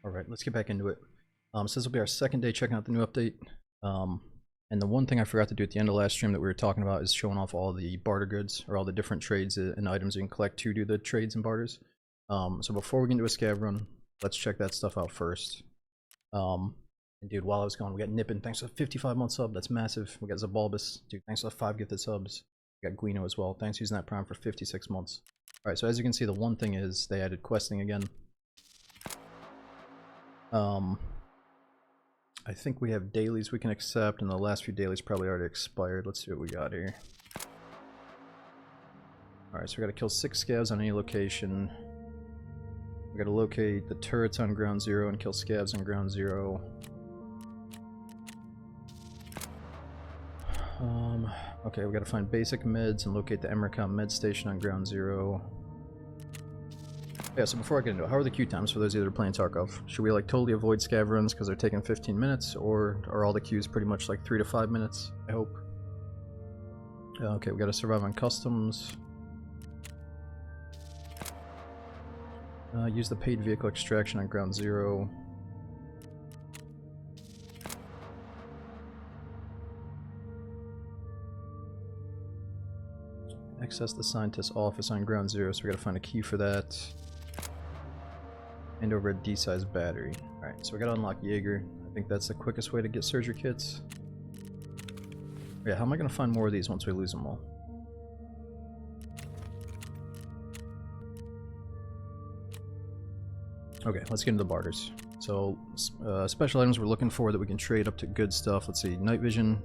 Alright, let's get back into it. So this will be our second day checking out the new update. And the one thing I forgot to do at the end of last stream that we were talking about is showing off all the barter goods, or all the different trades and items you can collect to do the trades and barters. So before we get into a scav run, let's check that stuff out first. And dude, while I was gone, we got Nippin, thanks for the 55-month sub, that's massive. We got Zabulbus, dude, thanks for the 5 gifted subs. We got Guino as well, thanks for using that prime for 56 months. Alright, so as you can see, the one thing is they added questing again. I think we have dailies we can accept, and the last few dailies probably already expired. Let's see what we got here. Alright, so we gotta kill 6 scavs on any location. We gotta locate the turrets on ground 0 and kill scavs on ground 0. Okay, we gotta find basic meds and locate the Emercom med station on ground 0. Yeah, so before I get into it, how are the queue times for those of you that are playing Tarkov? Should we like totally avoid scav runs because they're taking 15 minutes, or are all the queues pretty much like 3 to 5 minutes, I hope? Okay, we gotta survive on customs. Use the paid vehicle extraction on ground 0. Access the scientist's office on ground 0, so we gotta find a key for that. And over a D-sized battery. Alright, so we gotta unlock Jaeger. I think that's the quickest way to get surgery kits. Yeah, how am I gonna find more of these once we lose them all? Okay, let's get into the barters. So, special items we're looking for that we can trade up to good stuff. Let's see, night vision,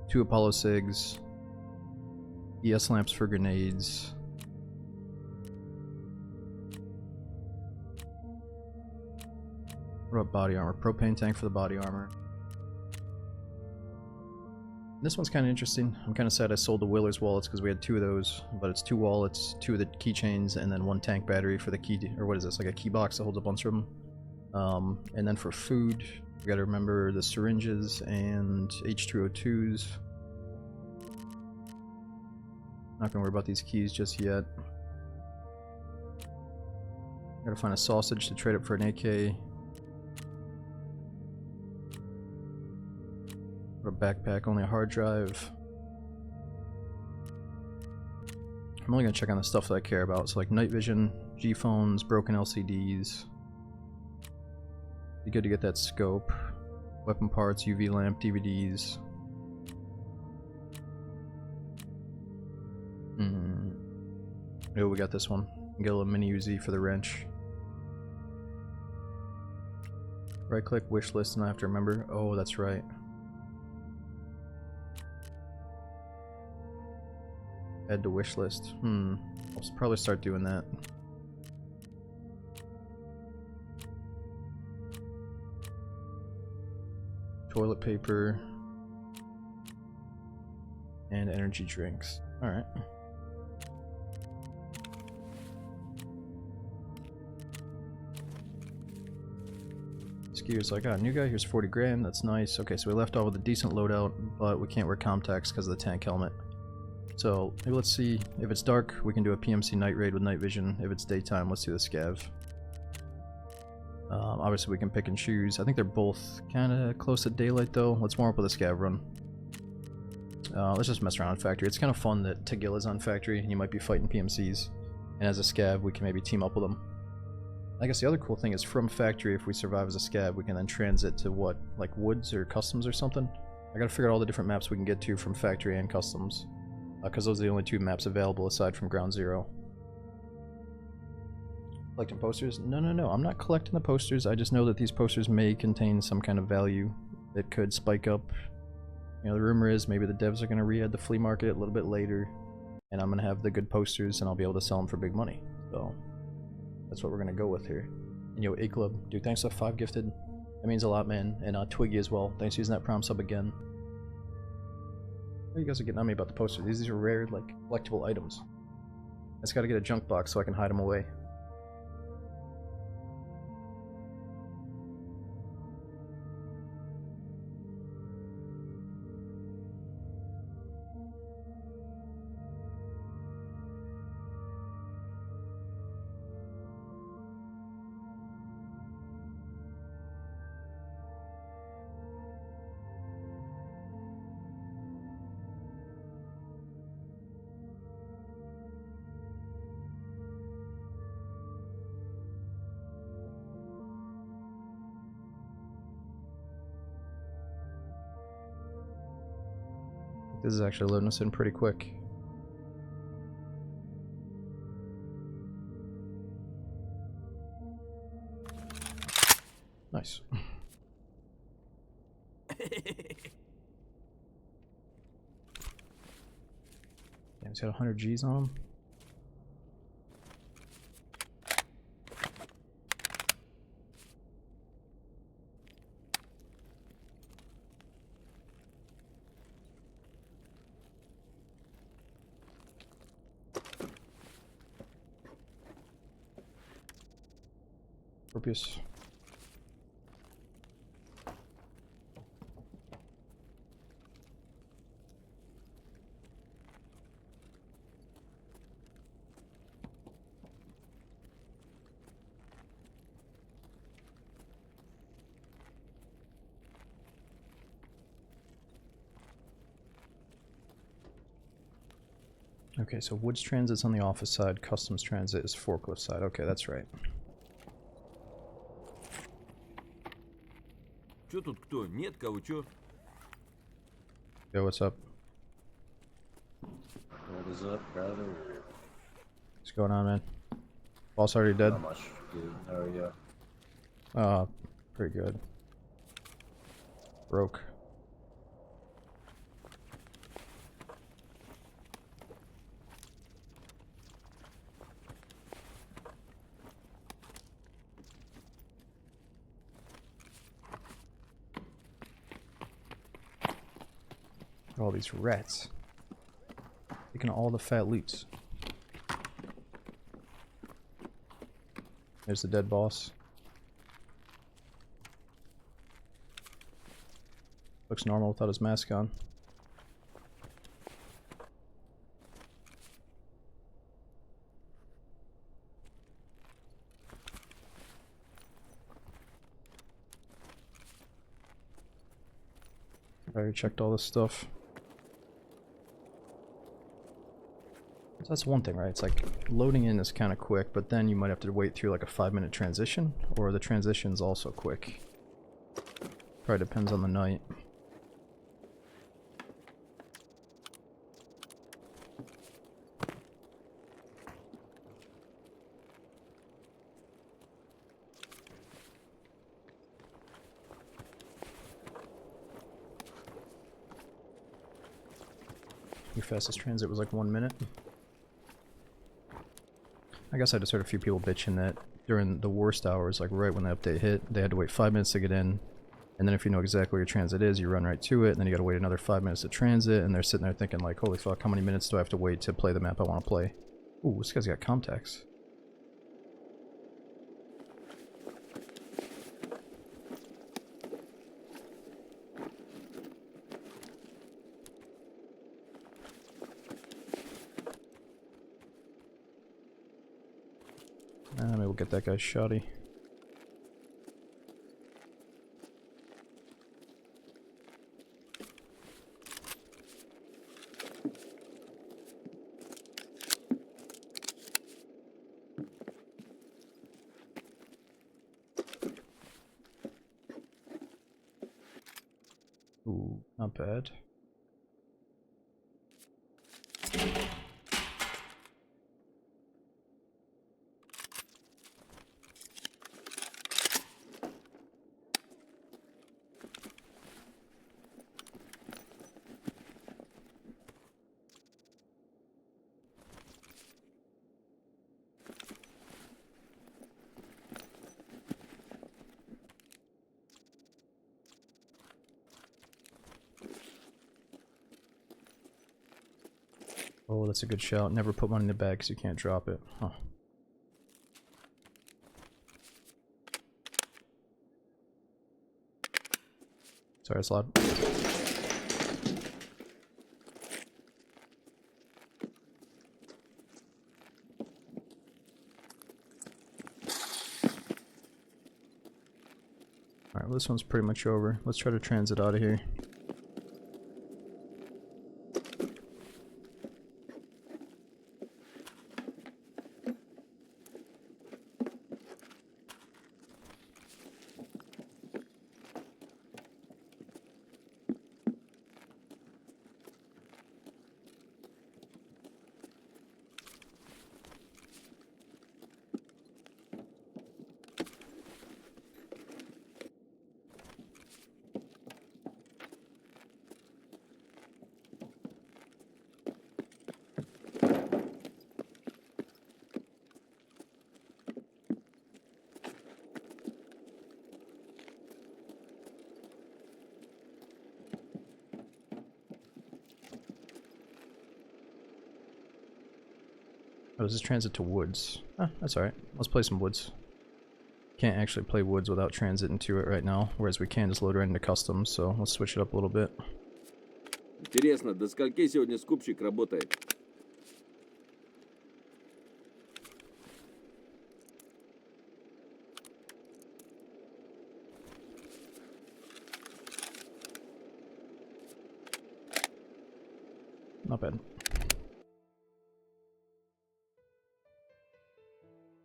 2 Apollo SIGs, ES lamps for grenades. What about body armor? Propane tank for the body armor. This one's kind of interesting. I'm kind of sad I sold the Willer's wallets because we had 2 of those, but it's 2 wallets, 2 of the keychains, and then 1 tank battery for the key, or what is this, like a key box that holds a bunch of them. And then for food, we gotta remember the syringes and H2O2s. Not gonna worry about these keys just yet. Gotta find a sausage to trade up for an AK. A backpack, only a hard drive. I'm only gonna check on the stuff that I care about, so like night vision, G-phones, broken LCDs. Be good to get that scope. Weapon parts, UV lamp, DVDs. Oh, we got this one. Get a little mini Uzi for the wrench. Right click, wish list, and I have to remember. Oh, that's right. Add to wish list. I'll probably start doing that. Toilet paper. And energy drinks. Alright. Skier's like, ah, new guy, here's 40 grand, that's nice. Okay, so we left off with a decent loadout, but we can't wear contacts because of the tank helmet. So, maybe let's see, if it's dark, we can do a PMC night raid with night vision. If it's daytime, let's do the scav. Obviously we can pick and choose. I think they're both kind of close to daylight though. Let's warm up with a scav run. Let's just mess around on factory. It's kind of fun that Tagilla's on factory and you might be fighting PMCs. And as a scav, we can maybe team up with them. I guess the other cool thing is from factory, if we survive as a scav, we can then transit to what, like woods or customs or something? I gotta figure out all the different maps we can get to from factory and customs. Because those are the only 2 maps available aside from ground 0. Collecting posters? No, I'm not collecting the posters. I just know that these posters may contain some kind of value that could spike up. You know, the rumor is maybe the devs are going to re-add the flea market a little bit later, and I'm going to have the good posters and I'll be able to sell them for big money. So, that's what we're going to go with here. And yo, A-Club, dude, thanks for 5 gifted. That means a lot, man. And Twiggy as well. Thanks for using that prom sub again. You guys are getting on me about the posters. These are rare, like, collectible items. I just gotta get a junk box so I can hide them away. This is actually loading us in pretty quick. Nice. Yeah, he's got 100 G's on him. Scorpius. Okay, so Woods Transit's on the office side, Customs Transit is forklift side. Okay, that's right. Чё тут кто? Нет кого, чё? Yo, what's up? What is up, brother? What's going on, man? Boss already dead? Not much, dude. How are you? Pretty good. Broke. All these rats. Taking all the fat loots. There's the dead boss. Looks normal without his mask on. I already checked all this stuff. So that's one thing, right? It's like loading in is kind of quick, but then you might have to wait through like a 5-minute transition, or the transition's also quick. Probably depends on the night. Your fastest transit was like 1 minute. I guess I just heard a few people bitching that during the worst hours, like right when the update hit, they had to wait 5 minutes to get in. And then if you know exactly where your transit is, you run right to it, and then you gotta wait another 5 minutes to transit, and they're sitting there thinking like, holy fuck, how many minutes do I have to wait to play the map I want to play? Ooh, this guy's got contacts. Maybe we'll get that guy shoddy. Ooh, not bad. Oh, that's a good shout. Never put money in the bag because you can't drop it. Huh. Sorry, it's loud. Alright, well this one's pretty much over. Let's try to transit out of here. Oh, is this transit to woods? Ah, that's alright. Let's play some woods. Can't actually play woods without transiting to it right now, whereas we can just load right into customs, so let's switch it up a little bit. Интересно, до скольки сегодня скупщик работает? Not bad.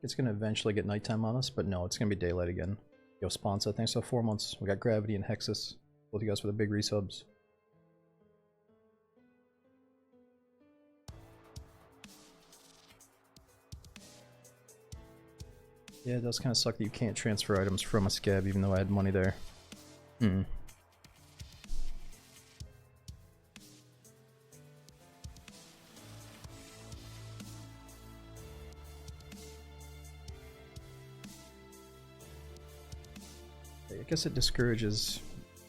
It's gonna eventually get nighttime on us, but no, it's gonna be daylight again. Yo, sponsor, thanks for 4 months. We got Gravity and Hexus. Both you guys for the big resubs. Yeah, it does kind of suck that you can't transfer items from a scab even though I had money there. Hmm. I guess it discourages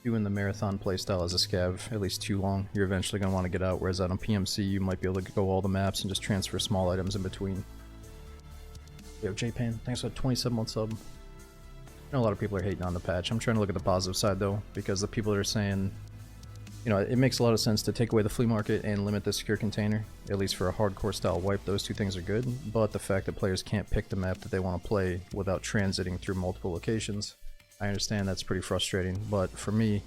doing the marathon playstyle as a scav at least too long. You're eventually going to want to get out, whereas on a PMC you might be able to go all the maps and just transfer small items in between. Yo, J-Pan, thanks for a 27-month sub. I know a lot of people are hating on the patch. I'm trying to look at the positive side though, because the people that are saying, you know, it makes a lot of sense to take away the flea market and limit the secure container, at least for a hardcore style wipe. Those two things are good, but the fact that players can't pick the map that they want to play without transiting through multiple locations, I understand that's pretty frustrating, but for me,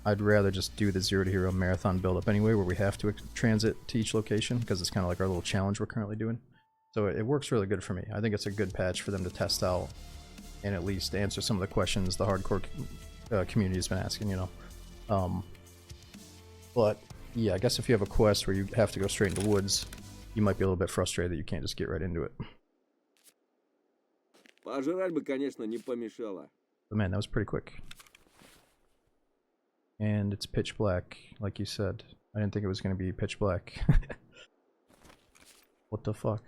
I'd rather just do the 0 to hero marathon build-up anyway, where we have to transit to each location, because it's kind of like our little challenge we're currently doing. So it works really good for me. I think it's a good patch for them to test out and at least answer some of the questions the hardcore community has been asking, you know. But yeah, I guess if you have a quest where you have to go straight into woods, you might be a little bit frustrated that you can't just get right into it. Пожрать бы, конечно, не помешало. But man, that was pretty quick. And it's pitch black, like you said. I didn't think it was going to be pitch black. What the fuck?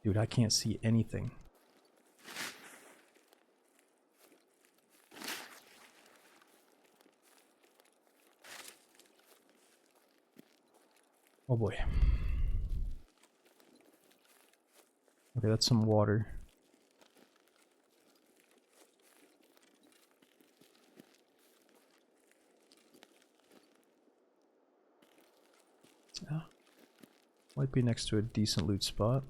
Dude, I can't see anything. Oh boy. Okay, that's some water. Yeah. Might be next to a decent loot spot.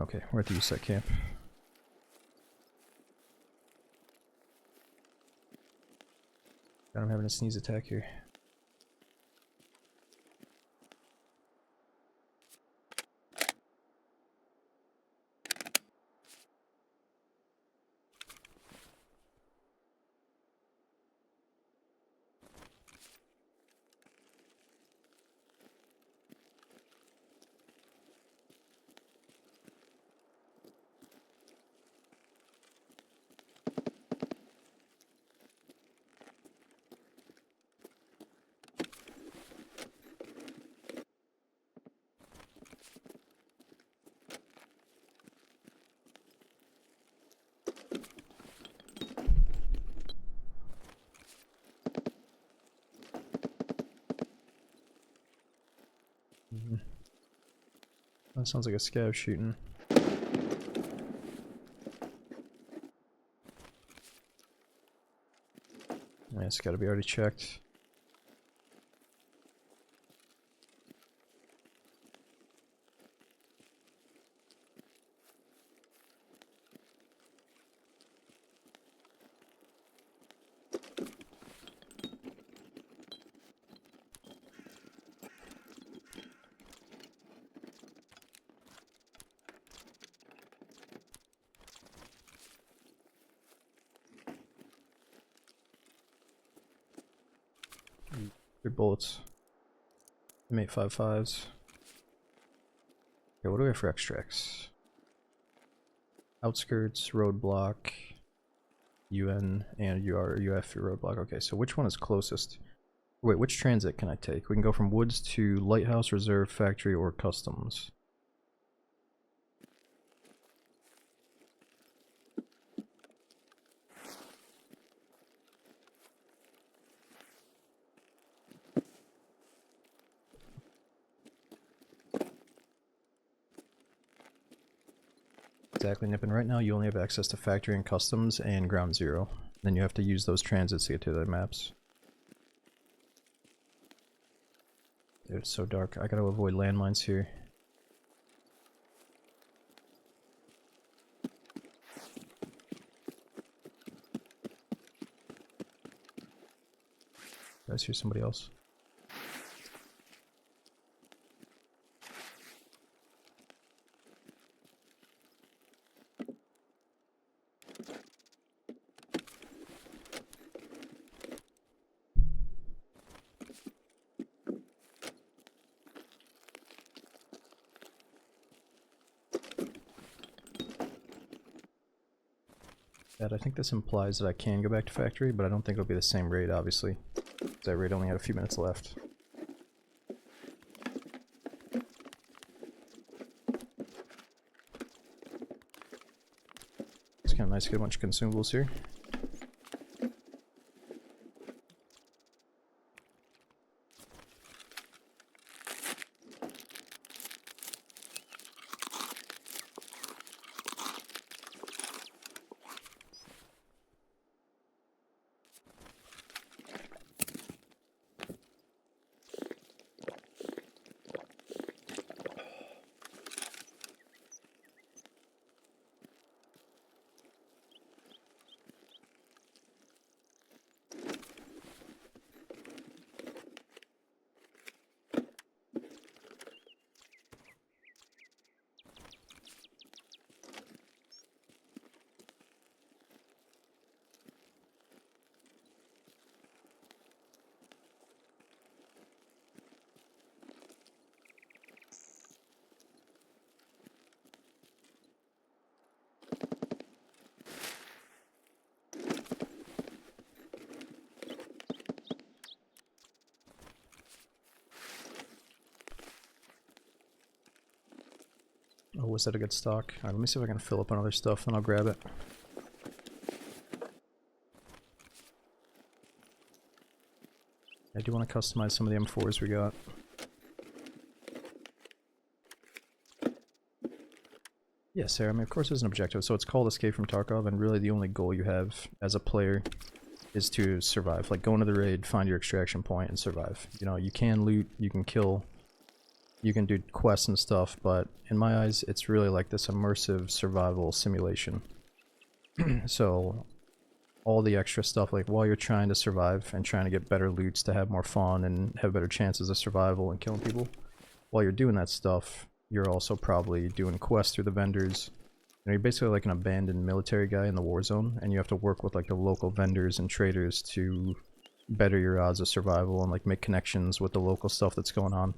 Okay, we're at the USEC camp. I'm having a sneeze attack here. That sounds like a scav shooting. Yeah, it's gotta be already checked. Good bullets. M855s. Okay, what do we have for extracts? Outskirts, roadblock, UN, and UF roadblock. Okay, so which one is closest? Wait, which transit can I take? We can go from Woods to Lighthouse, Reserve, Factory, or Customs. Exactly, Nippin. Right now you only have access to Factory and Customs and Ground Zero. Then you have to use those transits to get to the maps. Dude, it's so dark. I gotta avoid landmines here. Did I see somebody else? I think this implies that I can go back to Factory, but I don't think it'll be the same raid, obviously. That raid only had a few minutes left. It's kind of nice to get a bunch of consumables here. Oh, was that a good stock? Alright, let me see if I can fill up on other stuff, and I'll grab it. I do want to customize some of the M4s we got. Yeah, Sarah, I mean, of course there's an objective, so it's called Escape from Tarkov, and really the only goal you have as a player is to survive. Like, go into the raid, find your extraction point, and survive. You know, you can loot, you can kill, you can do quests and stuff, but in my eyes, it's really like this immersive survival simulation. So, all the extra stuff, like while you're trying to survive and trying to get better loots to have more fun and have better chances of survival and killing people, while you're doing that stuff, you're also probably doing quests through the vendors. You know, you're basically like an abandoned military guy in the war zone, and you have to work with like the local vendors and traders to better your odds of survival and like make connections with the local stuff that's going on.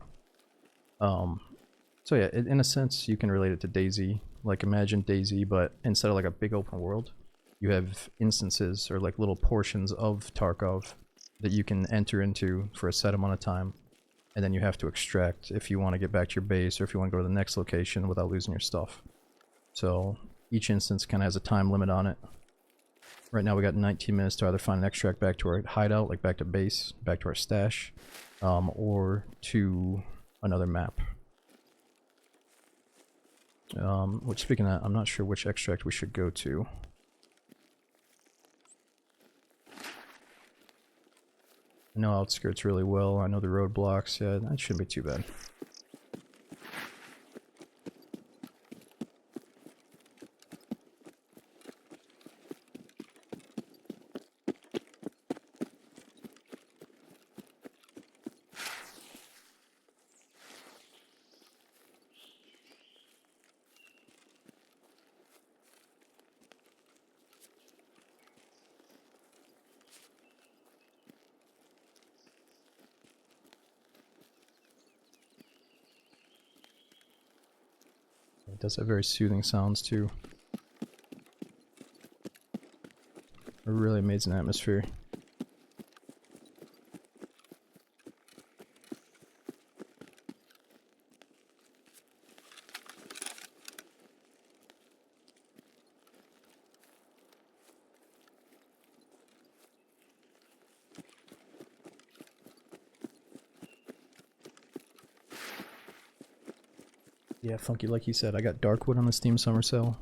So yeah, in a sense, you can relate it to DayZ. Like, imagine DayZ, but instead of like a big open world, you have instances or like little portions of Tarkov that you can enter into for a set amount of time, and then you have to extract if you want to get back to your base or if you want to go to the next location without losing your stuff. So each instance kind of has a time limit on it. Right now we got 19 minutes to either find an extract back to our hideout, like back to base, back to our stash, or to another map. Which, speaking of that, I'm not sure which extract we should go to. I know outskirts really well, I know the roadblocks, yeah, that shouldn't be too bad. It does have very soothing sounds too. A really amazing atmosphere. Yeah, Funky, like you said, I got Darkwood on the Steam Summer Sale.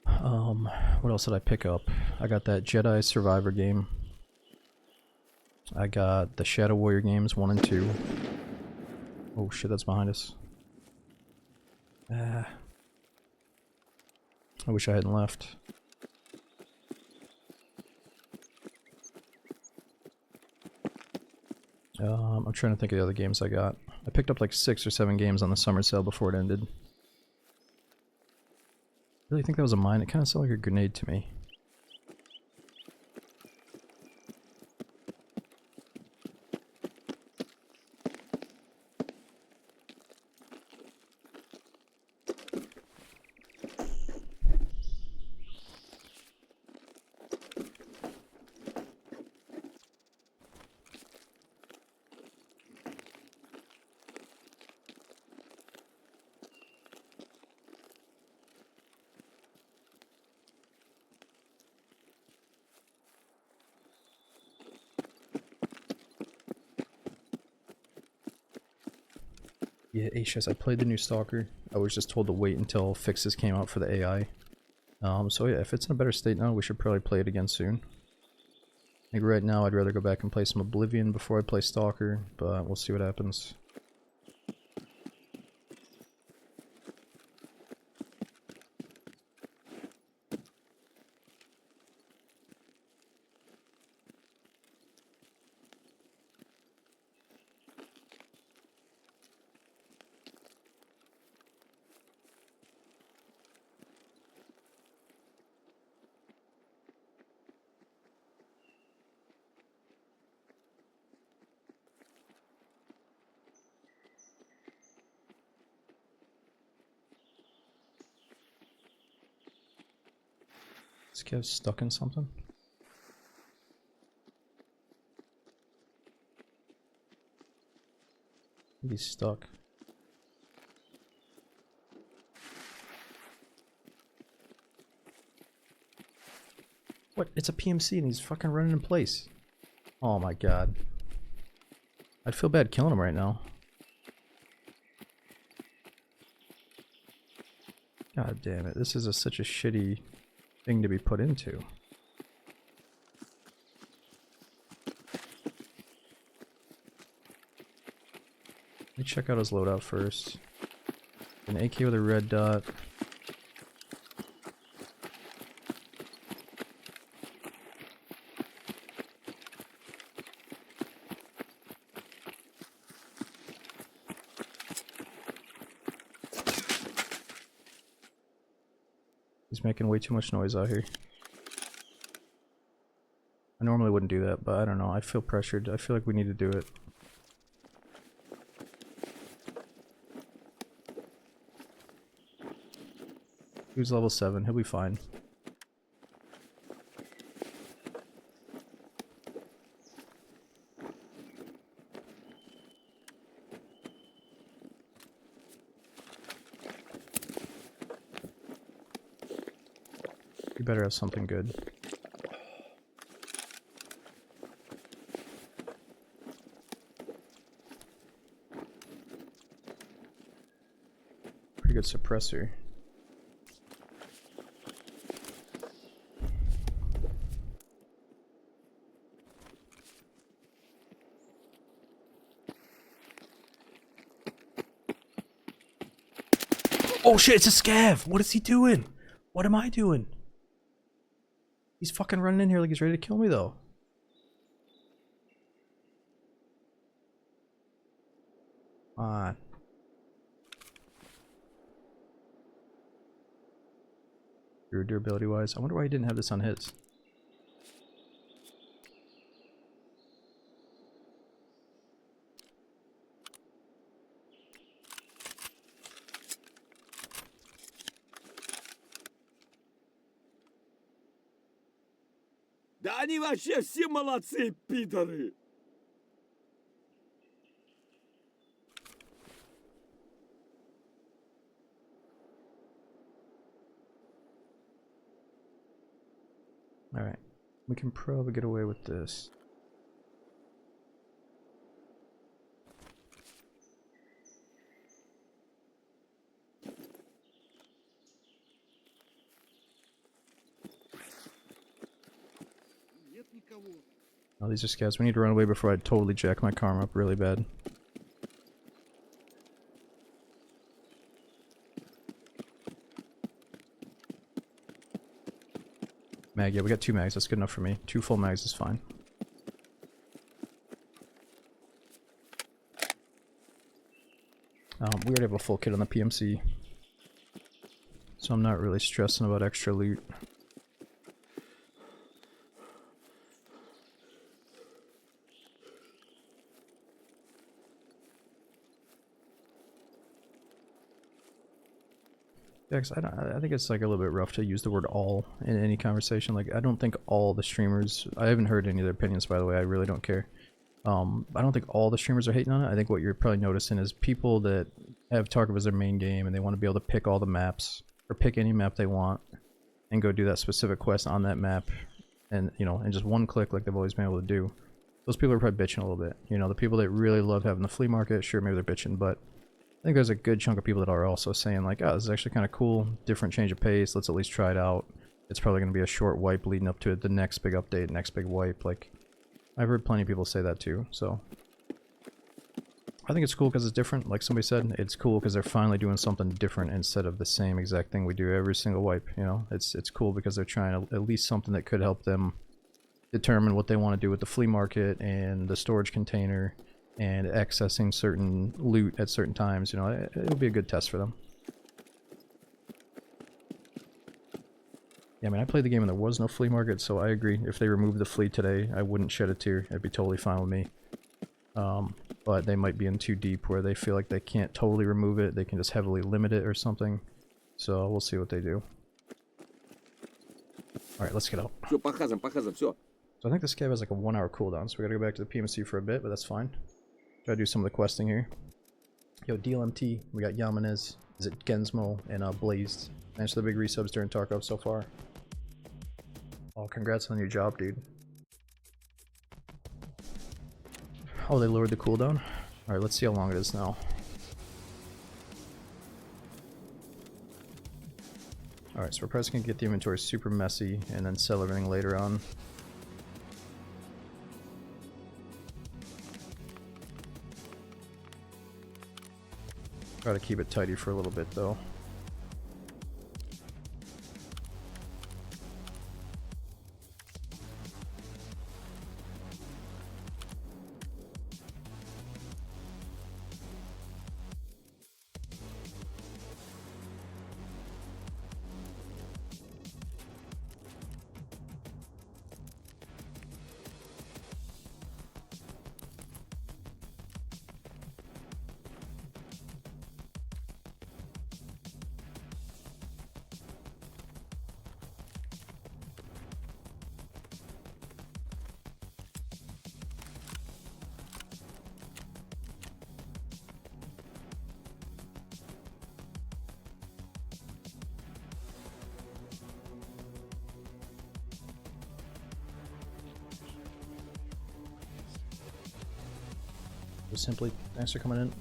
What else did I pick up? I got that Jedi Survivor game. I got the Shadow Warrior games 1 and 2. Oh shit, that's behind us. I wish I hadn't left. I'm trying to think of the other games I got. I picked up like 6 or 7 games on the summer sale before it ended. Really think that was a mine? It kind of sounded like a grenade to me. Yeah, Ashes, I played the new Stalker. I was just told to wait until fixes came out for the AI. So yeah, if it's in a better state now, we should probably play it again soon. I think right now I'd rather go back and play some Oblivion before I play Stalker, but we'll see what happens. This guy's stuck in something? He's stuck. What? It's a PMC and he's fucking running in place. Oh my god. I'd feel bad killing him right now. God damn it. This is such a shitty thing to be put into. Let me check out his loadout first. An AK with a red dot. He's making way too much noise out here. I normally wouldn't do that, but I don't know. I feel pressured. I feel like we need to do it. He's level 7. He'll be fine. You better have something good. Pretty good suppressor. Oh shit, it's a scav! What is he doing? What am I doing? He's fucking running in here like he's ready to kill me though. Come on. Durability wise. I wonder why he didn't have this on his. Да они вообще все молодцы, пидоры! Alright. We can probably get away with this. Oh, these are scavs. We need to run away before I totally jack my karma up really bad. Mag, yeah, we got 2 mags. That's good enough for me. 2 full mags is fine. We already have a full kit on the PMC, so I'm not really stressing about extra loot. Yeah, 'cause I think it's like a little bit rough to use the word all in any conversation. Like, I don't think all the streamers, I haven't heard any of their opinions, by the way, I really don't care. I don't think all the streamers are hating on it. I think what you're probably noticing is people that have Tarkov as their main game and they want to be able to pick all the maps, or pick any map they want, and go do that specific quest on that map, and, you know, in just one click like they've always been able to do. Those people are probably bitching a little bit. You know, the people that really love having the flea market, sure, maybe they're bitching, but I think there's a good chunk of people that are also saying like, oh, this is actually kind of cool, different change of pace, let's at least try it out. It's probably going to be a short wipe leading up to the next big update, next big wipe. Like, I've heard plenty of people say that too, so I think it's cool because it's different. Like somebody said, it's cool because they're finally doing something different instead of the same exact thing we do every single wipe. You know, it's cool because they're trying to, at least something that could help them determine what they want to do with the flea market and the storage container and accessing certain loot at certain times. You know, it'll be a good test for them. Yeah, I mean, I played the game and there was no flea market, so I agree. If they removed the flea today, I wouldn't shed a tear. It'd be totally fine with me. But they might be in too deep where they feel like they can't totally remove it. They can just heavily limit it or something. So we'll see what they do. Alright, let's get out. Все, по все. So I think this cave has like a 1 hour cooldown, so we gotta go back to the PMC for a bit, but that's fine. Try to do some of the questing here. Yo, DLMT, we got Yamanez, is it Gensmo, and Blazed. Thanks for the big resubs during Tarkov so far. Oh, congrats on your job, dude. Oh, they lowered the cooldown? Alright, let's see how long it is now. Alright, so we're probably gonna get the inventory super messy and then sell everything later on. Try to keep it tidy for a little bit though. Just simply, thanks for coming in.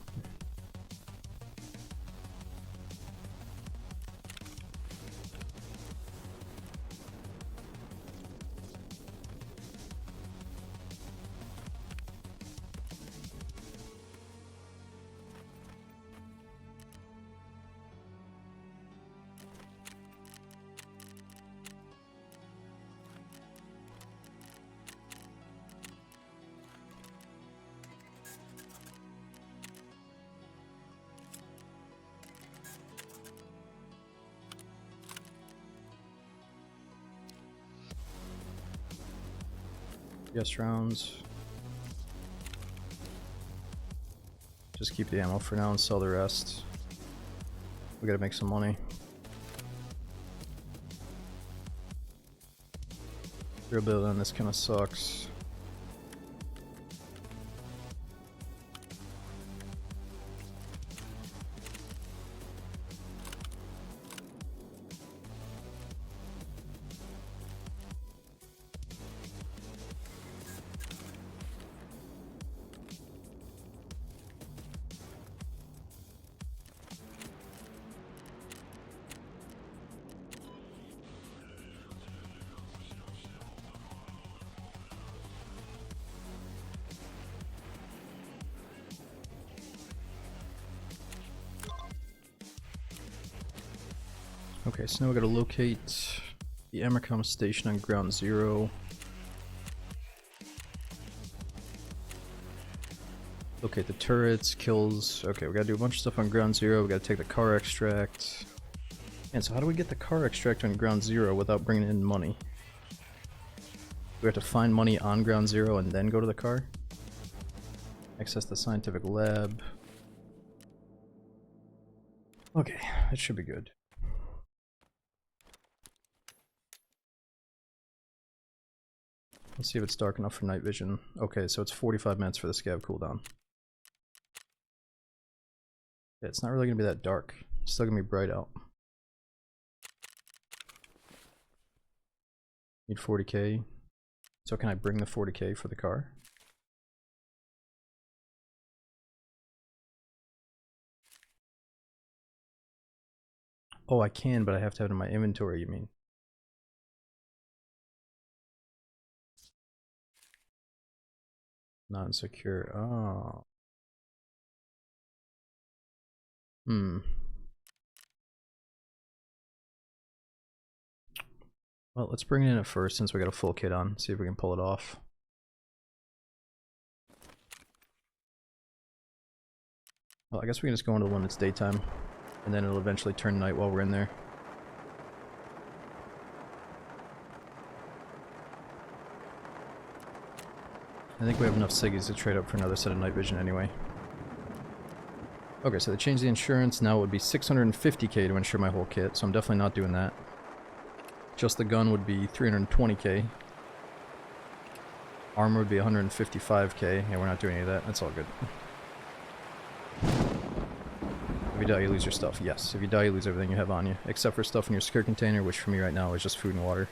Yes, rounds. Just keep the ammo for now and sell the rest. We gotta make some money. Real build on this kinda sucks. Okay, so now we gotta locate the Amercom station on ground 0. Locate the turrets, kills. Okay, we gotta do a bunch of stuff on ground 0. We gotta take the car extract. And so how do we get the car extract on ground 0 without bringing in money? We have to find money on ground 0 and then go to the car? Access the scientific lab. Okay, that should be good. Let's see if it's dark enough for night vision. Okay, so it's 45 minutes for the scav cooldown. Yeah, it's not really gonna be that dark. It's still gonna be bright out. Need 40k. So can I bring the 40k for the car? Oh, I can, but I have to have it in my inventory, you mean? Not insecure. Oh. Well, let's bring it in at first since we got a full kit on. See if we can pull it off. Well, I guess we can just go into the one that's daytime. And then it'll eventually turn night while we're in there. I think we have enough Siggies to trade up for another set of night vision anyway. Okay, so they changed the insurance. Now it would be 650k to insure my whole kit, so I'm definitely not doing that. Just the gun would be 320k. Armor would be 155k. Yeah, we're not doing any of that. That's all good. If you die, you lose your stuff. Yes, if you die, you lose everything you have on you. Except for stuff in your secure container, which for me right now is just food and water.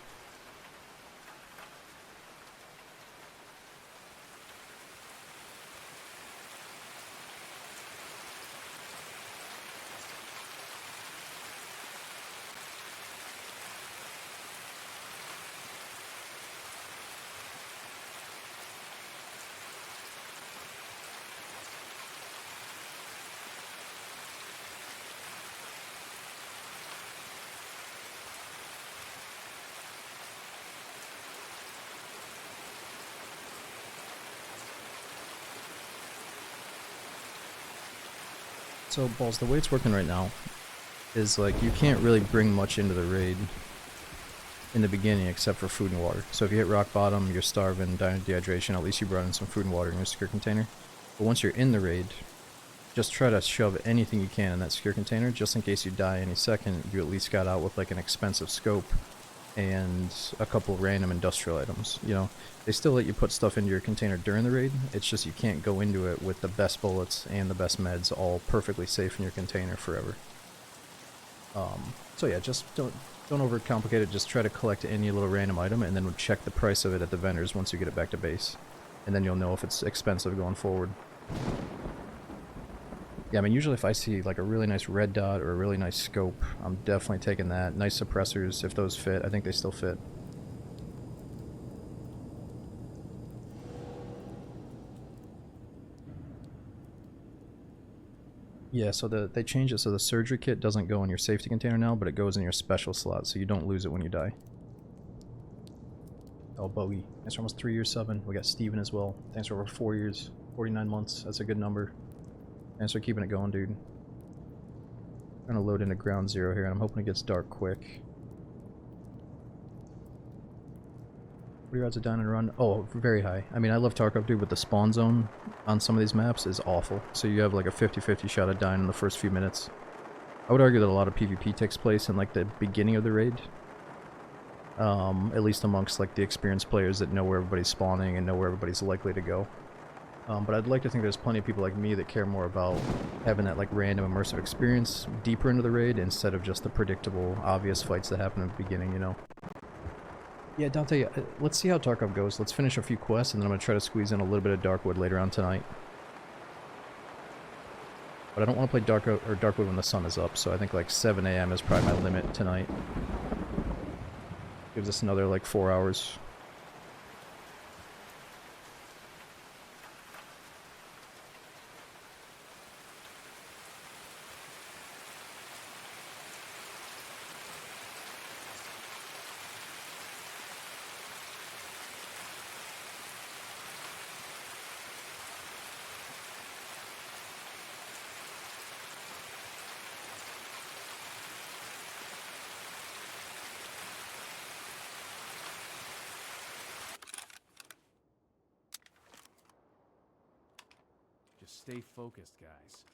So, Balls, the way it's working right now is like you can't really bring much into the raid in the beginning except for food and water. So if you hit rock bottom, you're starving, dying of dehydration, at least you brought in some food and water in your secure container. But once you're in the raid, just try to shove anything you can in that secure container, just in case you die any second, you at least got out with like an expensive scope and a couple random industrial items. You know, they still let you put stuff into your container during the raid, it's just you can't go into it with the best bullets and the best meds all perfectly safe in your container forever. So yeah, just don't overcomplicate it, just try to collect any little random item and then we'll check the price of it at the vendors once you get it back to base. And then you'll know if it's expensive going forward. Yeah, I mean, usually if I see like a really nice red dot or a really nice scope, I'm definitely taking that. Nice suppressors, if those fit, I think they still fit. Yeah, so they changed it so the surgery kit doesn't go in your safety container now, but it goes in your special slot, so you don't lose it when you die. Oh, Bogey. Thanks for almost 3 years subbing. We got Steven as well. Thanks for over 4 years. 49 months. That's a good number. Thanks for keeping it going, dude. I'm gonna load into ground 0 here, and I'm hoping it gets dark quick. What are your odds of dying in a run? Oh, very high. I mean, I love Tarkov, dude, but the spawn zone on some of these maps is awful. So you have like a 50-50 shot at dying in the first few minutes. I would argue that a lot of PvP takes place in like the beginning of the raid. At least amongst like the experienced players that know where everybody's spawning and know where everybody's likely to go. But I'd like to think there's plenty of people like me that care more about having that like random immersive experience deeper into the raid instead of just the predictable, obvious fights that happen in the beginning, you know? Yeah, Dante, let's see how Tarkov goes. Let's finish a few quests, and then I'm going to try to squeeze in a little bit of Darkwood later on tonight. But I don't want to play Darkwood when the sun is up, so I think like 7 AM is probably my limit tonight. Gives us another like 4 hours. Just stay focused, guys.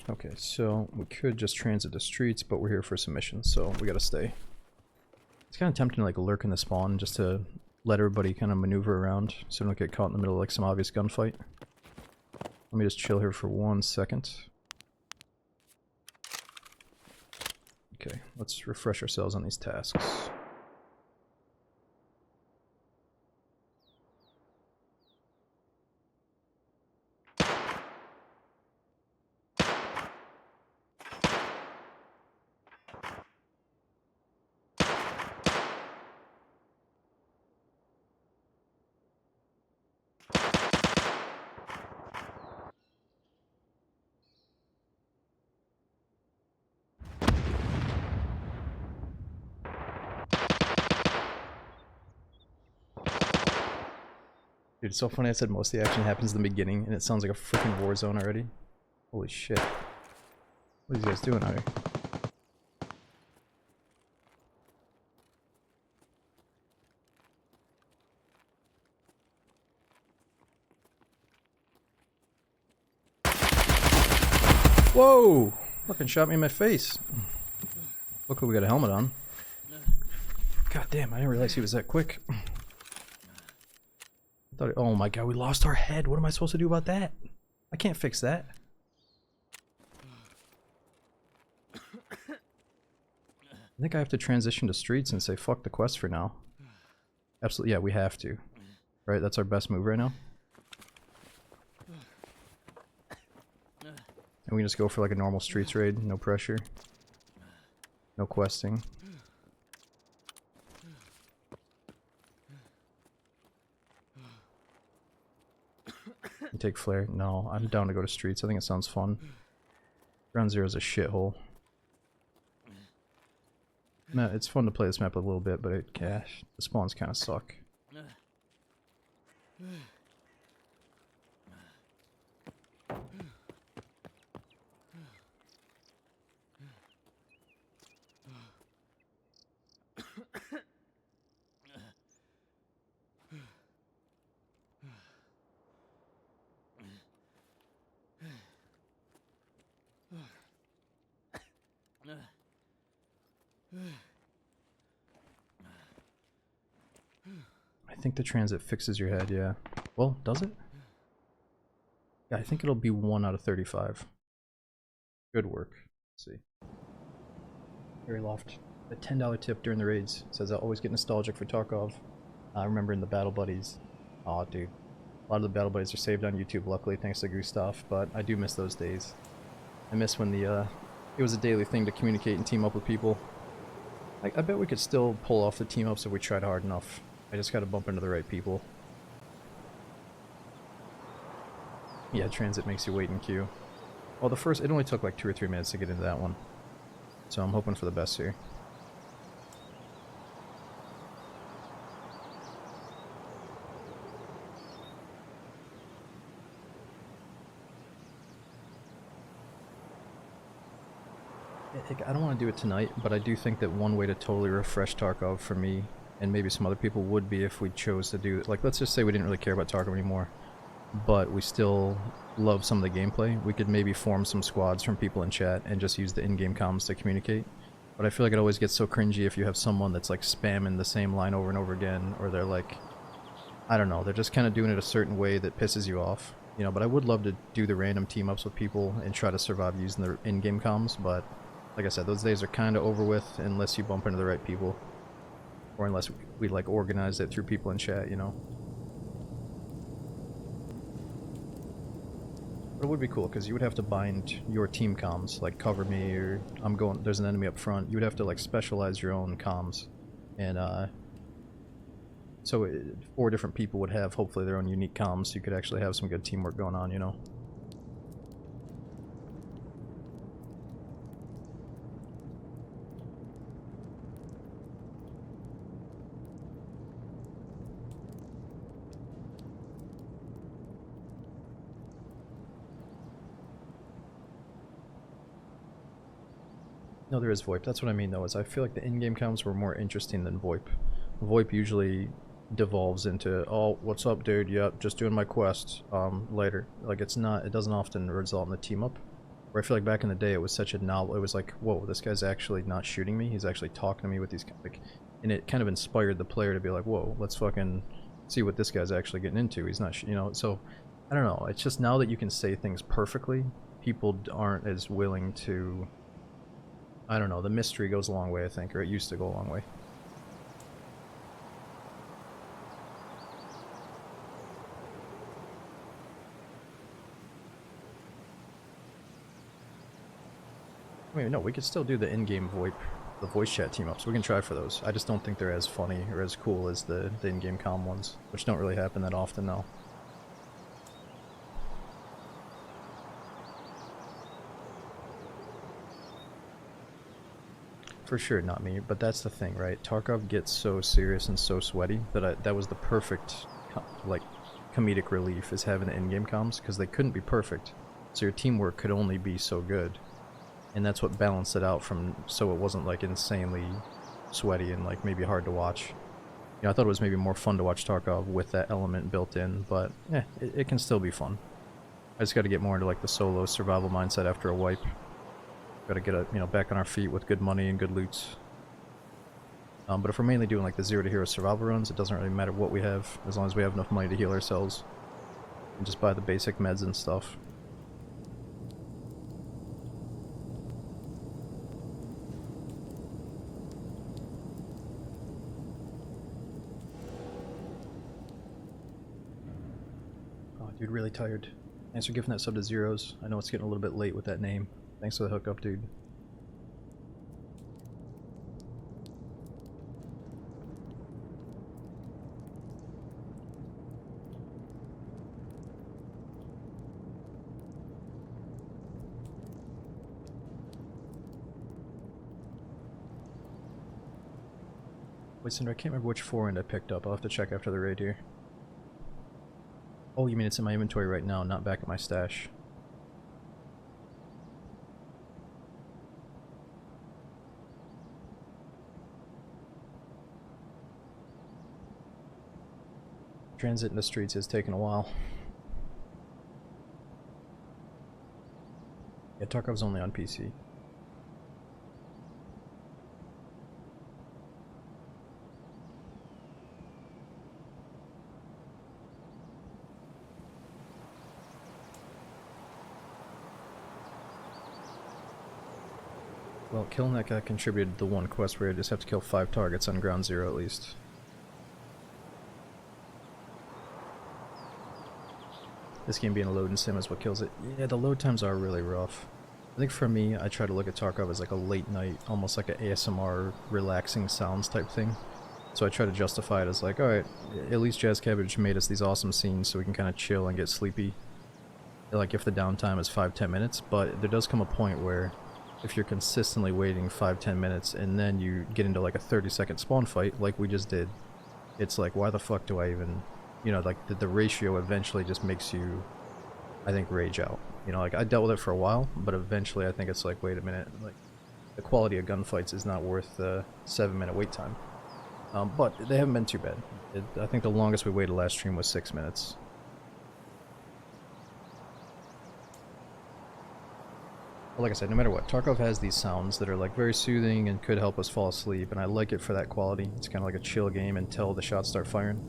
Okay, so we could just transit the streets, but we're here for some missions, so we gotta stay. It's kind of tempting to like lurk in the spawn just to let everybody kind of maneuver around so we don't get caught in the middle of like some obvious gunfight. Let me just chill here for 1 second. Okay, let's refresh ourselves on these tasks. Dude, it's so funny I said most of the action happens in the beginning, and it sounds like a freaking war zone already. Holy shit. What are these guys doing out here? Whoa! Fucking shot me in my face. Luckily we got a helmet on. God damn, I didn't realize he was that quick. Oh my god, we lost our head. What am I supposed to do about that? I can't fix that. I think I have to transition to streets and say fuck the quest for now. Absolutely, yeah, we have to. Right, that's our best move right now. And we just go for like a normal streets raid, no pressure. No questing. You take flare? No, I'm down to go to streets. I think it sounds fun. Ground Zero's a shithole. Man, it's fun to play this map a little bit, but the spawns kind of suck. I think the transit fixes your head, yeah. Well, does it? Yeah, I think it'll be 1 out of 35. Good work. Let's see. Harry Loft. A $10 tip during the raids. Says I always get nostalgic for Tarkov. I remember in the Battle Buddies. Aw, dude. A lot of the Battle Buddies are saved on YouTube, luckily, thanks to Gustav, but I do miss those days. I miss when it was a daily thing to communicate and team up with people. Like, I bet we could still pull off the team ups if we tried hard enough. I just gotta bump into the right people. Yeah, transit makes you wait in queue. Well, it only took like 2 or 3 minutes to get into that one. So I'm hoping for the best here. I don't want to do it tonight, but I do think that one way to totally refresh Tarkov for me, and maybe some other people, would be if we chose to do, like, let's just say we didn't really care about Tarkov anymore, but we still love some of the gameplay. We could maybe form some squads from people in chat and just use the in-game comms to communicate. But I feel like it always gets so cringy if you have someone that's like spamming the same line over and over again, or they're like, I don't know, they're just kind of doing it a certain way that pisses you off. You know, but I would love to do the random team-ups with people and try to survive using the in-game comms, but like I said, those days are kind of over with unless you bump into the right people. Or unless we like organize it through people in chat, you know. But it would be cool, because you would have to bind your team comms, like cover me, or there's an enemy up front. You would have to like specialize your own comms. And so 4 different people would have hopefully their own unique comms, so you could actually have some good teamwork going on, you know. No, there is VoIP. That's what I mean, though, is I feel like the in-game comms were more interesting than VoIP. VoIP usually devolves into, oh, what's up, dude? Yep, just doing my quest. Later. Like, it's not, it doesn't often result in the team up. Where I feel like back in the day, it was such a novel. It was like, whoa, this guy's actually not shooting me. He's actually talking to me with these, like, and it kind of inspired the player to be like, whoa, let's fucking see what this guy's actually getting into. He's not, you know. So I don't know. It's just now that you can say things perfectly, people aren't as willing to. I don't know. The mystery goes a long way, I think, or it used to go a long way. I mean, no, we could still do the in-game VoIP, the voice chat team-ups. We can try for those. I just don't think they're as funny or as cool as the in-game comm ones, which don't really happen that often now. For sure, not me, but that's the thing, right? Tarkov gets so serious and so sweaty that that was the perfect, like, comedic relief is having the in-game comms, because they couldn't be perfect, so your teamwork could only be so good. And that's what balanced it out from, so it wasn't like insanely sweaty and like maybe hard to watch. You know, I thought it was maybe more fun to watch Tarkov with that element built in, but yeah, it can still be fun. I just got to get more into like the solo survival mindset after a wipe. Got to get back on our feet with good money and good loots. But if we're mainly doing like the 0 to hero survival runs, it doesn't really matter what we have, as long as we have enough money to heal ourselves and just buy the basic meds and stuff. Oh, dude, really tired. Thanks for giving that sub to Zeros. I know it's getting a little bit late with that name. Thanks for the hookup, dude. Wait, Cinder, I can't remember which forend I picked up. I'll have to check after the raid here. Oh, you mean it's in my inventory right now, not back at my stash. Transit in the streets has taken a while. Yeah, Tarkov's only on PC. Well, killing that guy contributed to the one quest where you just have to kill 5 targets on ground 0 at least. This game being a load and sim is what kills it. Yeah, the load times are really rough. I think for me, I try to look at Tarkov as like a late night, almost like an ASMR relaxing sounds type thing. So I try to justify it as like, alright, at least Jazz Cabbage made us these awesome scenes so we can kind of chill and get sleepy. Like if the downtime is 5-10 minutes, but there does come a point where if you're consistently waiting 5-10 minutes and then you get into like a 30-second spawn fight like we just did, it's like, why the fuck do I even, you know, like the ratio eventually just makes you, I think, rage out. You know, like I dealt with it for a while, but eventually I think it's like, wait a minute, like the quality of gunfights is not worth the 7-minute wait time. But they haven't been too bad. I think the longest we waited last stream was 6 minutes. But like I said, no matter what, Tarkov has these sounds that are like very soothing and could help us fall asleep, and I like it for that quality. It's kind of like a chill game until the shots start firing.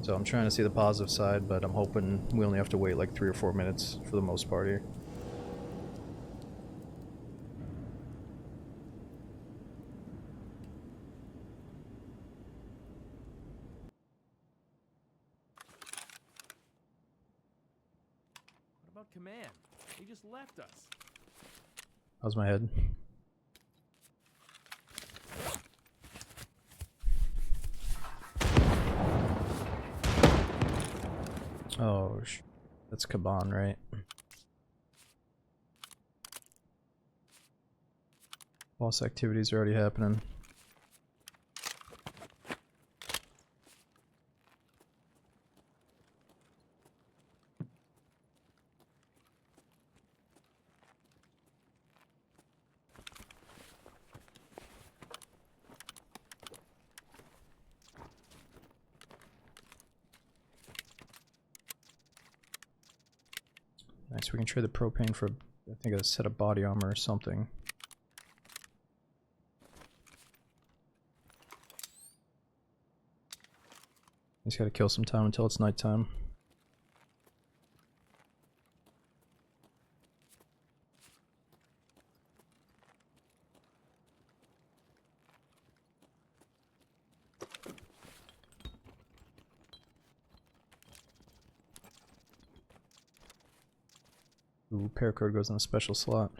So I'm trying to see the positive side, but I'm hoping we only have to wait like 3 or 4 minutes for the most part here. What about command? He just left us. How's my head? Oh, that's Kaban, right? Boss activities are already happening. Nice, we can trade the propane for, I think, a set of body armor or something. Just gotta kill some time until it's nighttime. Ooh, paracord goes in a special slot.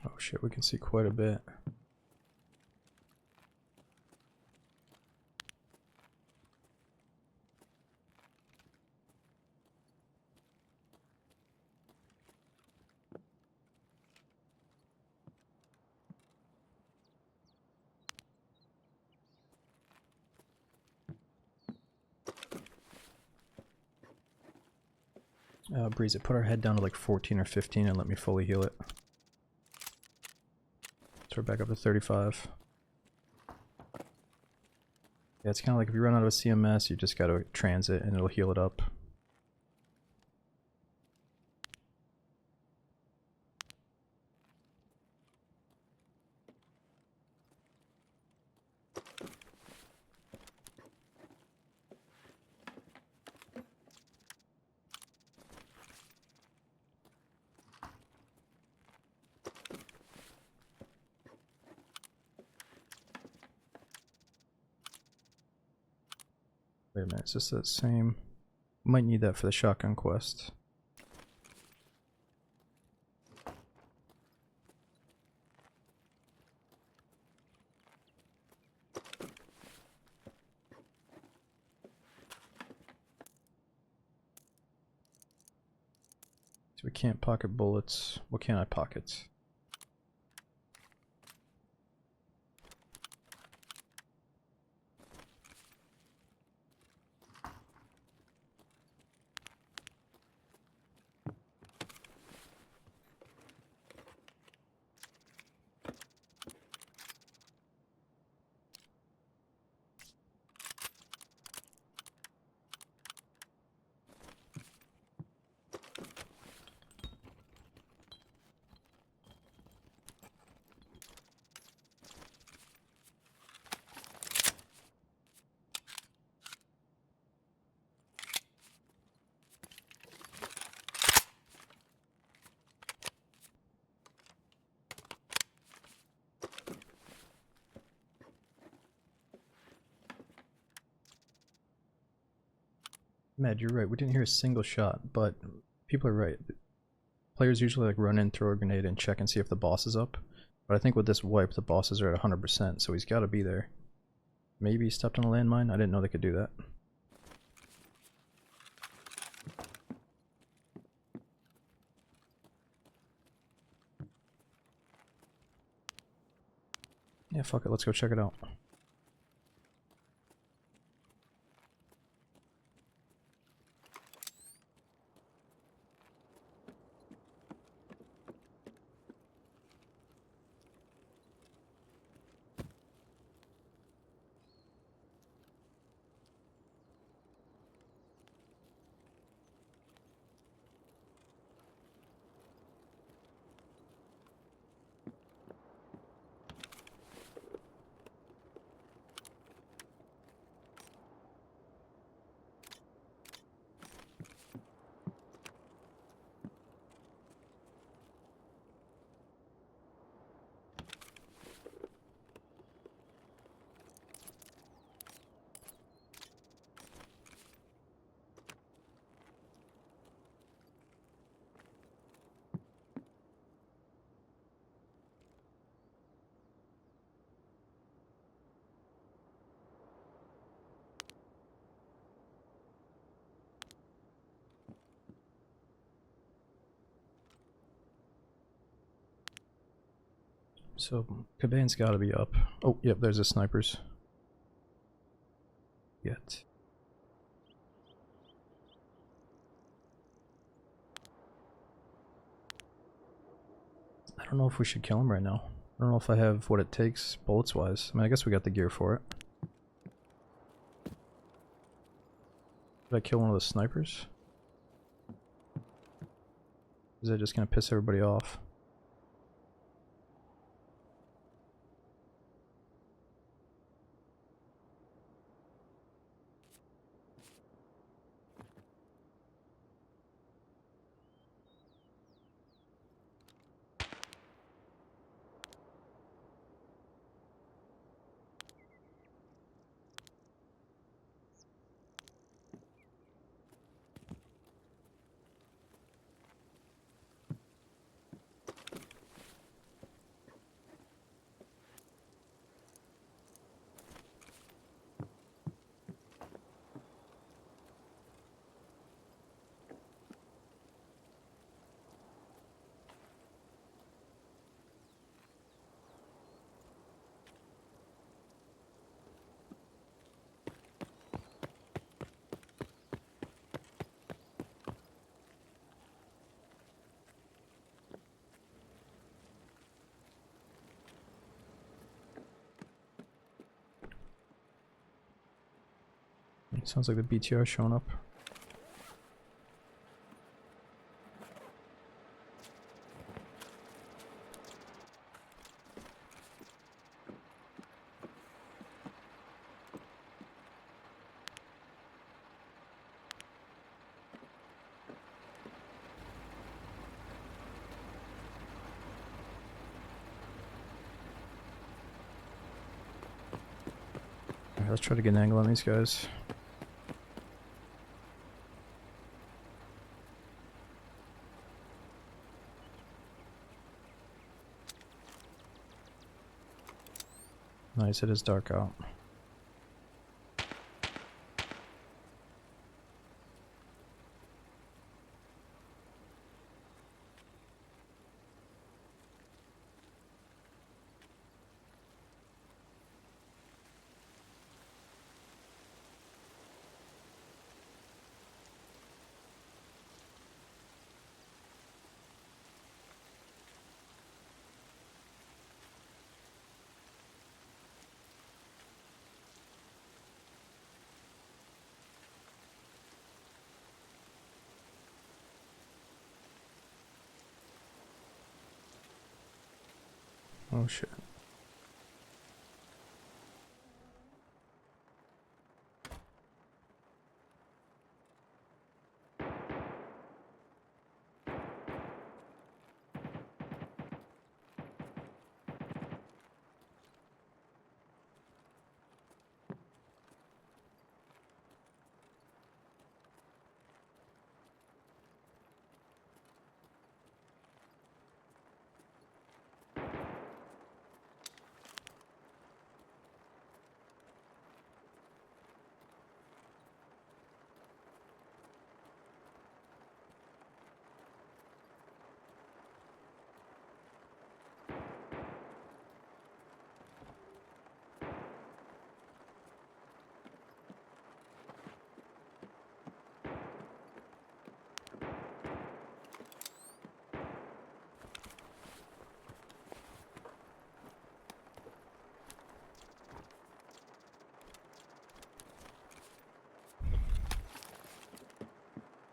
Oh shit, we can see quite a bit. Breeze it, put our head down to like 14 or 15 and let me fully heal it. So we're back up to 35. Yeah, it's kind of like if you run out of a CMS, you just gotta transit and it'll heal it up. Wait a minute, is this the same? Might need that for the shotgun quest. So we can't pocket bullets. What can I pocket? Mad, you're right. We didn't hear a single shot, but people are right. Players usually like run in, throw a grenade, and check and see if the boss is up. But I think with this wipe, the bosses are at 100%, so he's got to be there. Maybe he stepped on a landmine? I didn't know they could do that. Yeah, fuck it. Let's go check it out. So Cabane's got to be up. Oh, yep, there's the snipers. Yet. I don't know if we should kill him right now. I don't know if I have what it takes bullets wise. I mean, I guess we got the gear for it. Did I kill one of the snipers? Is that just gonna piss everybody off? Sounds like the BTR showing up. Alright, let's try to get an angle on these guys. Nice, it is dark out. Oh shit.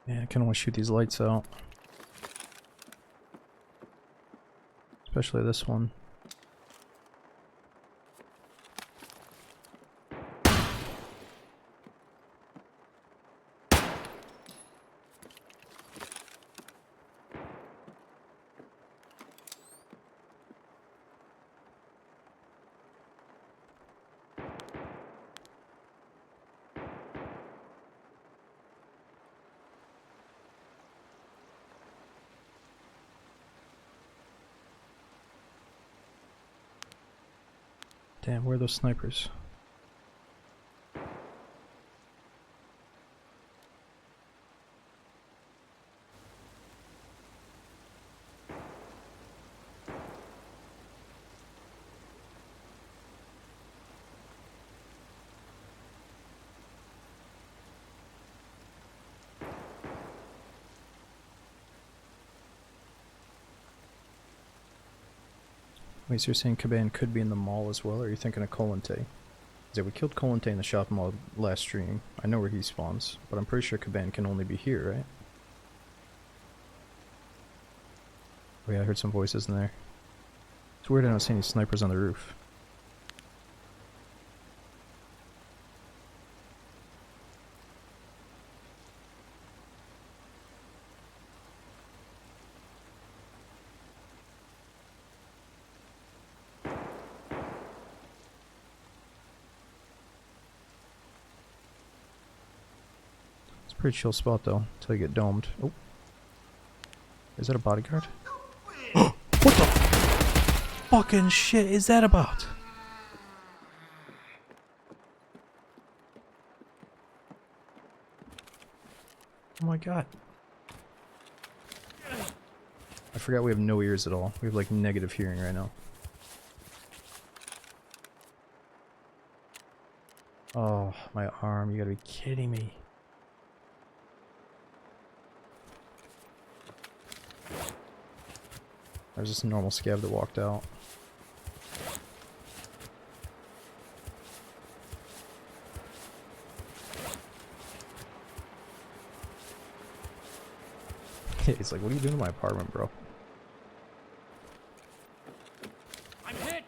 Yeah, I kinda wanna shoot these lights out. Especially this one. Damn, where are those snipers? Wait, so you're saying Caban could be in the mall as well, or are you thinking of Colante? Yeah, we killed Colante in the shopping mall last stream. I know where he spawns, but I'm pretty sure Caban can only be here, right? Oh yeah, I heard some voices in there. It's weird I don't see any snipers on the roof. It's a pretty chill spot though, until you get domed. Oh. Is that a bodyguard? What the fucking shit is that about? Oh my god. I forgot we have no ears at all. We have like negative hearing right now. Oh, my arm. You gotta be kidding me. There's just a normal scab that walked out. He's like, what are you doing in my apartment, bro? I'm hit.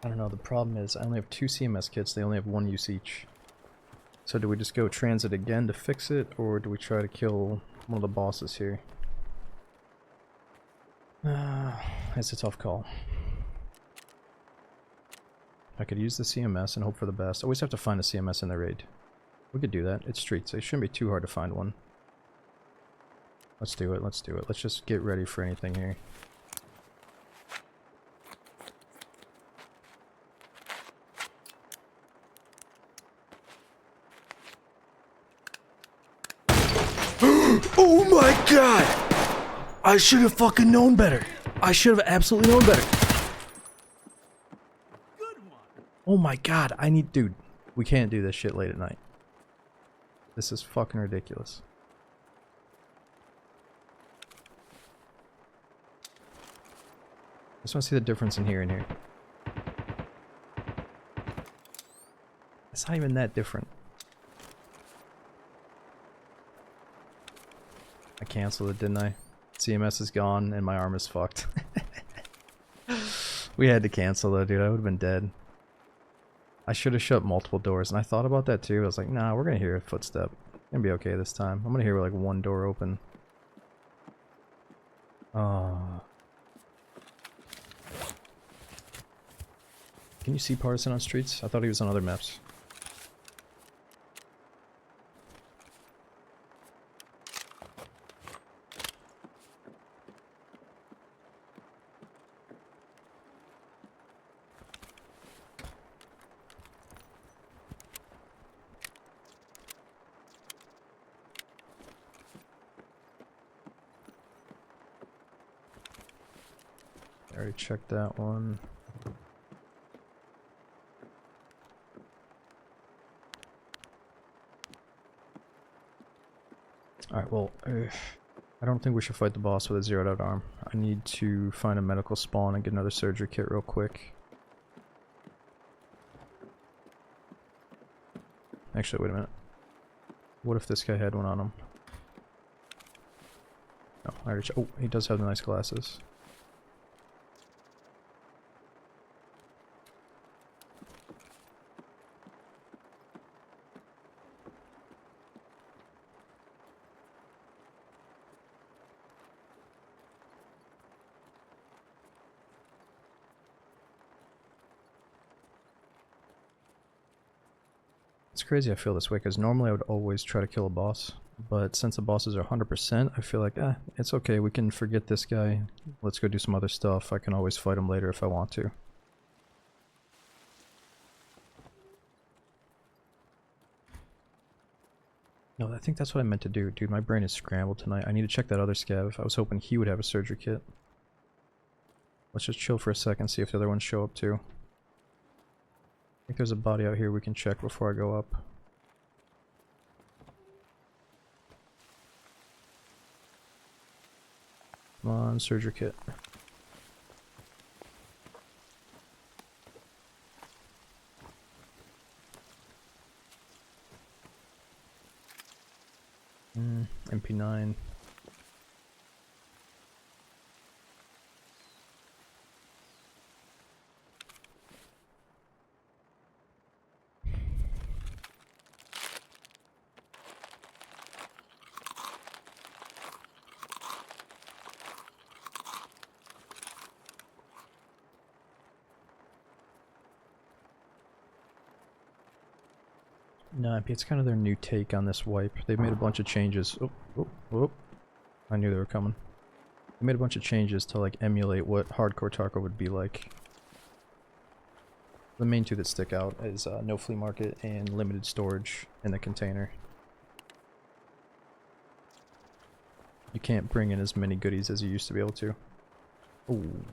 I don't know, the problem is I only have 2 CMS kits, they only have 1 use each. So do we just go transit again to fix it, or do we try to kill one of the bosses here? It's a tough call. I could use the CMS and hope for the best. I always have to find a CMS in the raid. We could do that, it's streets, it shouldn't be too hard to find one. Let's do it, let's do it. Let's just get ready for anything here. Oh my god! I should have fucking known better. I should have absolutely known better. Good one. Oh my god, I need... Dude, we can't do this shit late at night. This is fucking ridiculous. I just want to see the difference in here and here. It's not even that different. I canceled it, didn't I? CMS is gone and my arm is fucked. We had to cancel though, dude. I would have been dead. I should have shut multiple doors, and I thought about that too. I was like, nah, we're gonna hear a footstep. Gonna be okay this time. I'm gonna hear like 1 door open. Oh. Can you see Partisan on streets? I thought he was on other maps. I already checked that one. Alright, well, I don't think we should fight the boss with a zeroed out arm. I need to find a medical spawn and get another surgery kit real quick. Actually, wait a minute. What if this guy had one on him? No, I already oh, he does have the nice glasses. It's crazy I feel this way, because normally I would always try to kill a boss, but since the bosses are 100%, I feel like, it's okay, we can forget this guy, let's go do some other stuff, I can always fight him later if I want to. No, I think that's what I meant to do. Dude, my brain is scrambled tonight. I need to check that other scav. I was hoping he would have a surgery kit. Let's just chill for a second, see if the other ones show up too. I think there's a body out here we can check before I go up. Come on, surgery kit. MP9. No, it's kind of their new take on this wipe. They've made a bunch of changes. Oh. I knew they were coming. They made a bunch of changes to like emulate what hardcore Tarkov would be like. The main two that stick out is no flea market and limited storage in the container. You can't bring in as many goodies as you used to be able to. Ooh.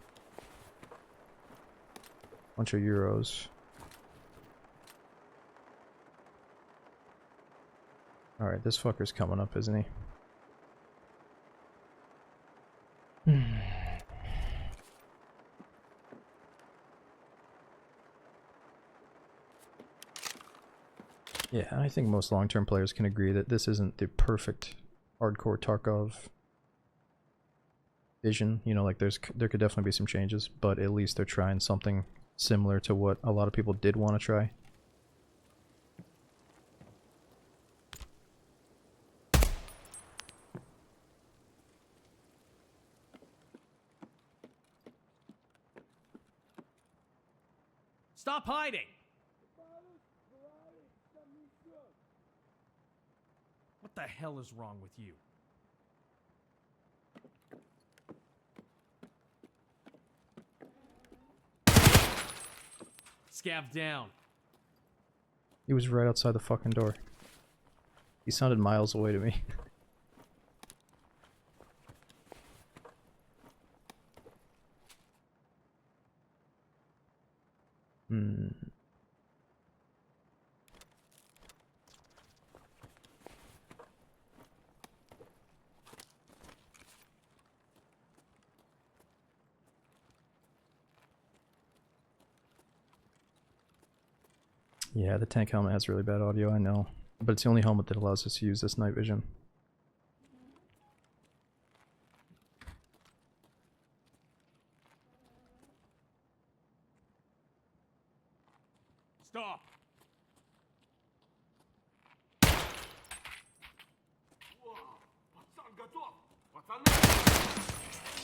Bunch of euros. Alright, this fucker's coming up, isn't he? Yeah, I think most long-term players can agree that this isn't the perfect hardcore Tarkov vision. You know, like there could definitely be some changes, but at least they're trying something similar to what a lot of people did want to try. Stop hiding! What the hell is wrong with you? Scav down. He was right outside the fucking door. He sounded miles away to me. Yeah, the tank helmet has really bad audio, I know. But it's the only helmet that allows us to use this night vision. Stop!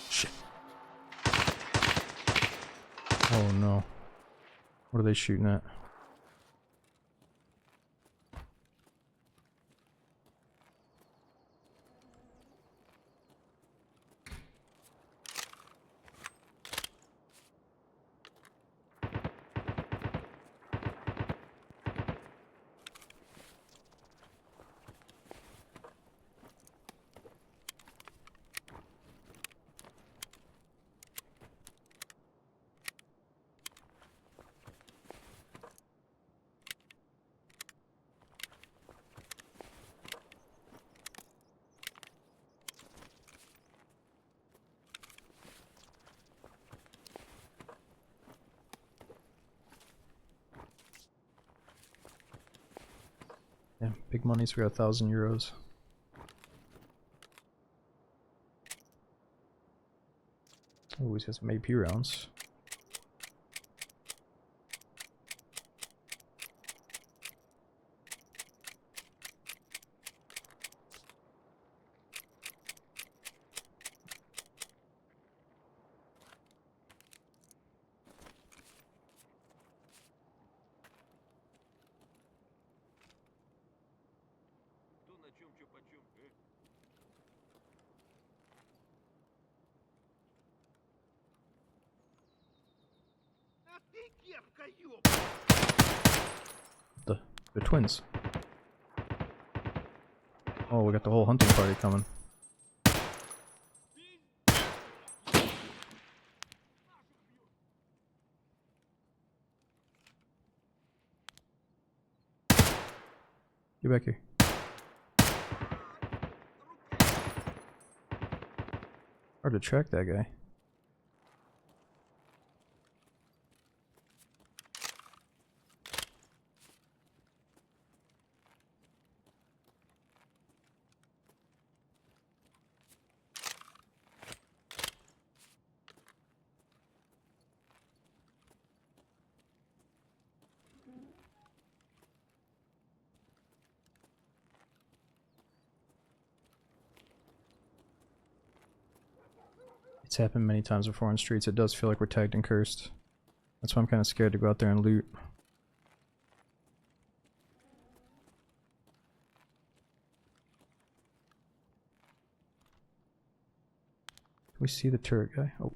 Shit. Oh no. What are they shooting at? Yeah, big monies. We got 1,000 euros. Oh, he's got some AP rounds. They're twins. Oh, we got the whole hunting party coming. Get back here. Hard to track that guy. It's happened many times before on streets. It does feel like we're tagged and cursed. That's why I'm kind of scared to go out there and loot. Can we see the turret guy? Oh.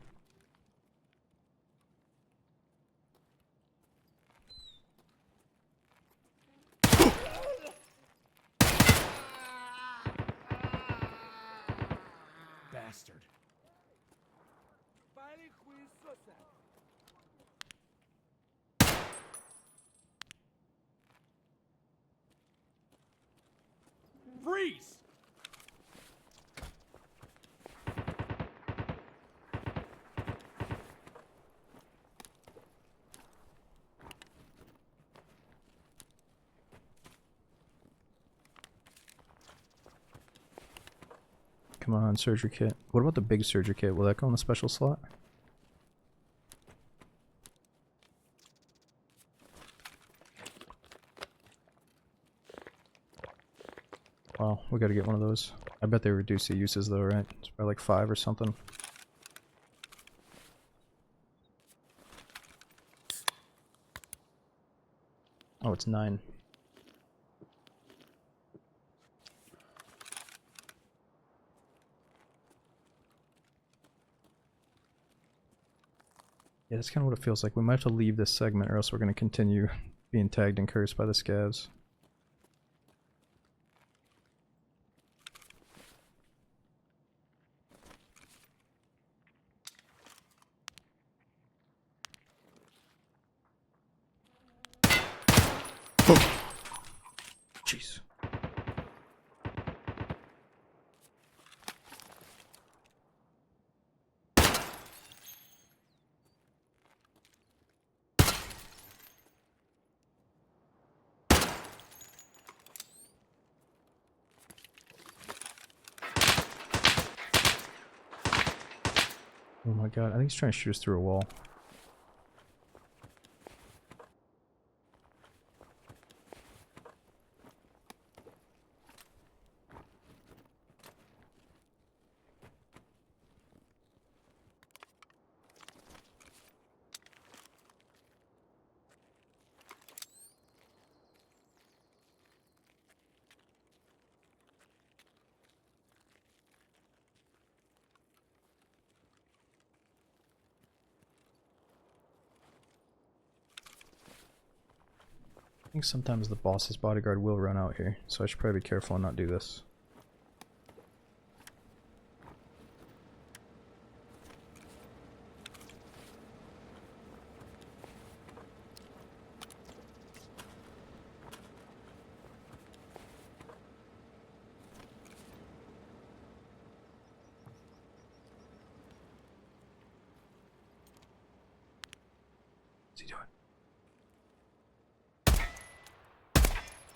Bastard. Freeze! Come on, surgery kit. What about the big surgery kit? Will that go in the special slot? Wow, we gotta get one of those. I bet they reduce the uses though, right? It's probably like 5 or something. Oh, it's 9. Yeah, that's kind of what it feels like. We might have to leave this segment or else we're going to continue being tagged and cursed by the scavs. Jeez. Oh my god, I think he's trying to shoot us through a wall. I think sometimes the boss's bodyguard will run out here, so I should probably be careful and not do this. What's he doing?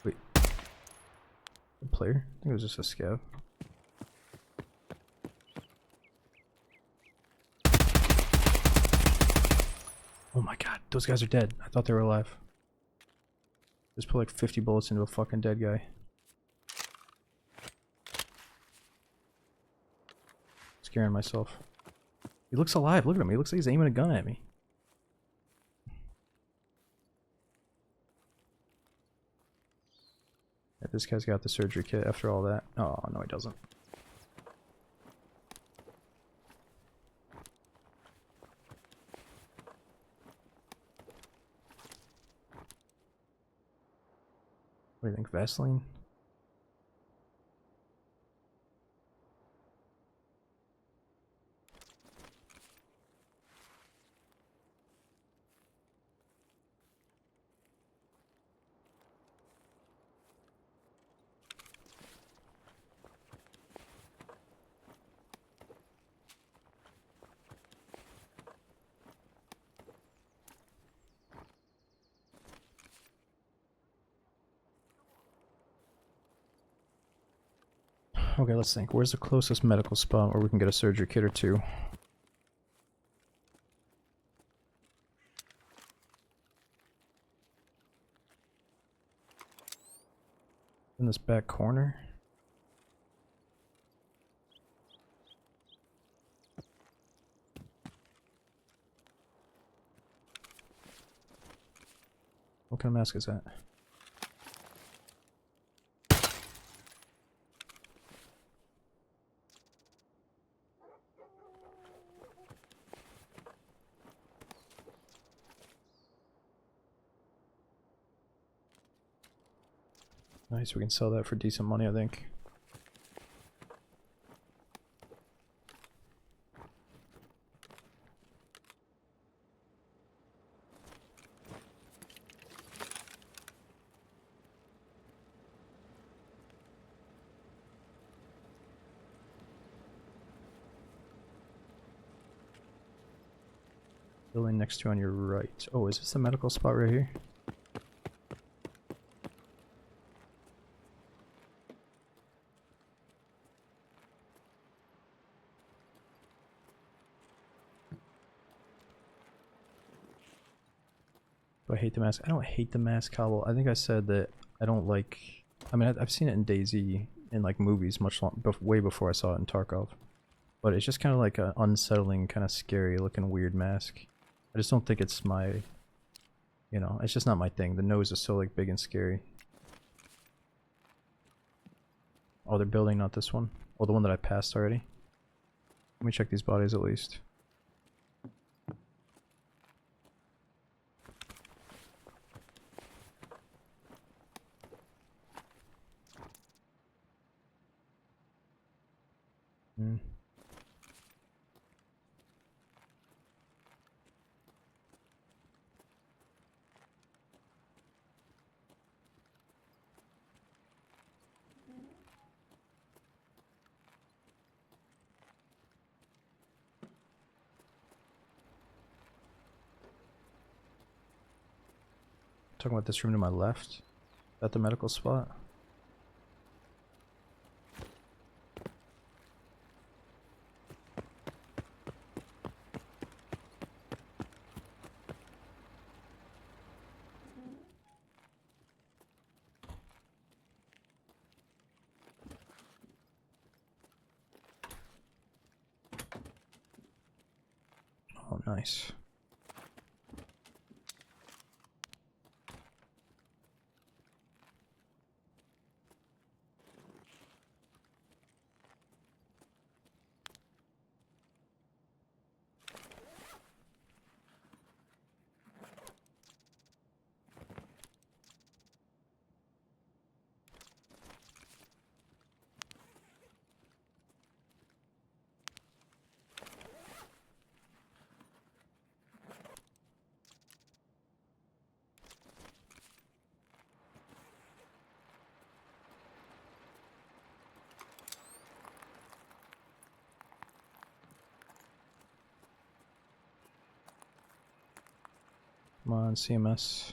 Wait. A player? I think it was just a scav. Oh my god, those guys are dead. I thought they were alive. Just put like 50 bullets into a fucking dead guy. Scaring myself. He looks alive, look at him. He looks like he's aiming a gun at me. Yeah, this guy's got the surgery kit after all that. Oh, no he doesn't. What do you think, Vaseline? Okay, let's think. Where's the closest medical spot where we can get a surgery kit or two? In this back corner? What kind of mask is that? Nice, we can sell that for decent money, I think. Building next to you on your right. Oh, is this the medical spot right here? Do I hate the mask? I don't hate the mask, Cobble. I think I said that I don't like... I mean, I've seen it in DayZ in like movies much way before I saw it in Tarkov. But it's just kind of like an unsettling, kind of scary looking weird mask. I just don't think it's my... You know, it's just not my thing. The nose is so like big and scary. Oh, they're building, not this one. Oh, the one that I passed already. Let me check these bodies at least. Hmm. Talking about this room to my left. Is that the medical spot? Oh, nice. Come on, CMS.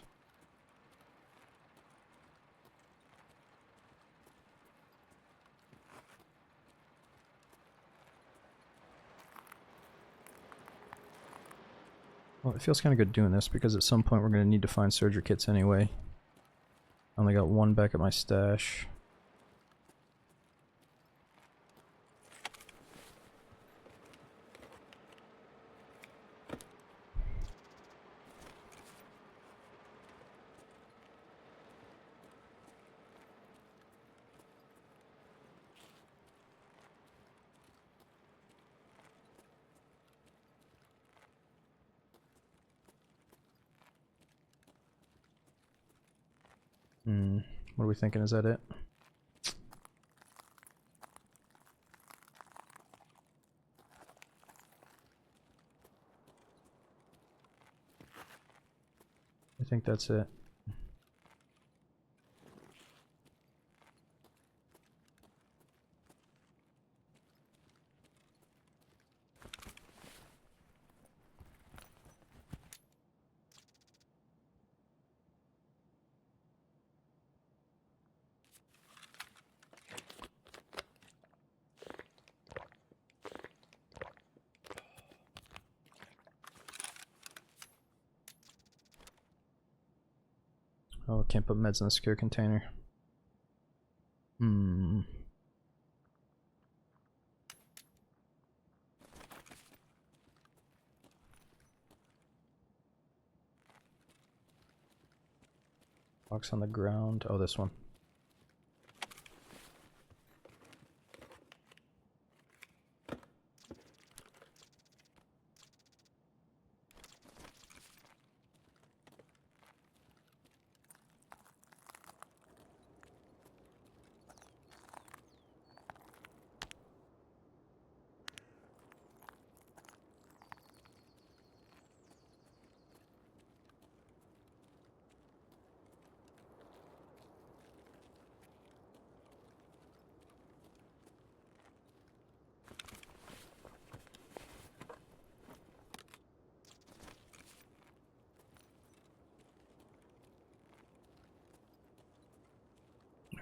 Well, it feels kind of good doing this because at some point we're going to need to find surgery kits anyway. I only got one back at my stash. What are we thinking? Is that it? I think that's it. Oh, I can't put meds in the secure container. Hmm. Box on the ground. Oh, this one.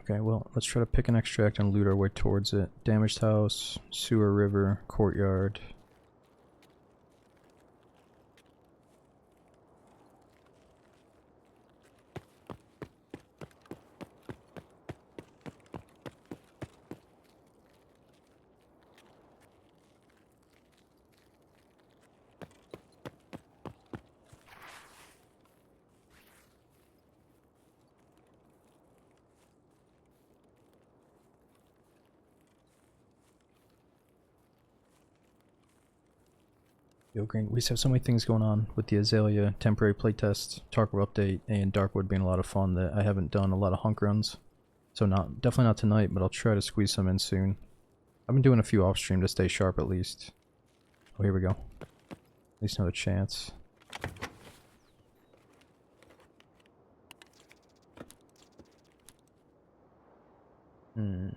Okay, well, let's try to pick an extract and loot our way towards it. Damaged house, sewer river, courtyard. Yo, Green, we just have so many things going on with the Azalea temporary playtest, Tarkov update, and Darkwood being a lot of fun that I haven't done a lot of hunk runs. So definitely not tonight, but I'll try to squeeze some in soon. I've been doing a few off stream to stay sharp at least. Oh, here we go. At least another chance. Hmm.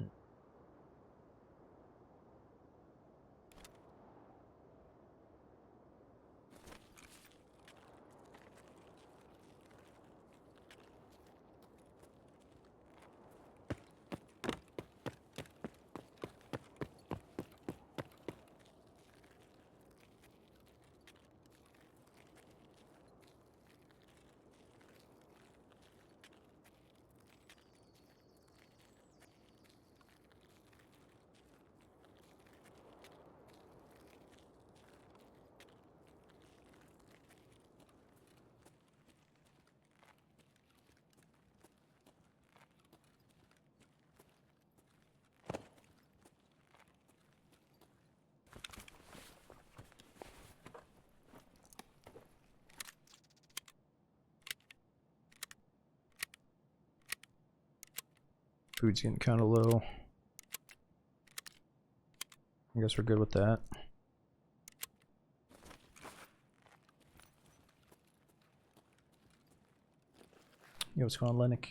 Food's getting kind of low. I guess we're good with that. Yo, what's going on, Lennox?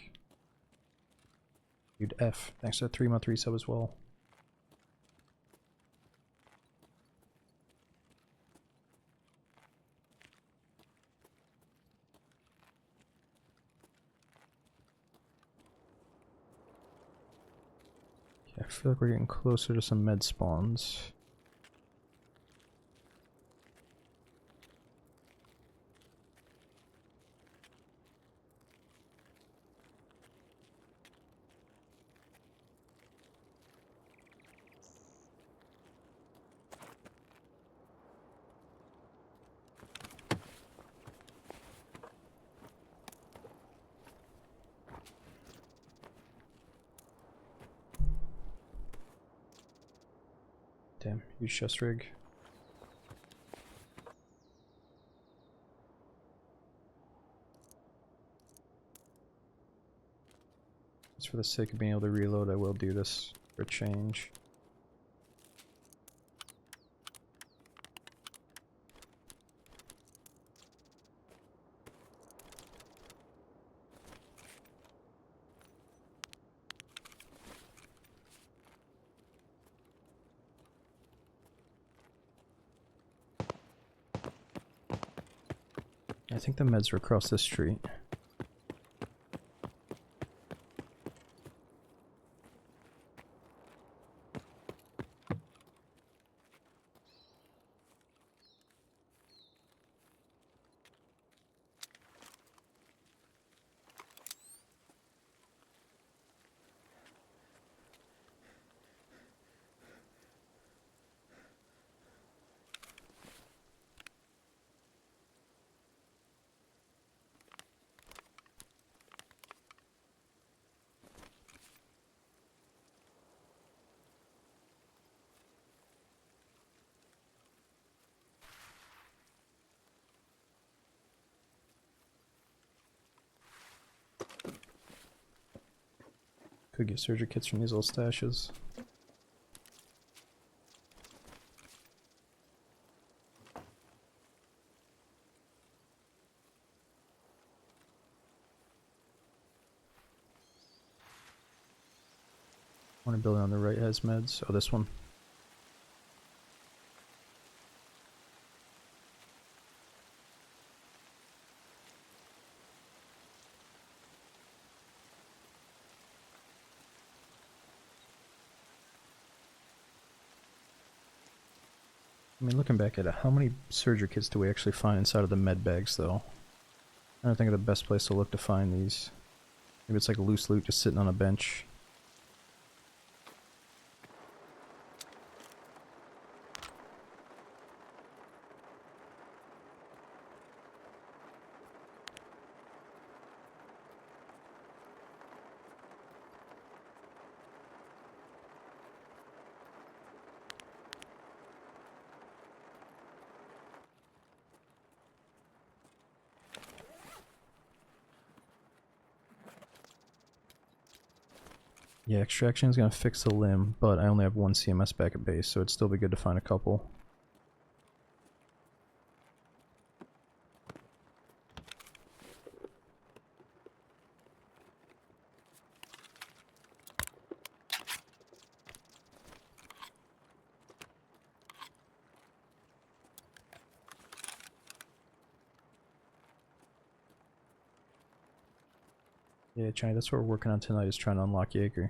Dude, F. Thanks for the 3-month resub as well. Yeah, I feel like we're getting closer to some med spawns. Damn, huge chest rig. Just for the sake of being able to reload, I will do this for a change. I think the meds are across the street. Could get surgery kits from these little stashes. One building on the right has meds. Oh, this one. I mean, looking back at it, how many surgery kits do we actually find inside of the med bags, though? I don't think of the best place to look to find these. Maybe it's like loose loot just sitting on a bench. Yeah, extraction is going to fix the limb, but I only have one CMS back at base, so it'd still be good to find a couple. Yeah, Johnny, that's what we're working on tonight, is trying to unlock Jaeger.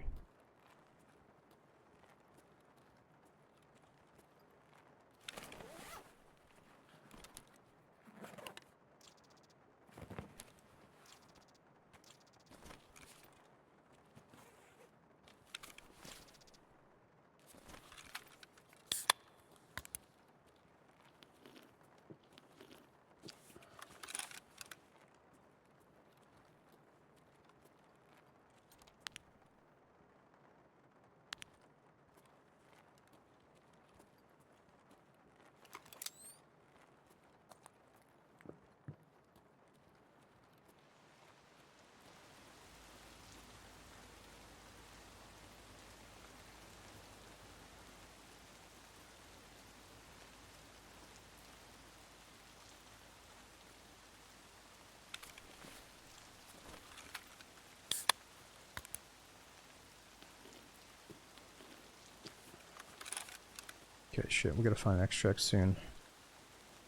Okay, shit, we gotta find an extract soon.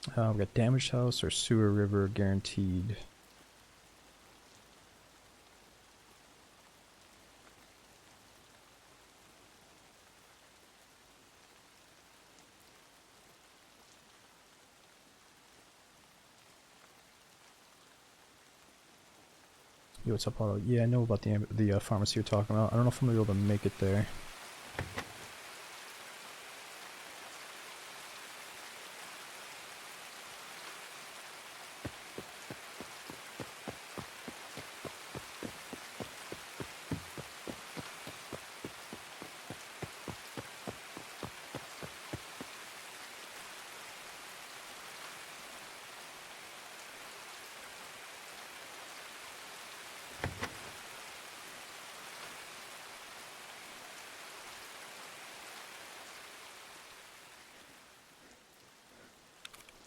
We got damaged house or sewer river guaranteed. Yo, what's up, Otto? Yeah, I know about the pharmacy you're talking about. I don't know if I'm gonna be able to make it there.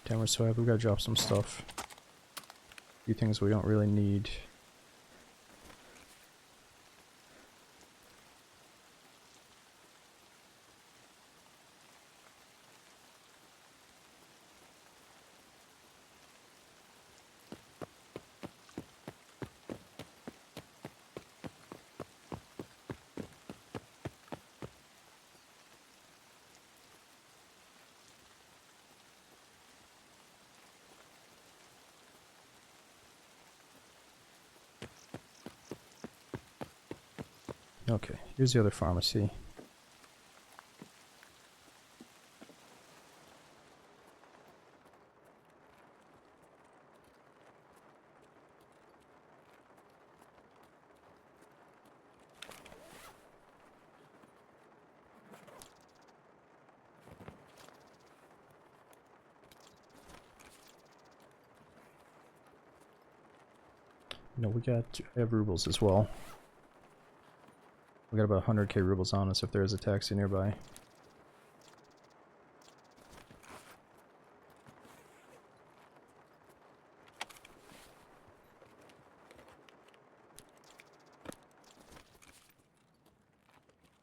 Damn, we're so happy. We gotta drop some stuff. A few things we don't really need. Okay, here's the other pharmacy. No, we have rubles as well. We got about 100k rubles on us if there is a taxi nearby.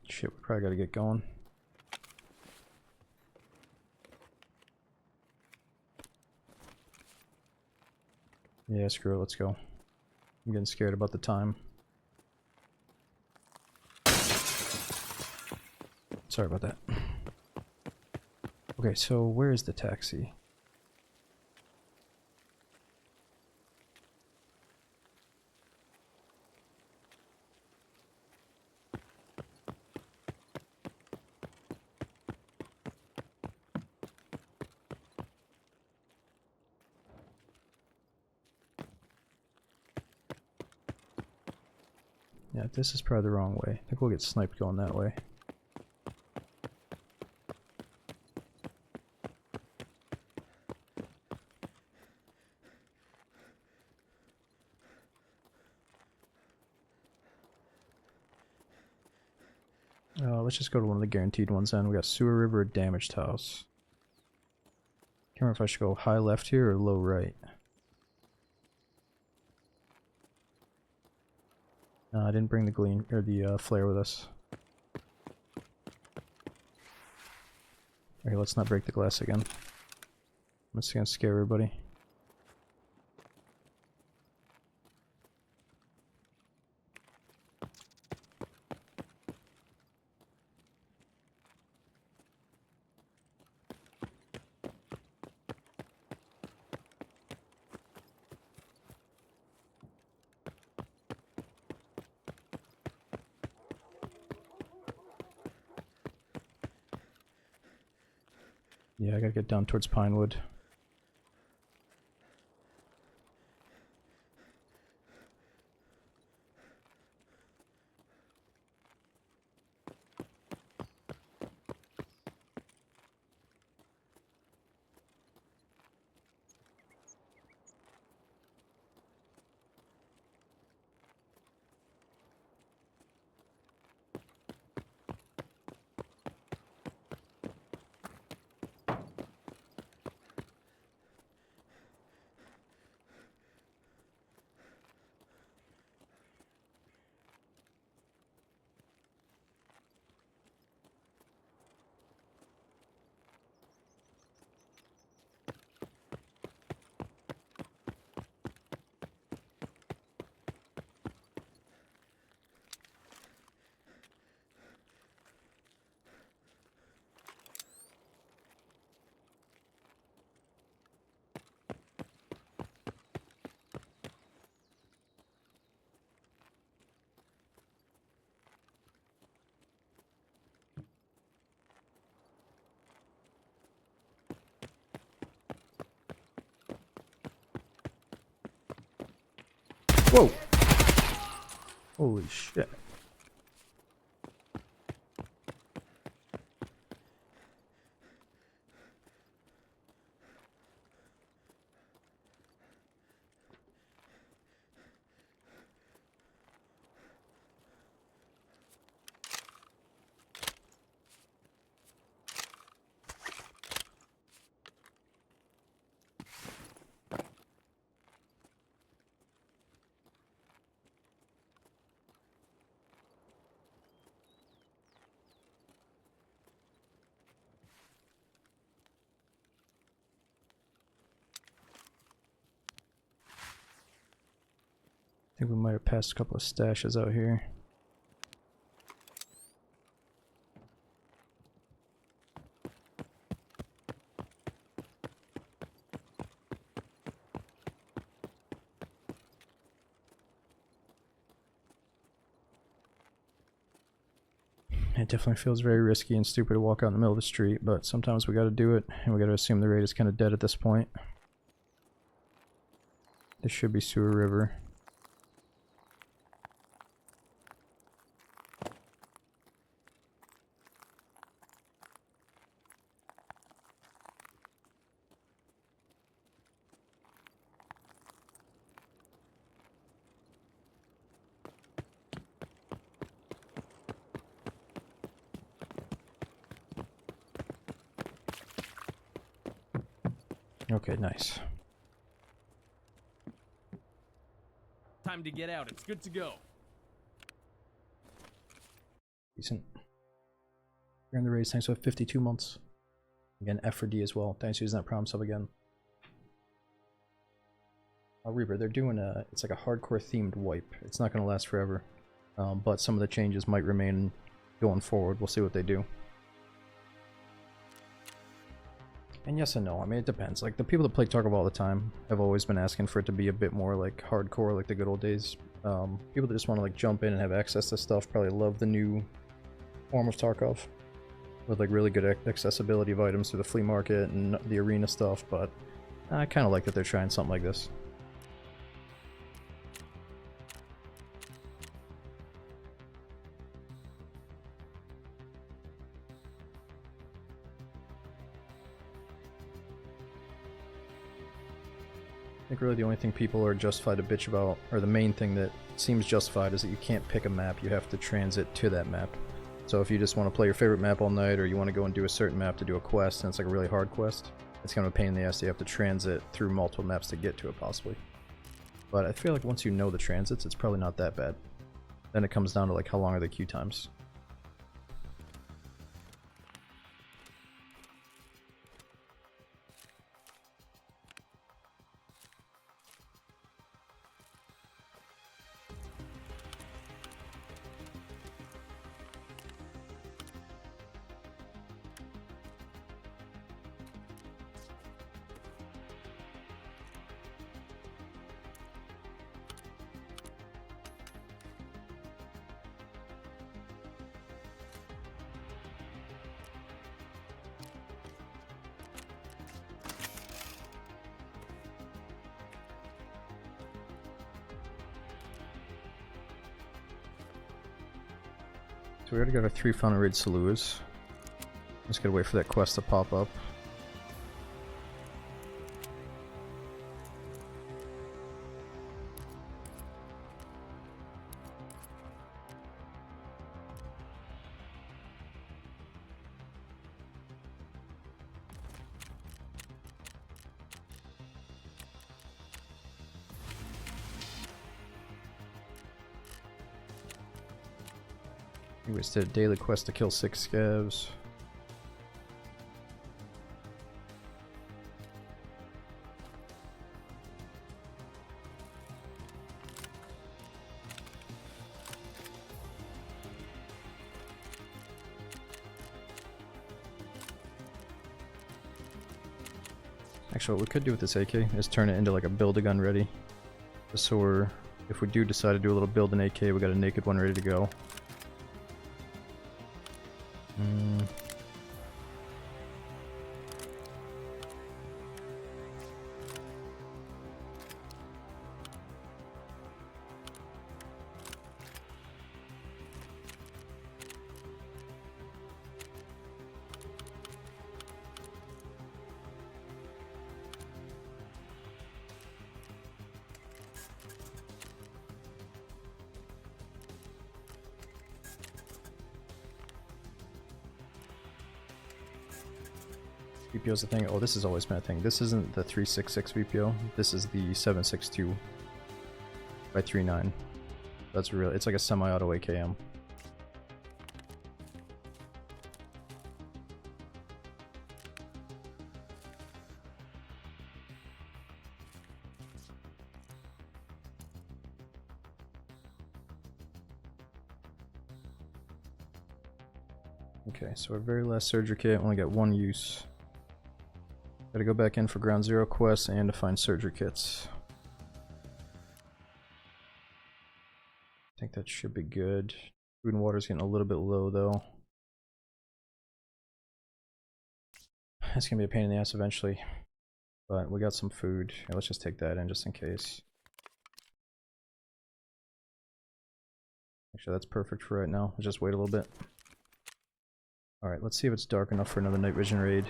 Shit, we probably gotta get going. Yeah, screw it, let's go. I'm getting scared about the time. Sorry about that. Okay, so where is the taxi? Yeah, this is probably the wrong way. I think we'll get sniped going that way. Let's just go to one of the guaranteed ones then. We got Sewer River, Damaged House. Can't remember if I should go high left here or low right. No, I didn't bring the gleam or the flare with us. Okay, let's not break the glass again. I'm just gonna scare everybody. Yeah, I gotta get down towards Pinewood. Whoa! Holy shit. I think we might have passed a couple of stashes out here. It definitely feels very risky and stupid to walk out in the middle of the street, but sometimes we gotta do it, and we gotta assume the raid is kind of dead at this point. This should be Sewer River. Okay, nice. Time to get out. It's good to go. Decent. You're in the race. Thanks for 52 months. Again, F for D as well. Thanks for using that problem sub again. Reaper, they're doing it's like a hardcore themed wipe. It's not going to last forever. But some of the changes might remain going forward. We'll see what they do. And yes and no. I mean, it depends. Like, the people that play Tarkov all the time have always been asking for it to be a bit more, like, hardcore, like the good old days. People that just want to, like, jump in and have access to stuff probably love the new form of Tarkov. With, like, really good accessibility of items through the flea market and the arena stuff, but I kind of like that they're trying something like this. I think really the only thing people are justified to bitch about, or the main thing that seems justified, is that you can't pick a map, you have to transit to that map. So if you just want to play your favorite map all night, or you want to go and do a certain map to do a quest, and it's like a really hard quest, it's kind of a pain in the ass. You have to transit through multiple maps to get to it, possibly. But I feel like once you know the transits, it's probably not that bad. Then it comes down to like how long are the queue times. So we already got our 3 final raid saloons. Just gotta wait for that quest to pop up. We just did a daily quest to kill 6 scavs. Actually, what we could do with this AK is turn it into like a build-a-gun ready. Just so we're, if we do decide to do a little build an AK, we got a naked one ready to go. VPO's the thing. Oh, this has always been a thing. This isn't the 366 VPO. This is the 762 by 39. That's real. It's like a semi-auto AKM. Okay, so our very last surgery kit only got 1 use. Gotta go back in for ground 0 quests and to find surgery kits. I think that should be good. Food and water's getting a little bit low though. It's gonna be a pain in the ass eventually. But we got some food. Yeah, let's just take that in just in case. Actually, that's perfect for right now. Let's just wait a little bit. Alright, let's see if it's dark enough for another night vision raid.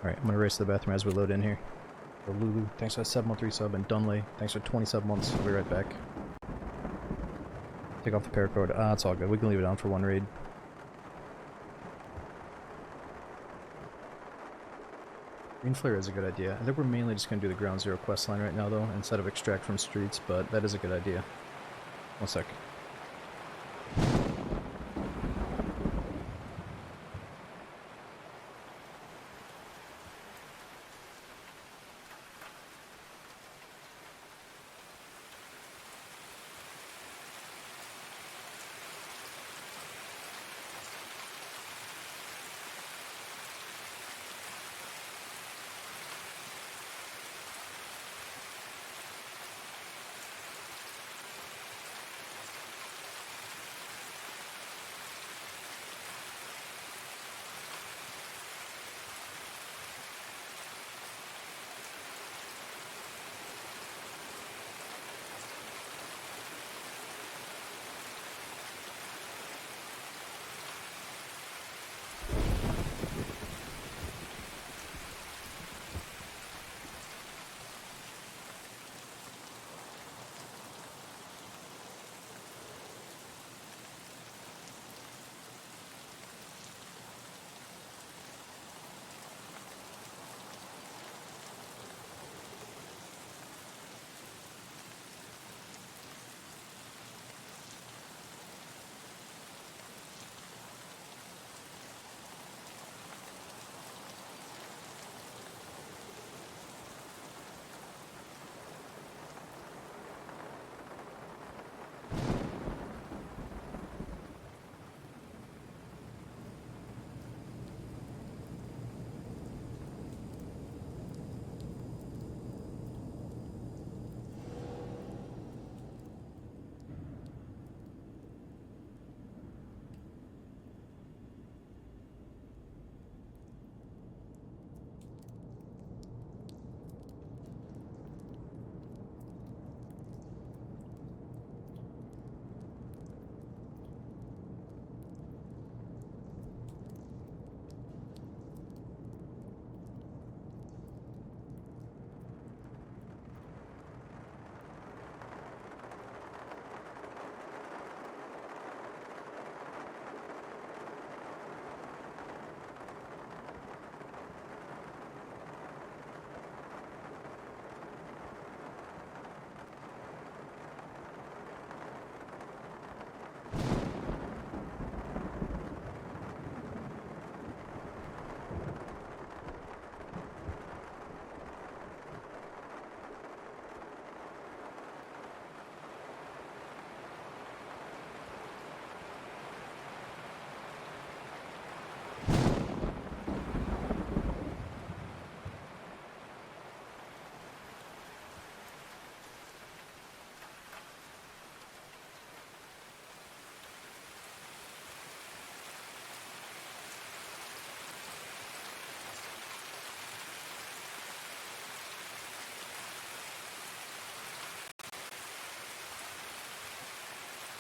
Alright, I'm gonna race to the bathroom as we load in here. So Lulu, thanks for that 7-month resub, and Dunley, thanks for 27 months. I'll be right back. Take off the paracord. Ah, it's all good. We can leave it on for 1 raid. Green Flare is a good idea. I think we're mainly just going to do the Ground Zero quest line right now, though, instead of extract from streets, but that is a good idea. 1 sec.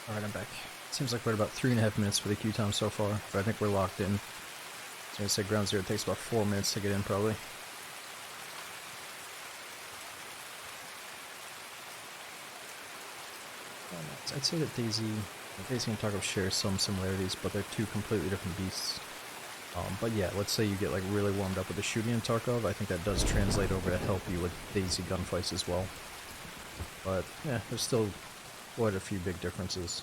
Alright, I'm back. Seems like we're at about 3.5 minutes for the queue time so far, but I think we're locked in. So I say Ground Zero takes about 4 minutes to get in, probably. I'd say that Daisy and Tarkov share some similarities, but they're two completely different beasts. But yeah, let's say you get like really warmed up with the shooting in Tarkov, I think that does translate over to help you with Daisy gunfights as well. But yeah, there's still quite a few big differences.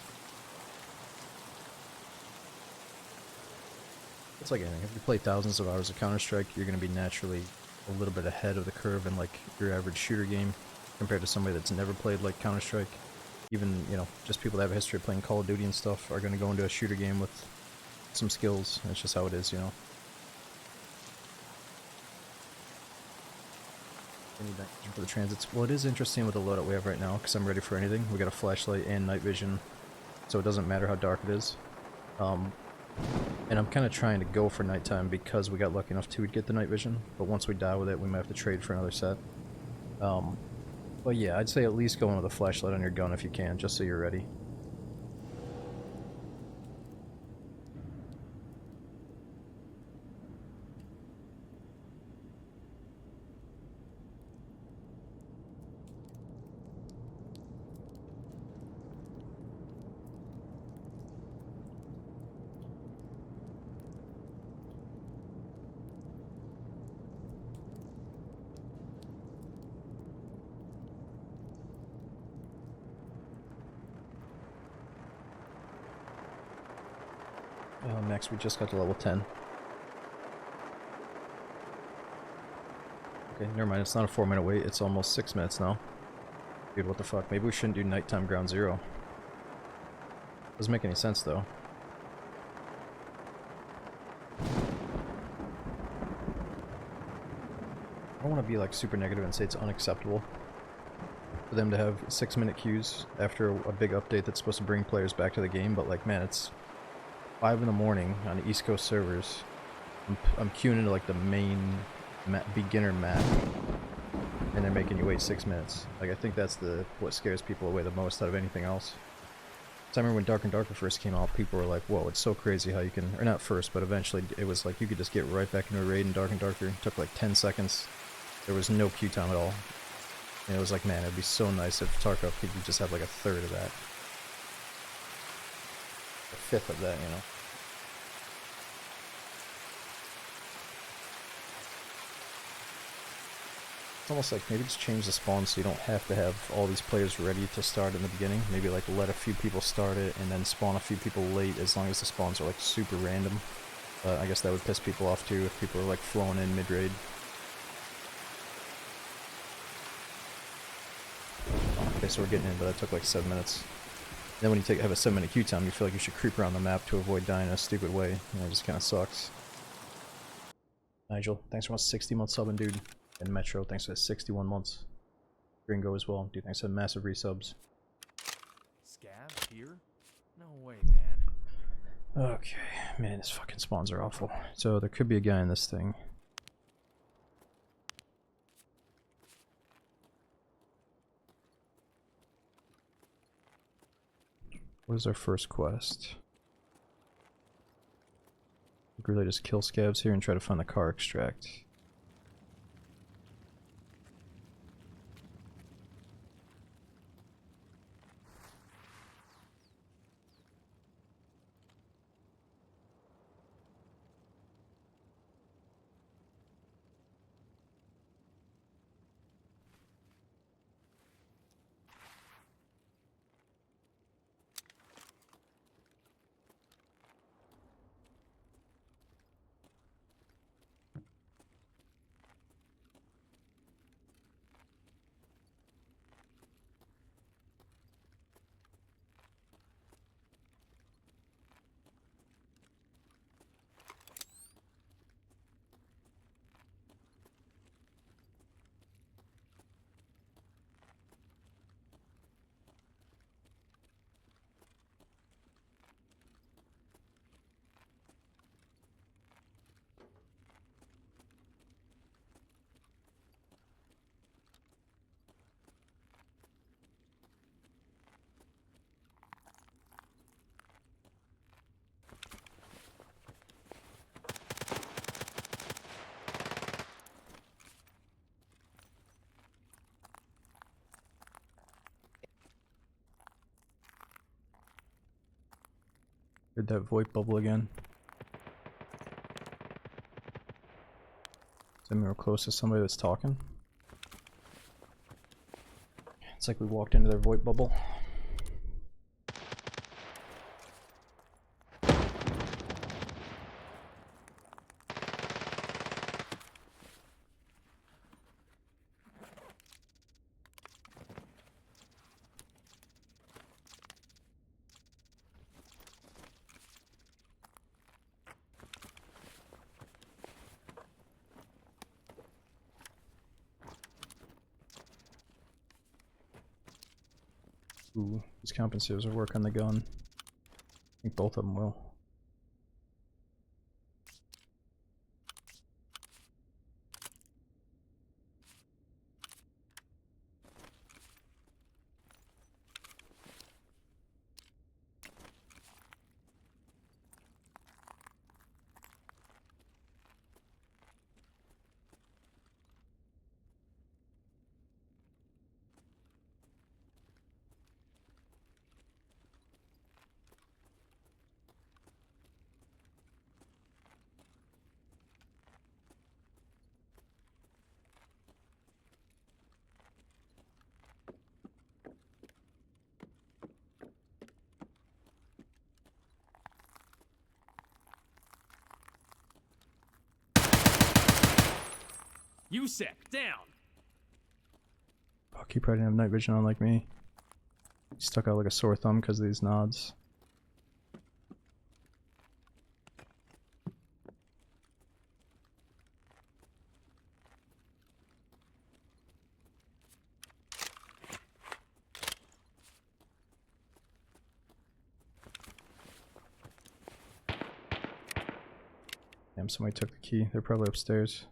It's like anything, if you play thousands of hours of Counter-Strike, you're going to be naturally a little bit ahead of the curve in like your average shooter game compared to somebody that's never played like Counter-Strike. Even, you know, just people that have a history of playing Call of Duty and stuff are going to go into a shooter game with some skills. That's just how it is, you know. For the transits. Well, it is interesting with the loadout we have right now, because I'm ready for anything. We got a flashlight and night vision, so it doesn't matter how dark it is. And I'm kind of trying to go for nighttime because we got lucky enough to get the night vision, but once we die with it, we might have to trade for another set. But yeah, I'd say at least go in with a flashlight on your gun if you can, just so you're ready. Max, we just got to level 10. Okay, never mind, it's not a 4-minute wait, it's almost 6 minutes now. Dude, what the fuck? Maybe we shouldn't do nighttime ground zero. Doesn't make any sense, though. I don't want to be, like, super negative and say it's unacceptable for them to have 6-minute queues after a big update that's supposed to bring players back to the game, but, like, man, it's 5 in the morning on the East Coast servers. I'm queuing into, like, the main beginner map, and they're making you wait 6 minutes. Like, I think that's what scares people away the most out of anything else. So I remember when Dark and Darker first came out, people were like, whoa, it's so crazy how you can, or not first, but eventually it was like you could just get right back into a raid in Dark and Darker. It took like 10 seconds. There was no queue time at all. And it was like, man, it'd be so nice if Tarkov could just have like a third of that. A fifth of that, you know. It's almost like maybe just change the spawn so you don't have to have all these players ready to start in the beginning. Maybe like let a few people start it and then spawn a few people late as long as the spawns are like super random. I guess that would piss people off too if people are like flowing in mid-raid. Okay, so we're getting in, but that took like 7 minutes. Then when you have a 7-minute queue time, you feel like you should creep around the map to avoid dying in a stupid way. You know, it just kind of sucks. Nigel, thanks for my 60-month subbing, dude. And Metro, thanks for 61 months. Gringo as well, dude, thanks for massive resubs. Scavs here? No way, man. Okay, man, these fucking spawns are awful. So there could be a guy in this thing. What is our first quest? We could really just kill scavs here and try to find the car extract. Heard that VoIP bubble again. Is that real close to somebody that's talking? It's like we walked into their VoIP bubble. Ooh, these compensators will work on the gun. I think both of them will. Yusek, down! Fuck, he probably didn't have night vision on like me. He stuck out like a sore thumb because of these nods. Damn, somebody took the key. They're probably upstairs.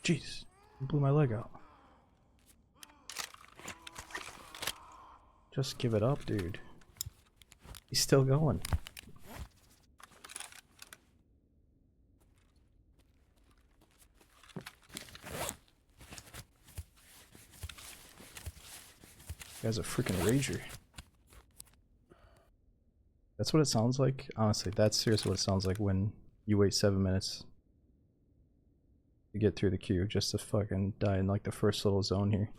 Jeez, blew my leg out. Just give it up, dude. He's still going. Guy's a freaking rager. That's what it sounds like. Honestly, that's seriously what it sounds like when you wait 7 minutes to get through the queue just to fucking die in like the first little zone here.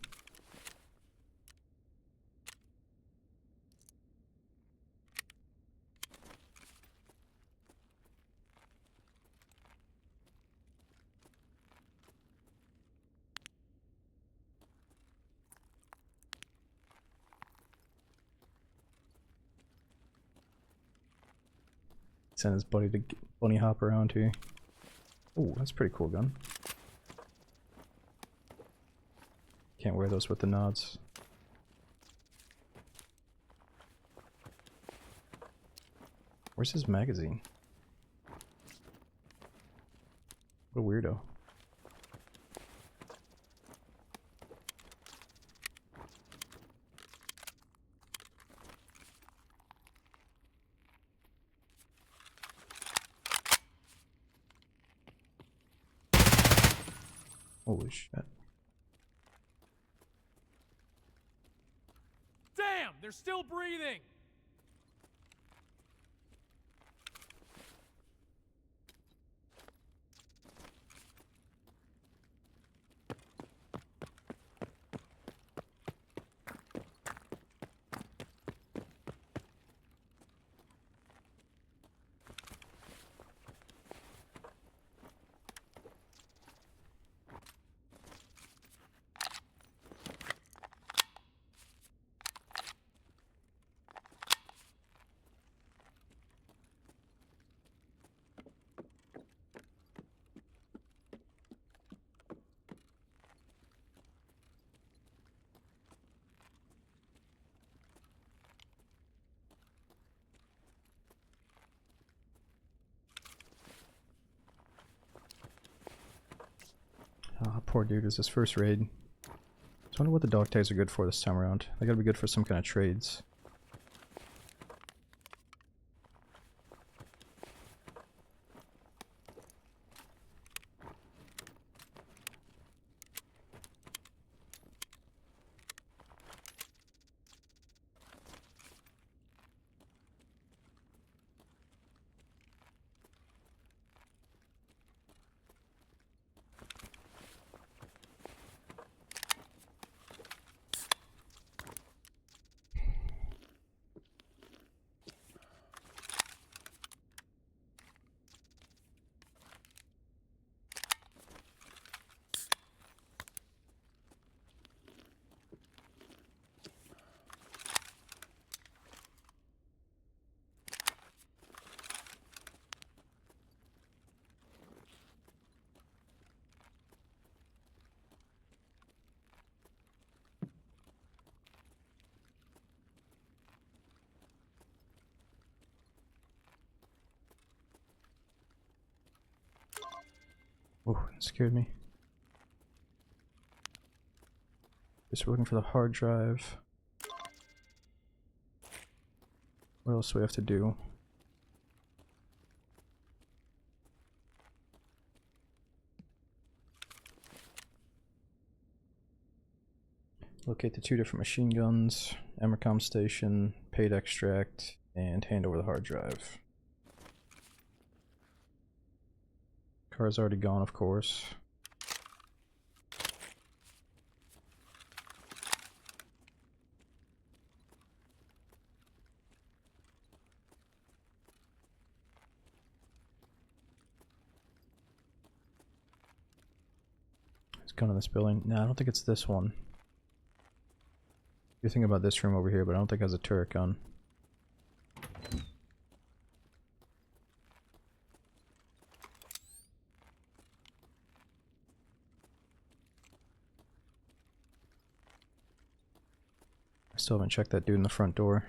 Send his buddy to bunny hop around here. Oh, that's a pretty cool gun. Can't wear those with the nods. Where's his magazine? What a weirdo. Holy shit. Damn, they're still breathing! Ah, poor dude, it was his first raid. I wonder what the dog tags are good for this time around. They gotta be good for some kind of trades. Oh, it scared me. Just looking for the hard drive. What else do we have to do? Locate the 2 different machine guns, Emercom station, paid extract, and hand over the hard drive. Car's already gone, of course. There's a gun in this building. No, I don't think it's this one. You're thinking about this room over here, but I don't think it has a turret gun. I still haven't checked that dude in the front door.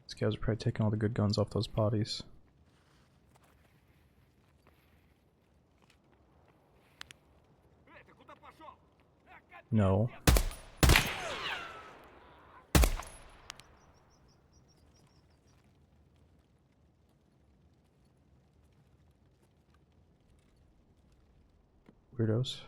These guys are probably taking all the good guns off those bodies. No. Weirdos.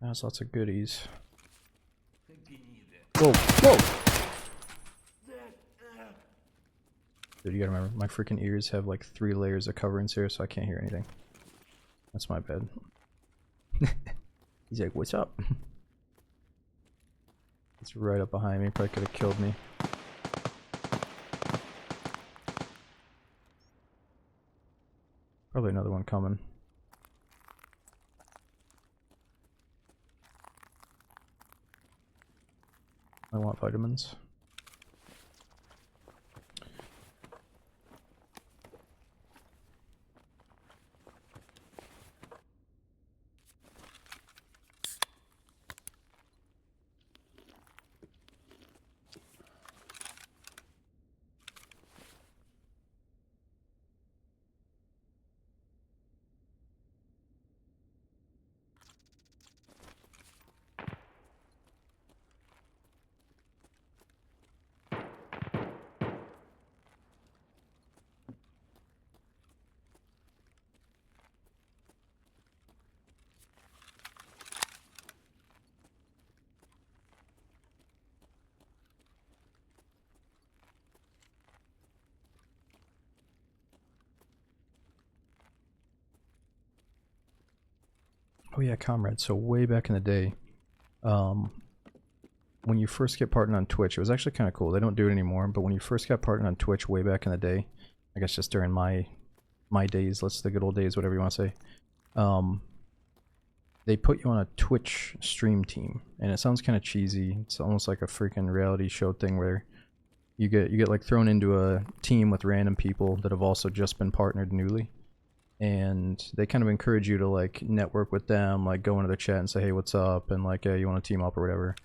That's lots of goodies. Whoa, whoa! Dude, you gotta remember, my freaking ears have like 3 layers of coverings here, so I can't hear anything. That's my bad. He's like, what's up? It's right up behind me, probably could have killed me. Probably another one coming. I want vitamins. Oh yeah, comrade. So way back in the day, when you first get partnered on Twitch, it was actually kind of cool. They don't do it anymore, but when you first got partnered on Twitch way back in the day, I guess just during my days, the good old days, whatever you want to say, they put you on a Twitch stream team, and it sounds kind of cheesy. It's almost like a freaking reality show thing where you get like thrown into a team with random people that have also just been partnered newly. And they kind of encourage you to like network with them, like go into their chat and say, hey, what's up, and like, hey, you want to team up or whatever.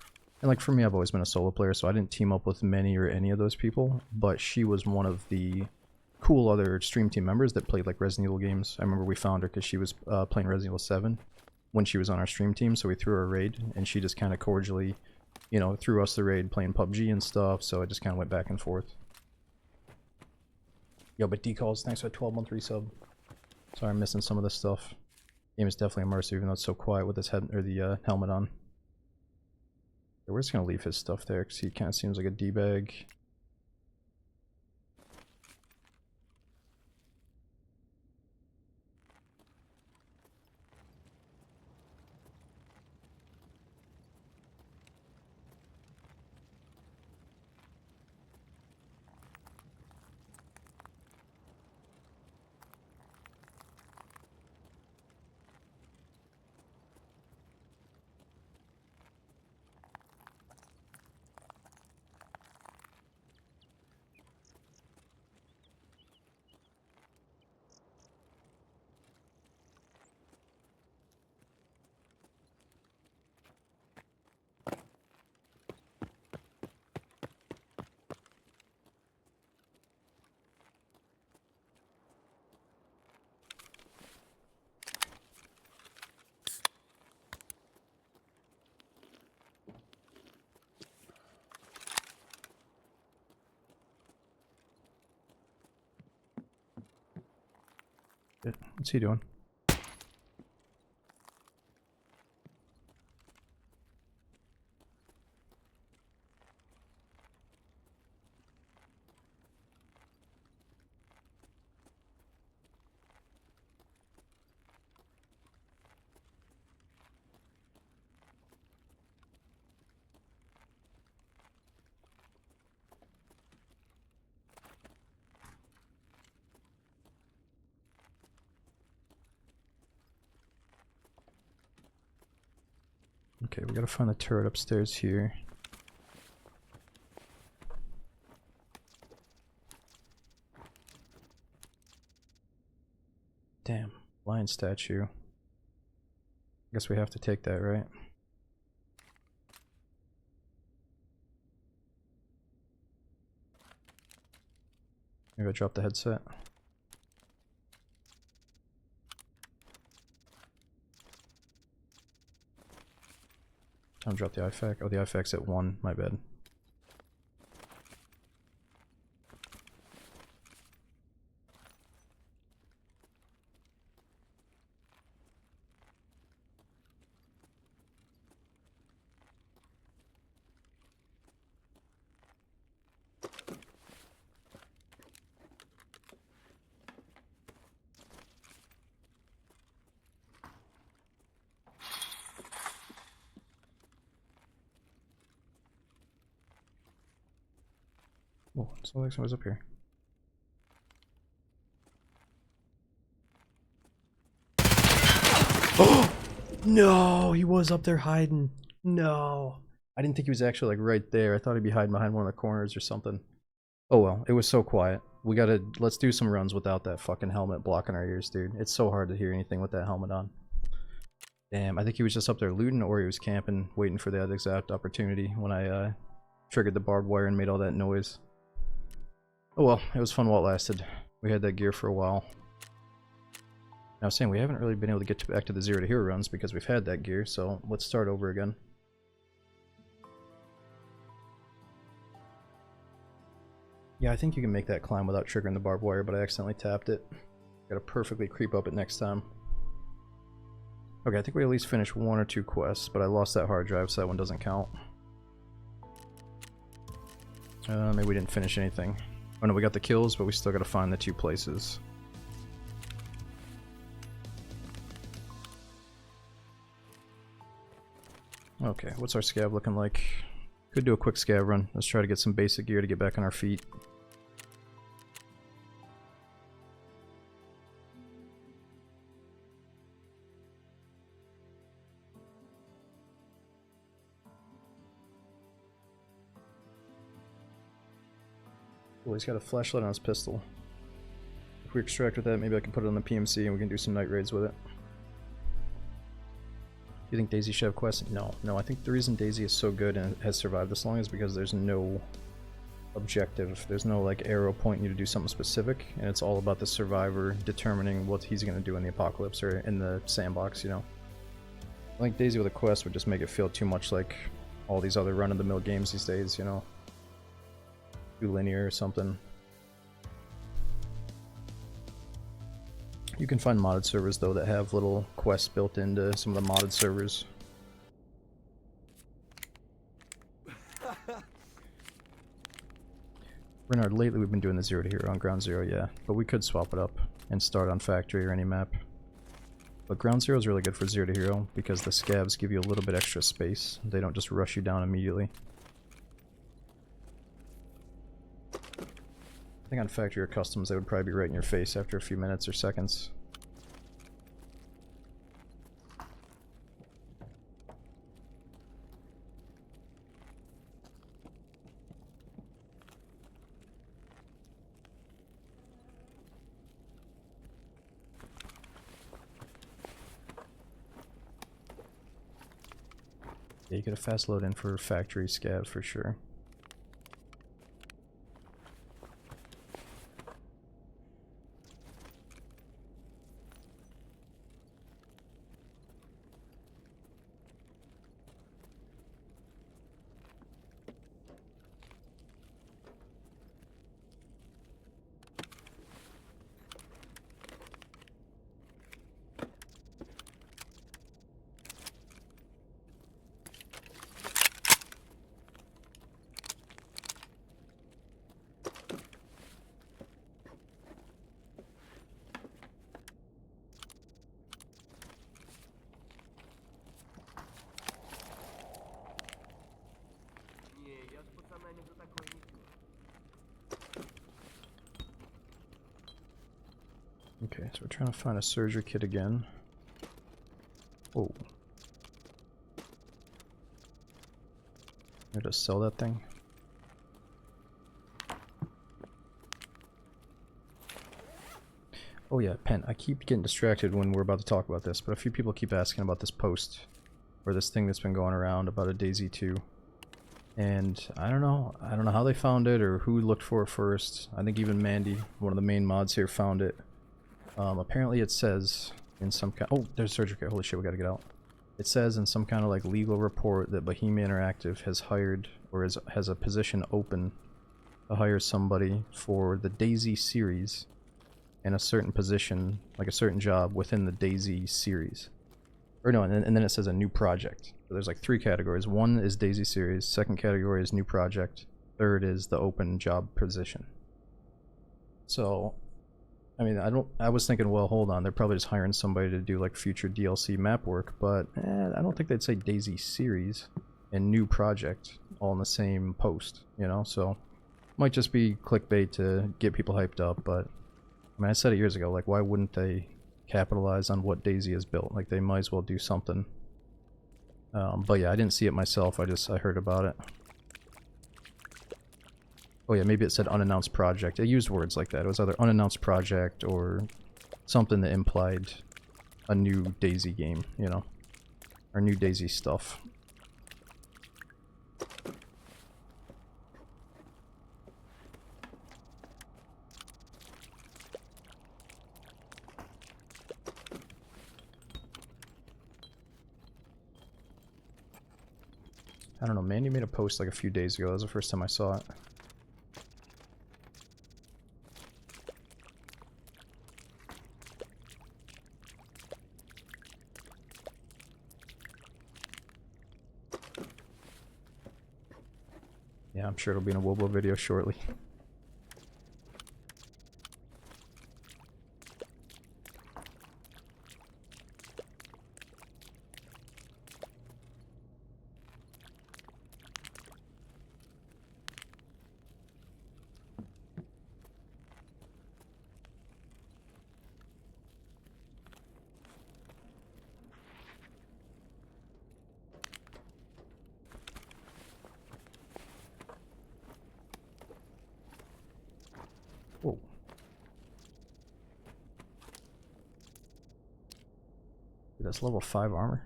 And like for me, I've always been a solo player, so I didn't team up with many or any of those people, but she was one of the cool other stream team members that played like Resident Evil games. I remember we found her because she was playing Resident Evil 7 when she was on our stream team, so we threw her a raid, and she just kind of cordially, you know, threw us the raid playing PUBG and stuff, so it just kind of went back and forth. Yo, but decalls, thanks for a 12-month resub. Sorry, I'm missing some of this stuff. Game is definitely immersive, even though it's so quiet with this head or the helmet on. We're just gonna leave his stuff there because he kind of seems like a D-bag. What's he doing? Okay, we gotta find the turret upstairs here. Damn, lion statue. I guess we have to take that, right? Maybe I dropped the headset. Time to drop the IFAK. Oh, the IFAK's at 1, my bad. Oh, it looks like somebody's up here. Oh! No! He was up there hiding. No! I didn't think he was actually like right there. I thought he'd be hiding behind one of the corners or something. Oh well, it was so quiet. We gotta, let's do some runs without that fucking helmet blocking our ears, dude. It's so hard to hear anything with that helmet on. Damn, I think he was just up there looting or he was camping, waiting for that exact opportunity when I triggered the barbed wire and made all that noise. Oh well, it was fun while it lasted. We had that gear for a while. Now I was saying we haven't really been able to get back to the 0 to hero runs because we've had that gear, so let's start over again. Yeah, I think you can make that climb without triggering the barbed wire, but I accidentally tapped it. Gotta perfectly creep up it next time. Okay, I think we at least finished 1 or 2 quests, but I lost that hard drive, so that one doesn't count. Maybe we didn't finish anything. Oh no, we got the kills, but we still gotta find the 2 places. Okay, what's our scav looking like? Could do a quick scav run. Let's try to get some basic gear to get back on our feet. Oh, he's got a flashlight on his pistol. If we extract with that, maybe I can put it on the PMC and we can do some night raids with it. Do you think Daisy should have quests? No. I think the reason Daisy is so good and has survived this long is because there's no objective. There's no like arrow pointing you to do something specific, and it's all about the survivor determining what he's going to do in the apocalypse or in the sandbox, you know. I think Daisy with a quest would just make it feel too much like all these other run-of-the-mill games these days, you know. Too linear or something. You can find modded servers though that have little quests built into some of the modded servers. Renard, lately we've been doing the 0 to hero on ground 0, yeah. But we could swap it up and start on factory or any map. But ground 0 is really good for 0 to hero because the scavs give you a little bit extra space. They don't just rush you down immediately. I think on factory or customs they would probably be right in your face after a few minutes or seconds. Yeah, you get a fast load in for factory scavs for sure. Okay, so we're trying to find a surgery kit again. Oh. Maybe just sell that thing. Oh yeah, Pen, I keep getting distracted when we're about to talk about this, but a few people keep asking about this post, or this thing that's been going around about a DayZ 2. And I don't know how they found it or who looked for it first. I think even Mandy, one of the main mods here, found it. Apparently it says in some kind— oh, there's surgery kit, holy shit, we gotta get out. It says in some kind of like legal report that Bohemia Interactive has hired, or has a position open to hire somebody for the DayZ series in a certain position, like a certain job within the DayZ series. Or no, and then it says a new project. So there's like 3 categories. One is DayZ series, second category is new project, third is the open job position. So, I mean, I was thinking, well, hold on, they're probably just hiring somebody to do like future DLC map work, but I don't think they'd say DayZ series and new project all in the same post, you know? So, might just be clickbait to get people hyped up, but I mean, I said it years ago, like, why wouldn't they capitalize on what DayZ has built? Like, they might as well do something. But yeah, I didn't see it myself, I heard about it. Oh yeah, maybe it said unannounced project. It used words like that. It was either unannounced project or something that implied a new DayZ game, you know? Or new DayZ stuff. I don't know, Mandy made a post like a few days ago. That was the first time I saw it. Yeah, I'm sure it'll be in a Wobo video shortly. Whoa. Dude, that's level 5 armor.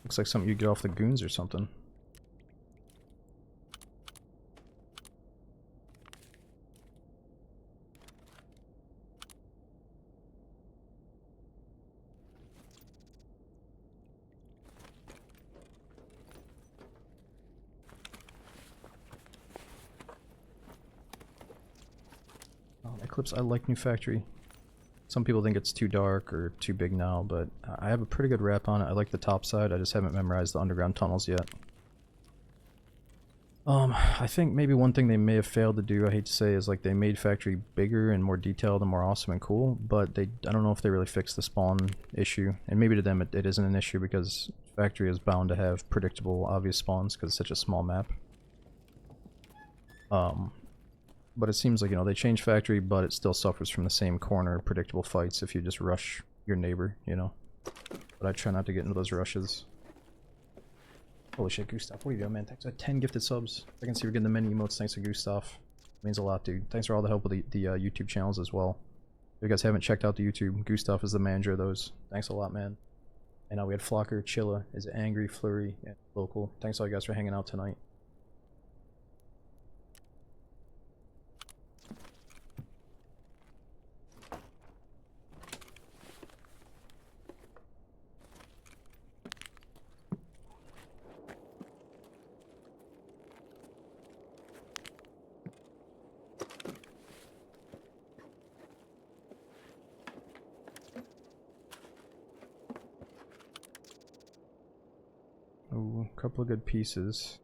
Looks like something you get off the goons or something. Eclipse, I like New Factory. Some people think it's too dark or too big now, but I have a pretty good rap on it. I like the top side, I just haven't memorized the underground tunnels yet. I think maybe one thing they may have failed to do, I hate to say, is like they made factory bigger and more detailed and more awesome and cool, but I don't know if they really fixed the spawn issue. And maybe to them it isn't an issue because factory is bound to have predictable, obvious spawns because it's such a small map. But it seems like, you know, they changed factory, but it still suffers from the same corner predictable fights if you just rush your neighbor, you know. But I try not to get into those rushes. Holy shit, Gustav, what are you doing, man? Thanks for 10 gifted subs. I can see we're getting the many emotes thanks to Gustav. It means a lot, dude. Thanks for all the help with the YouTube channels as well. If you guys haven't checked out the YouTube, Gustav is the manager of those. Thanks a lot, man. And we had Flocker, Chilla, is Angry, Flurry, and Local. Thanks all you guys for hanging out tonight. Ooh, a couple of good pieces.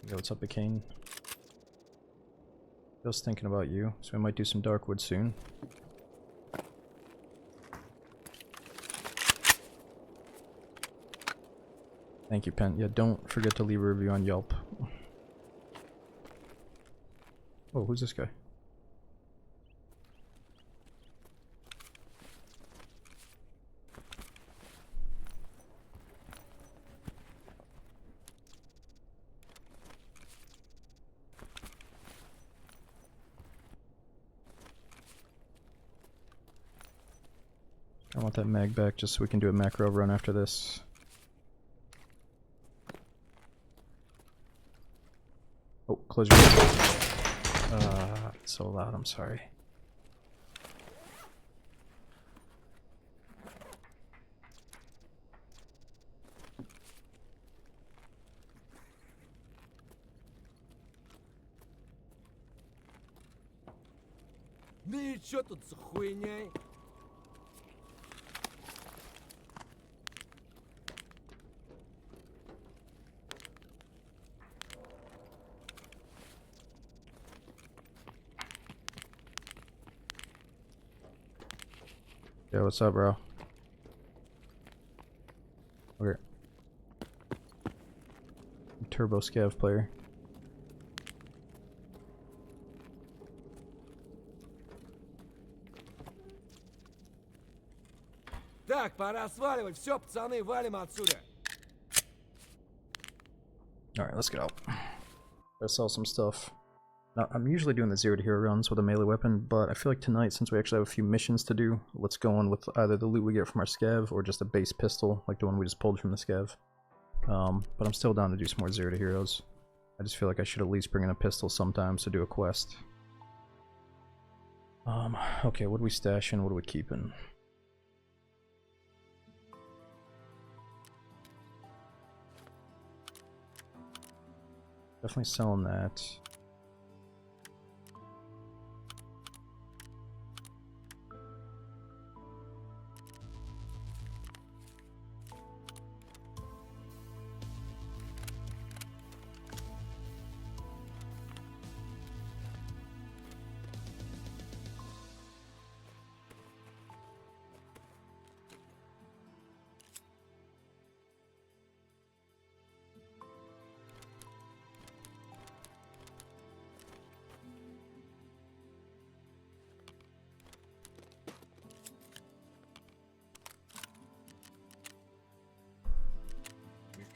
Yo, what's up, Bacane? Just thinking about you, so we might do some Darkwood soon. Thank you, Pen. Yeah, don't forget to leave a review on Yelp. Oh, who's this guy? I want that mag back just so we can do a macro run after this. Oh, close your door. It's so loud, I'm sorry. Ну и чё тут за хуйня? Yo, what's up, bro? Okay. Turbo Scav player. Так, пора сваливать. Все, пацаны, валим отсюда. Alright, let's get out. Gotta sell some stuff. Now, I'm usually doing the 0 to hero runs with a melee weapon, but I feel like tonight, since we actually have a few missions to do, let's go on with either the loot we get from our scav or just a base pistol, like the one we just pulled from the scav. But I'm still down to do some more 0 to heroes. I just feel like I should at least bring in a pistol sometimes to do a quest. Okay, what are we stashing? What are we keeping? Definitely selling that.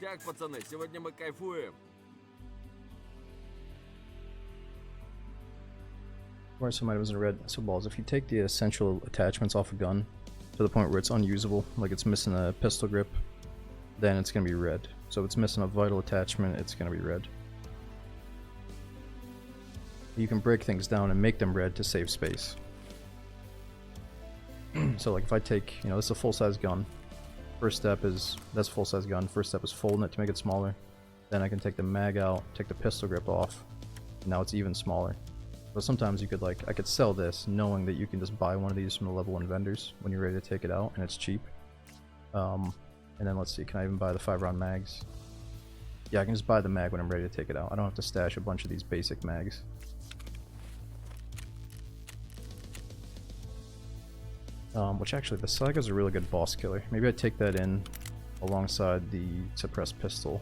Ништяк, пацаны, сегодня мы кайфуем. Where some items in red. So balls, if you take the essential attachments off a gun to the point where it's unusable, like it's missing a pistol grip, then it's going to be red. So if it's missing a vital attachment, it's going to be red. You can break things down and make them red to save space. So like if I take, you know, this is a full-size gun. First step is, that's a full-size gun. First step is folding it to make it smaller. Then I can take the mag out, take the pistol grip off. Now it's even smaller. But sometimes you could like, I could sell this knowing that you can just buy one of these from the level 1 vendors when you're ready to take it out and it's cheap. And then let's see, can I even buy the 5-round mags? Yeah, I can just buy the mag when I'm ready to take it out. I don't have to stash a bunch of these basic mags. Which actually, the Saiga's a really good boss killer. Maybe I'd take that in alongside the suppressed pistol.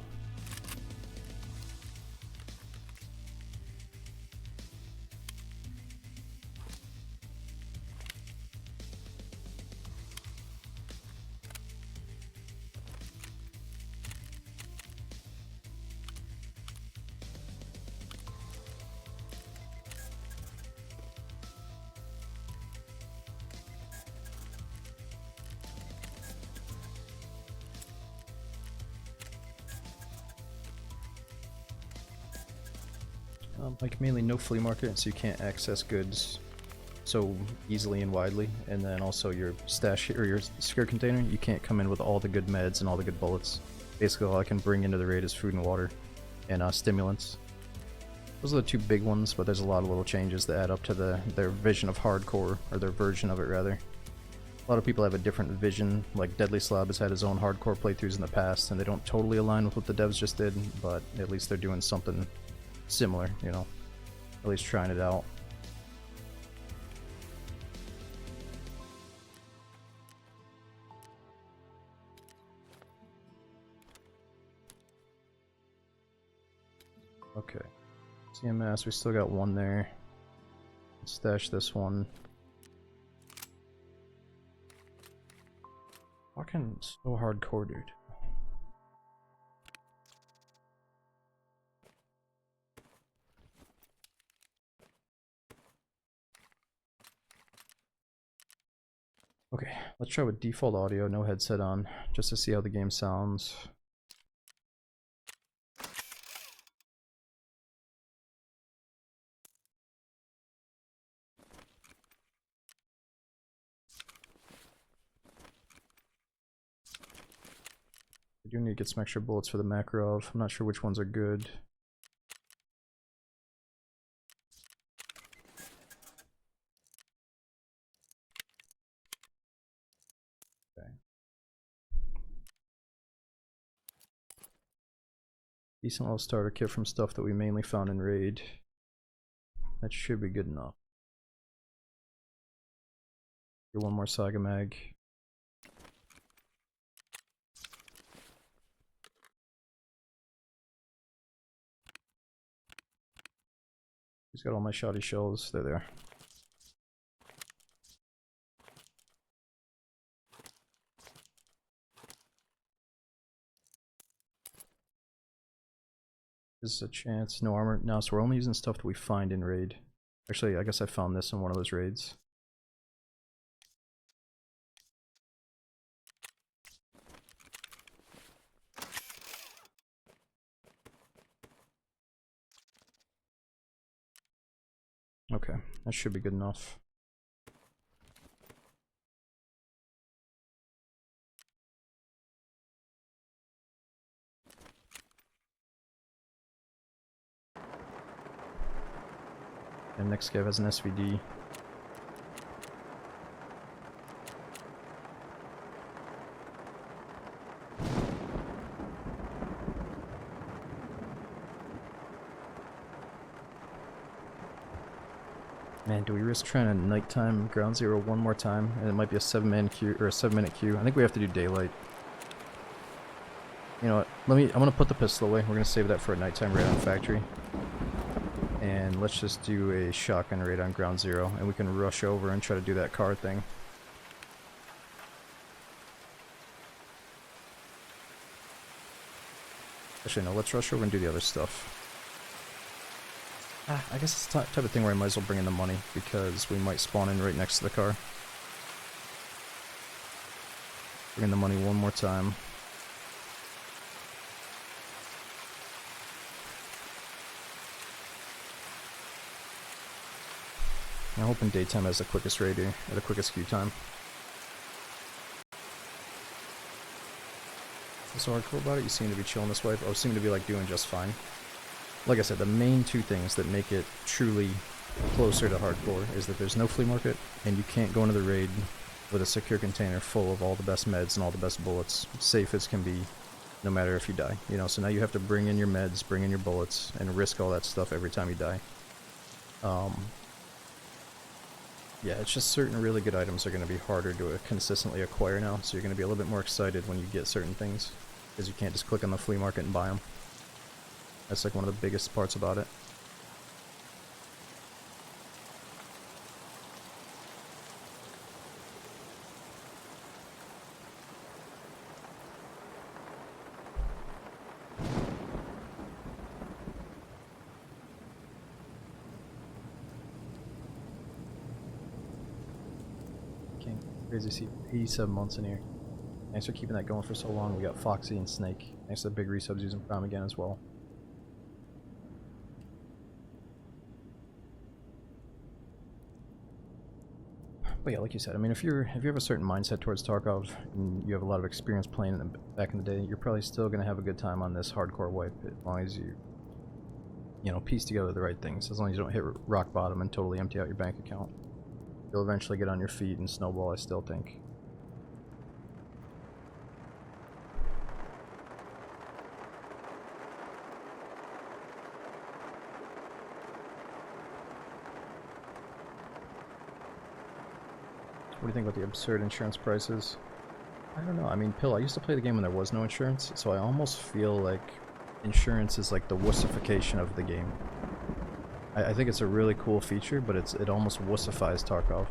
Like mainly no flea market, so you can't access goods so easily and widely, and then also your stash or your secure container, you can't come in with all the good meds and all the good bullets. Basically all I can bring into the raid is food and water and stimulants. Those are the two big ones, but there's a lot of little changes that add up to their vision of hardcore, or their version of it rather. A lot of people have a different vision, like Deadly Slob has had his own hardcore playthroughs in the past, and they don't totally align with what the devs just did, but at least they're doing something similar, you know, at least trying it out. Okay, CMS, we still got one there. Stash this one. Fucking so hardcore, dude. Okay, let's try with default audio, no headset on, just to see how the game sounds. I do need to get some extra bullets for the Makarov. I'm not sure which ones are good. Decent little starter kit from stuff that we mainly found in raid. That should be good enough. Get one more Saga mag. He's got all my shoddy shells. They're there. This is a chance. No armor. No, so we're only using stuff that we find in raid. Actually, I guess I found this in one of those raids. Okay, that should be good enough. And next guy has an SVD. Man, do we risk trying to nighttime ground zero one more time? And it might be a 7-man queue or a 7-minute queue. I think we have to do daylight. You know what? I'm gonna put the pistol away. We're gonna save that for a nighttime raid on factory. And let's just do a shotgun raid on ground zero, and we can rush over and try to do that car thing. Actually, no, let's rush over and do the other stuff. I guess it's the type of thing where I might as well bring in the money, because we might spawn in right next to the car. Bring in the money one more time. I'm hoping daytime has the quickest raid here, or the quickest queue time. What's so hardcore about it? You seem to be chilling this wife. Oh, seem to be like doing just fine. Like I said, the main two things that make it truly closer to hardcore is that there's no flea market, and you can't go into the raid with a secure container full of all the best meds and all the best bullets, safe as can be, no matter if you die. You know, so now you have to bring in your meds, bring in your bullets, and risk all that stuff every time you die. Yeah, it's just certain really good items are going to be harder to consistently acquire now, so you're going to be a little bit more excited when you get certain things, because you can't just click on the flea market and buy them. That's like one of the biggest parts about it. Crazy to see 87 months in here. Thanks for keeping that going for so long. We got Foxy and Snake. Thanks to the big resubs using Prime again as well. But yeah, like you said, I mean, if you have a certain mindset towards Tarkov and you have a lot of experience playing it back in the day, you're probably still gonna have a good time on this hardcore wipe as long as you know, piece together the right things. As long as you don't hit rock bottom and totally empty out your bank account. You'll eventually get on your feet and snowball, I still think. What do you think about the absurd insurance prices? I don't know. I mean, Pill, I used to play the game when there was no insurance, so I almost feel like insurance is like the wussification of the game. I think it's a really cool feature, but it almost wussifies Tarkov.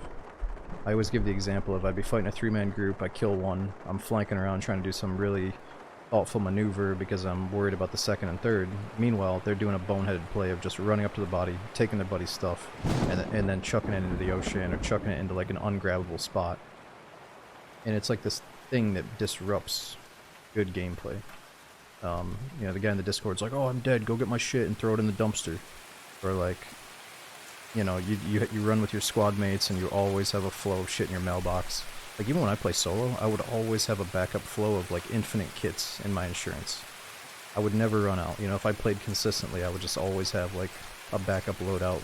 I always give the example of I'd be fighting a 3-man group, I kill one, I'm flanking around trying to do some really thoughtful maneuver because I'm worried about the second and third. Meanwhile, they're doing a boneheaded play of just running up to the body, taking their buddy's stuff, and then chucking it into the ocean or chucking it into like an ungrabbable spot. And it's like this thing that disrupts good gameplay. You know, the guy in the Discord's like, "Oh, I'm dead, go get my shit and throw it in the dumpster." Or like, you know, you run with your squad mates and you always have a flow of shit in your mailbox. Like, even when I play solo, I would always have a backup flow of like infinite kits in my insurance. I would never run out. You know, if I played consistently, I would just always have like a backup loadout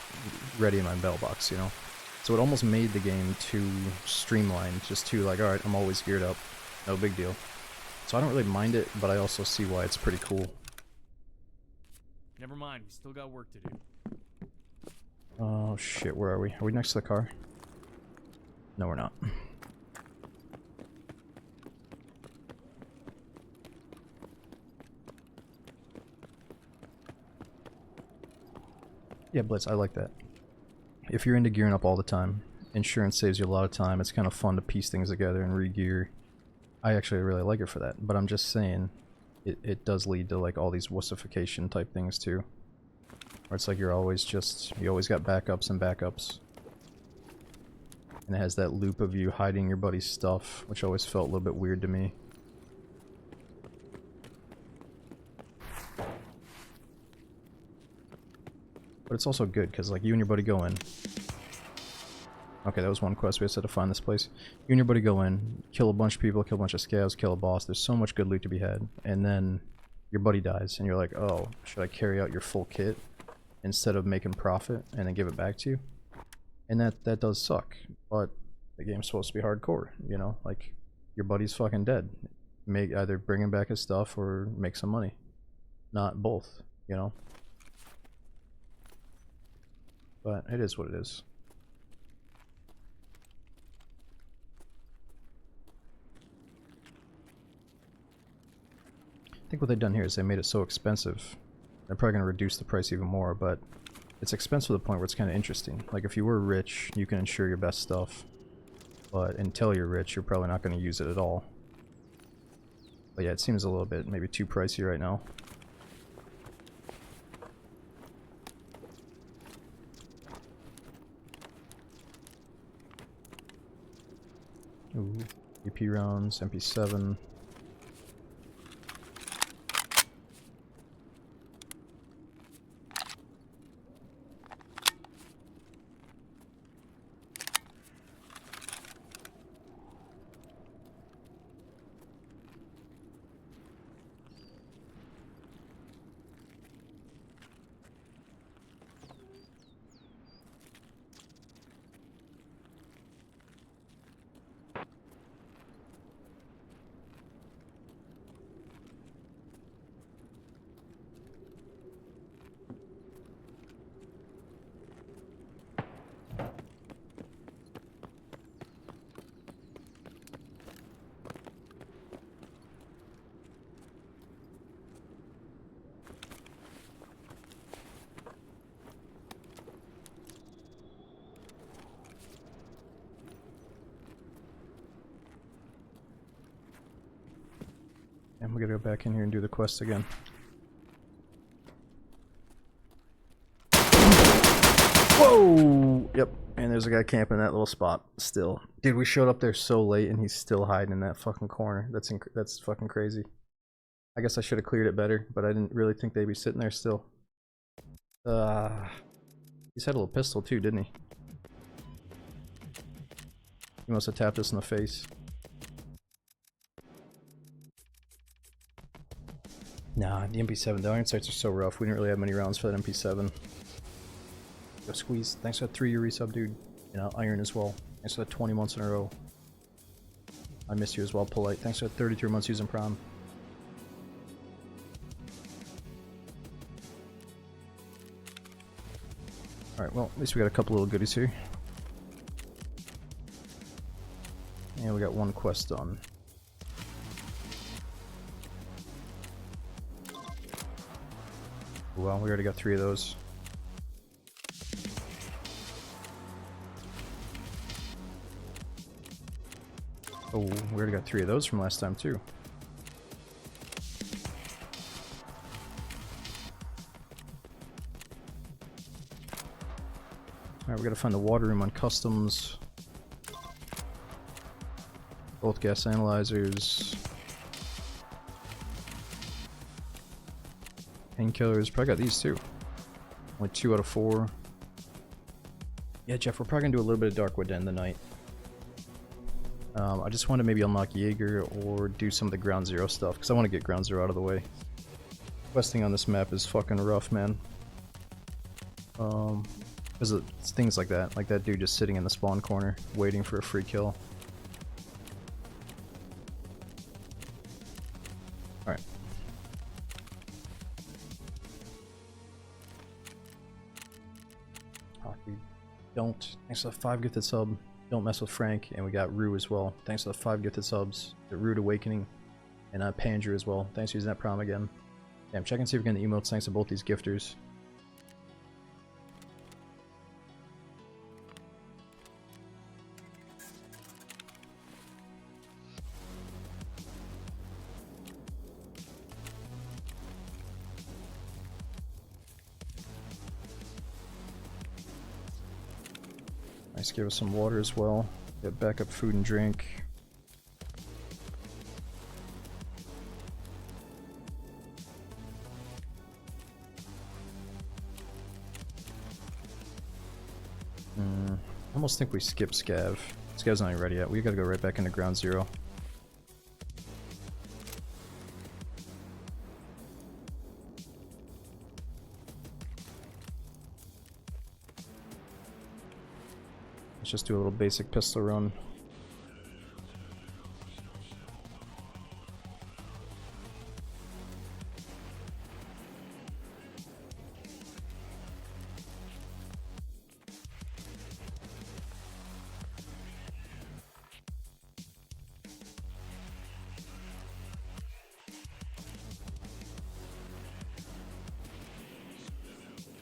ready in my mailbox, you know? So it almost made the game too streamlined, just too like, alright, I'm always geared up, no big deal. So I don't really mind it, but I also see why it's pretty cool. Never mind, we still got work to do. Oh shit, where are we? Are we next to the car? No, we're not. Yeah, Blitz, I like that. If you're into gearing up all the time, insurance saves you a lot of time. It's kind of fun to piece things together and re-gear. I actually really like it for that, but I'm just saying it does lead to like all these wussification type things too. Where it's like you always got backups and backups. And it has that loop of you hiding your buddy's stuff, which always felt a little bit weird to me. But it's also good, because like you and your buddy go in. Okay, that was one quest, we had to find this place. You and your buddy go in, kill a bunch of people, kill a bunch of scavs, kill a boss. There's so much good loot to be had. And then your buddy dies, and you're like, oh, should I carry out your full kit instead of making profit and then give it back to you? And that does suck, but the game's supposed to be hardcore, you know? Like, your buddy's fucking dead. Either bring him back his stuff or make some money. Not both, you know? But it is what it is. I think what they've done here is they made it so expensive. They're probably going to reduce the price even more, but it's expensive to the point where it's kind of interesting. Like, if you were rich, you can insure your best stuff. But until you're rich, you're probably not going to use it at all. But yeah, it seems a little bit maybe too pricey right now. Ooh, EP rounds, MP7. we gotta go back in here and do the quest again. Whoa! Yep, and there's a guy camping in that little spot still. Dude, we showed up there so late and he's still hiding in that fucking corner. That's fucking crazy. I guess I should have cleared it better, but I didn't really think they'd be sitting there still. He's had a little pistol too, didn't he? He must have tapped us in the face. Nah, the MP7, the iron sights are so rough. We didn't really have many rounds for that MP7. Go Squeeze, thanks for that 3-year resub, dude. You know, Iron as well. Thanks for that 20 months in a row. I miss you as well, Polite. Thanks for that 33 months using Prom. Alright, well, at least we got a couple little goodies here. And we got one quest done. Well, we already got 3 of those. Oh, we already got 3 of those from last time too. Alright, we gotta find the water room on customs. Both gas analyzers. Painkillers, probably got these too. Only 2 out of 4. Yeah, Jeff, we're probably gonna do a little bit of Darkwood to end the night. I just want to maybe unlock Jaeger or do some of the Ground Zero stuff, because I want to get Ground Zero out of the way. Questing on this map is fucking rough, man. Because it's things like that dude just sitting in the spawn corner, waiting for a free kill. Alright. Oh, dude. Don't. Thanks for the 5 gifted sub. Don't mess with Frank, and we got Rue as well. Thanks for the 5 gifted subs. The Rude Awakening, and Pandrew as well. Thanks for using that prom again. Yeah, I'm checking to see if we can get the emotes thanks to both these gifters. Nice, give us some water as well. Get backup food and drink. I almost think we skip Scav. Scav's not even ready yet. We gotta go right back into Ground Zero. Let's just do a little basic pistol run.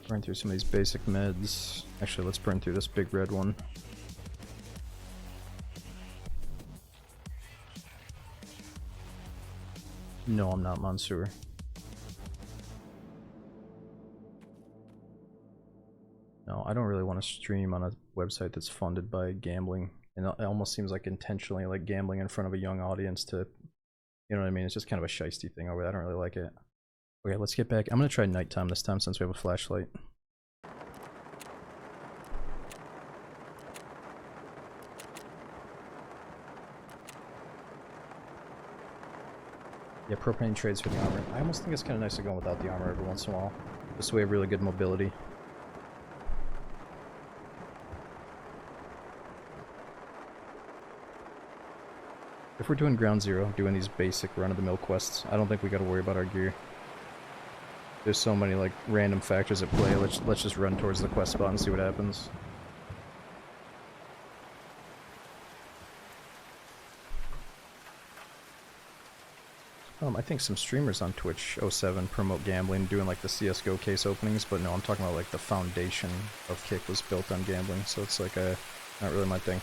Burn through some of these basic meds. Actually, let's burn through this big red one. No, I'm not Mansoor. No, I don't really want to stream on a website that's funded by gambling. And it almost seems like intentionally like gambling in front of a young audience to, you know what I mean? It's just kind of a shiesty thing over there. I don't really like it. Okay, let's get back. I'm gonna try nighttime this time since we have a flashlight. Yeah, propane trades for the armor. I almost think it's kind of nice to go without the armor every once in a while. Just so we have really good mobility. If we're doing Ground Zero, doing these basic run-of-the-mill quests, I don't think we gotta worry about our gear. There's so many like random factors at play. Let's just run towards the quest spot and see what happens. I think some streamers on Twitch 07 promote gambling, doing like the CSGO case openings, but no, I'm talking about like the foundation of Kick was built on gambling, so it's like not really my thing.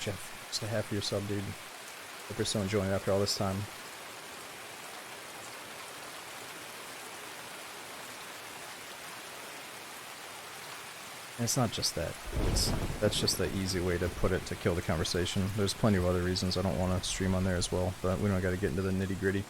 Jeff, just a half of your sub, dude. Hope you're still enjoying it after all this time. And it's not just that. That's just the easy way to put it to kill the conversation. There's plenty of other reasons I don't want to stream on there as well, but we don't got to get into the nitty gritty.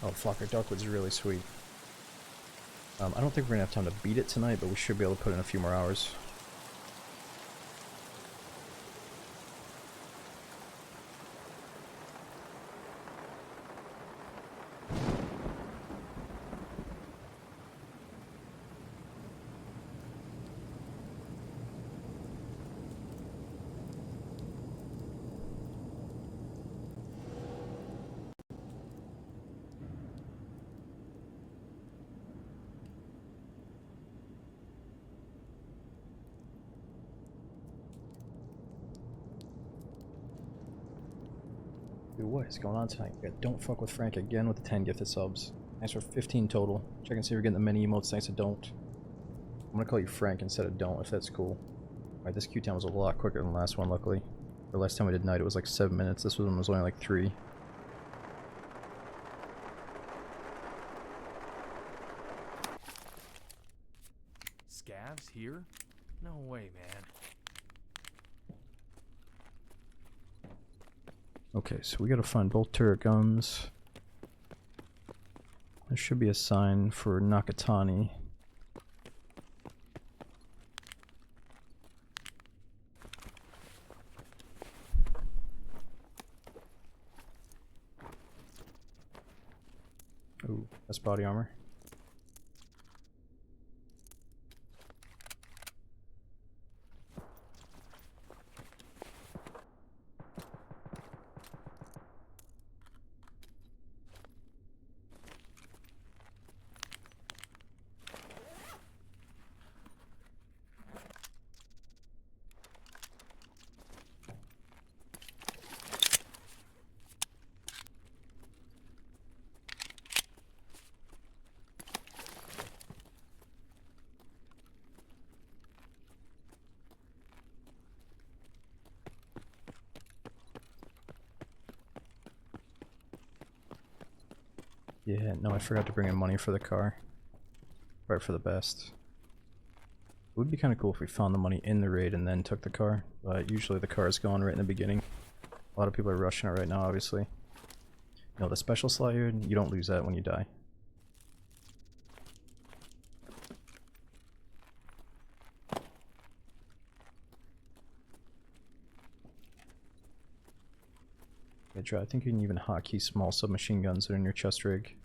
Oh, Flocker Darkwood's really sweet. I don't think we're gonna have time to beat it tonight, but we should be able to put in a few more hours. Dude, what is going on tonight? We got Don't Fuck with Frank again with the 10 gifted subs. Thanks for 15 total. Check and see if we're getting the many emotes thanks to Don't. I'm gonna call you Frank instead of Don't, if that's cool. Alright, this queue time was a lot quicker than the last one, luckily. The last time we did night, it was like 7 minutes. This one was only like 3. Scavs here? No way, man. Okay, so we gotta find both turret guns. There should be a sign for Nakatani. Ooh, that's body armor. Yeah, no, I forgot to bring in money for the car. Right for the best. It would be kind of cool if we found the money in the raid and then took the car, but usually the car is gone right in the beginning. A lot of people are rushing it right now, obviously. No, the special slot here, you don't lose that when you die. I think you can even hotkey small submachine guns that are in your chest rig.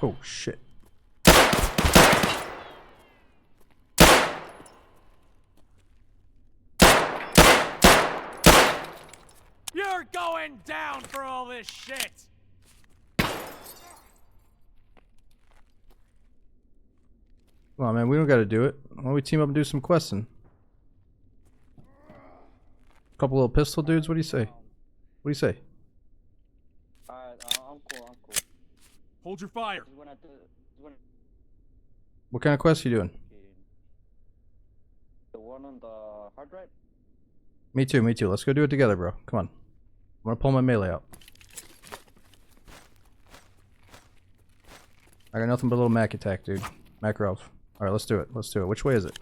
Oh shit. You're going down for all this shit! Come on, man, we don't gotta do it. Why don't we team up and do some questing? Couple little pistol dudes, what do you say? What do you say? Alright, I'm cool. Hold your fire! What kind of quest are you doing? The one on the hard drive? Me too, me too. Let's go do it together, bro. Come on. I'm gonna pull my melee out. I got nothing but a little Mac attack, dude. Makarov. Alright, let's do it. Let's do it. Which way is it?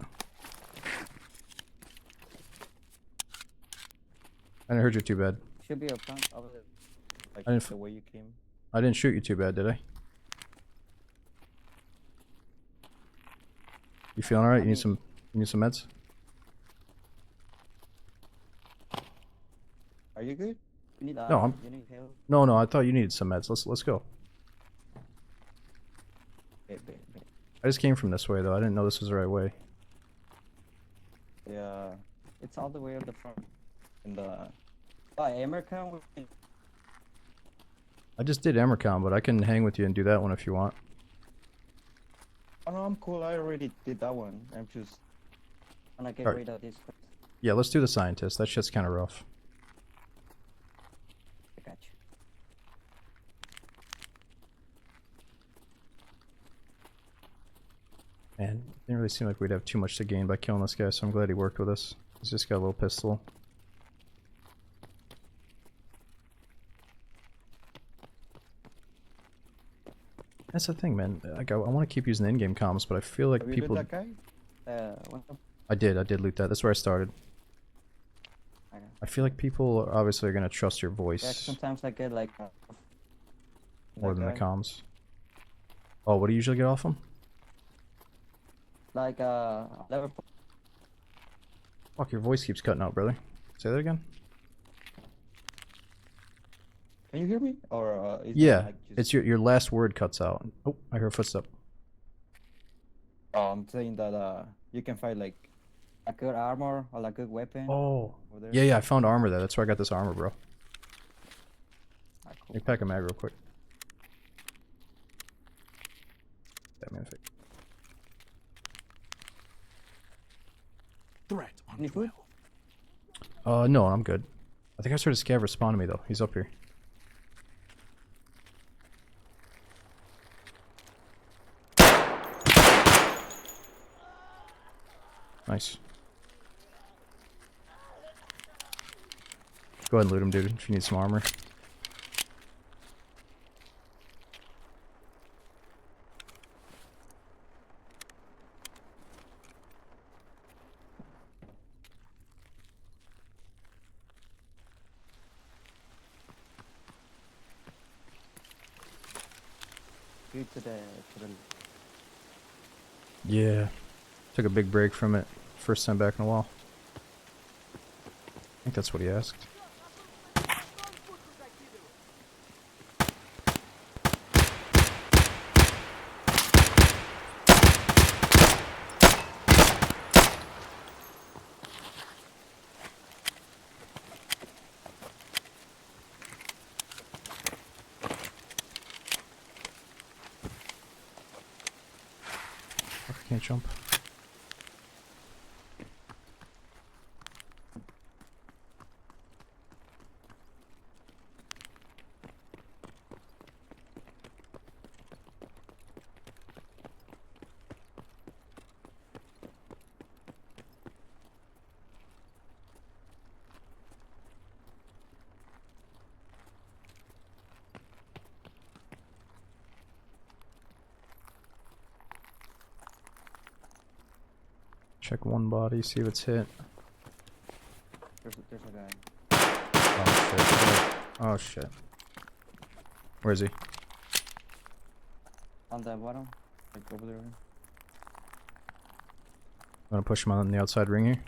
I didn't hurt you too bad. Should be up front over there. Like I didn't the way you came. I didn't shoot you too bad, did I? You feeling alright? You need some meds? Are you good? You need, No, you need help? No, I thought you needed some meds. Let's go. Wait. I just came from this way though. I didn't know this was the right way. Yeah, it's all the way up the front. In the American. I just did Emercom, but I can hang with you and do that one if you want. Oh no, I'm cool. I already did that one. I'm just gonna get Alright. rid of this. Yeah, let's do the scientist. That shit's kind of rough. I got you. Man, it didn't really seem like we'd have too much to gain by killing this guy, so I'm glad he worked with us. He's just got a little pistol. That's the thing, man. Like, I want to keep using in-game comms, but I feel like Have you people... lit that guy? What the? I did loot that. That's where I started. Okay. I feel like people obviously are going to trust your Yeah, voice sometimes I get like more that than the guy. comms. Oh, what do you usually get off them? Like level. Fuck, your voice keeps cutting out, brother. Say that again? Can you hear me? Or is Yeah, it like just... it's your last word cuts out. Oh, I hear a footstep. Oh, I'm saying that you can find like a good armor or like a good weapon. Oh. over there. Yeah, I found armor there. That's where I got this armor, bro. Ah, cool. Let me pack a mag real quick. That man fake. Threat on Any food? 12. No, I'm good. I think I started scav responding to me though. He's up here. Nice. Go ahead and loot him, dude, if you need some armor. Good to the Yeah. Took a big break from it. First time back in a while. I think that's what he asked. Fuck, I can't jump. Check one body, see if it's hit. there's a guy. Oh shit. Oh shit. Where is he? On the bottom, like over there. I'm gonna push him on the outside ring here.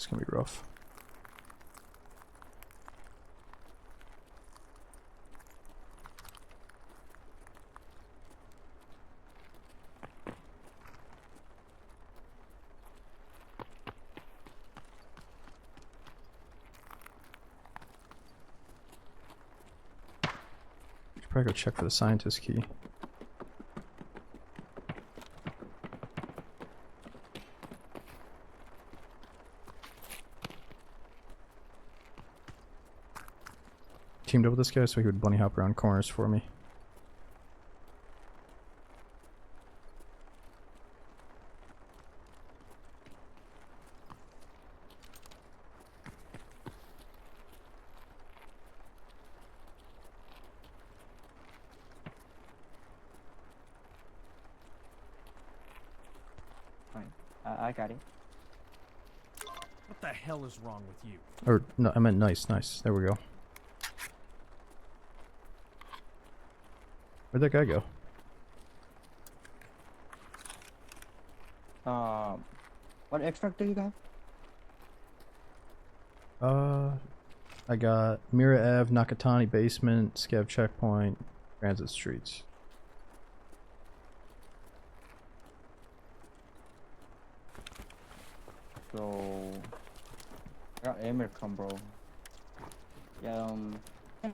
It's gonna be rough. Should probably go check for the scientist key. Teamed up with this guy so he would bunny hop around corners for me. Fine. I got it. What the hell is wrong with you? Or, no, I meant nice, nice. There we go. Where'd that guy go? What extract do you got? I got Mira Ave, Nakatani Basement, Scav Checkpoint, Transit Streets. So I got American, bro. Yeah, I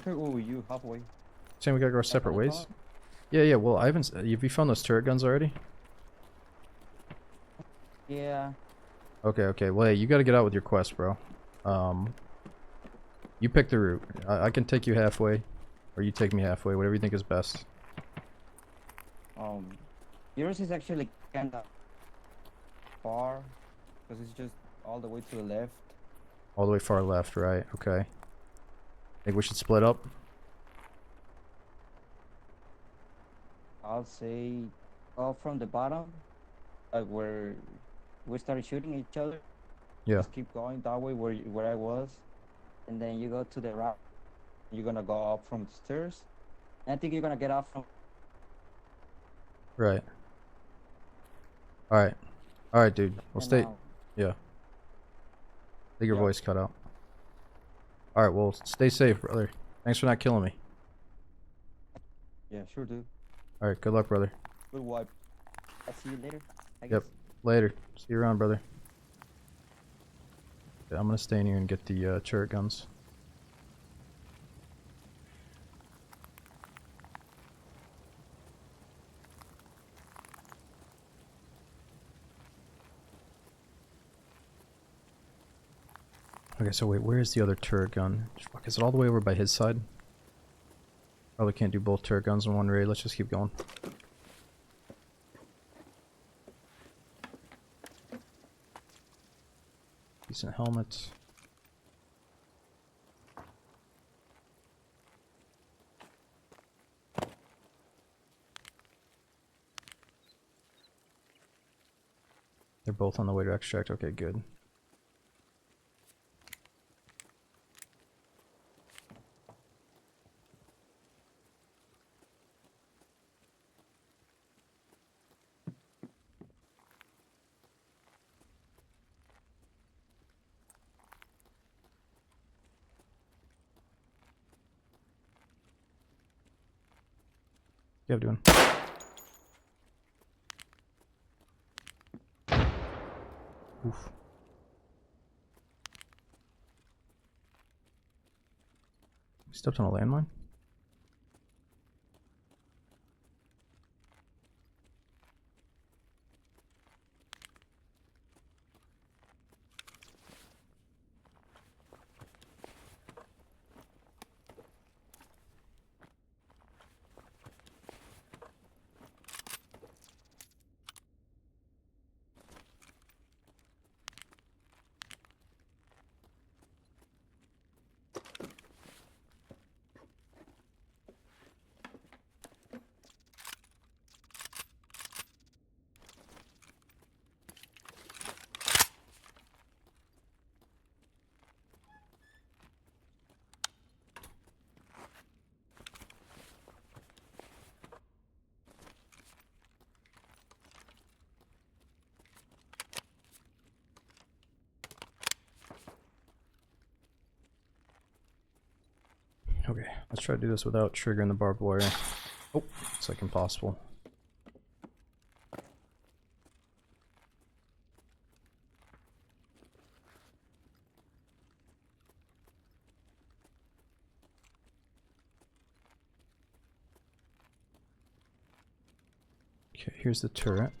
could go with you halfway. Saying we gotta go our separate ways? Yeah, well, I haven't. Have you found those turret guns already? Yeah. Okay, well, hey, you gotta get out with your quest, bro. You pick the route. I can take you halfway, or you take me halfway, whatever you think is best. Yours is actually kinda far, because it's just all the way to the left. All the way far left, right? Okay. Think we should split up? I'll say go from the bottom, like where we started shooting each other. Yeah. Just keep going that way where I was, and then you go to the right. You're gonna go up from the stairs. And I think you're gonna get off from. Right. Alright, dude. We'll and, stay. Yeah. I think your Yeah. voice cut out. Alright, well, stay safe, brother. Thanks for not killing me. Yeah, sure, dude. Alright, good luck, brother. Good wipe. I'll see you later. I Yep. guess. Later. See you around, brother. Yeah, I'm gonna stay in here and get the turret guns. Okay, so wait, where is the other turret gun? Fuck, is it all the way over by his side? Probably can't do both turret guns in one raid. Let's just keep going. Decent helmets. They're both on the way to extract. Okay, good. What you have doing? Oof. You stepped on a landmine? Okay, let's try to do this without triggering the barbed wire. Oh, it's like impossible. Okay, here's the turret.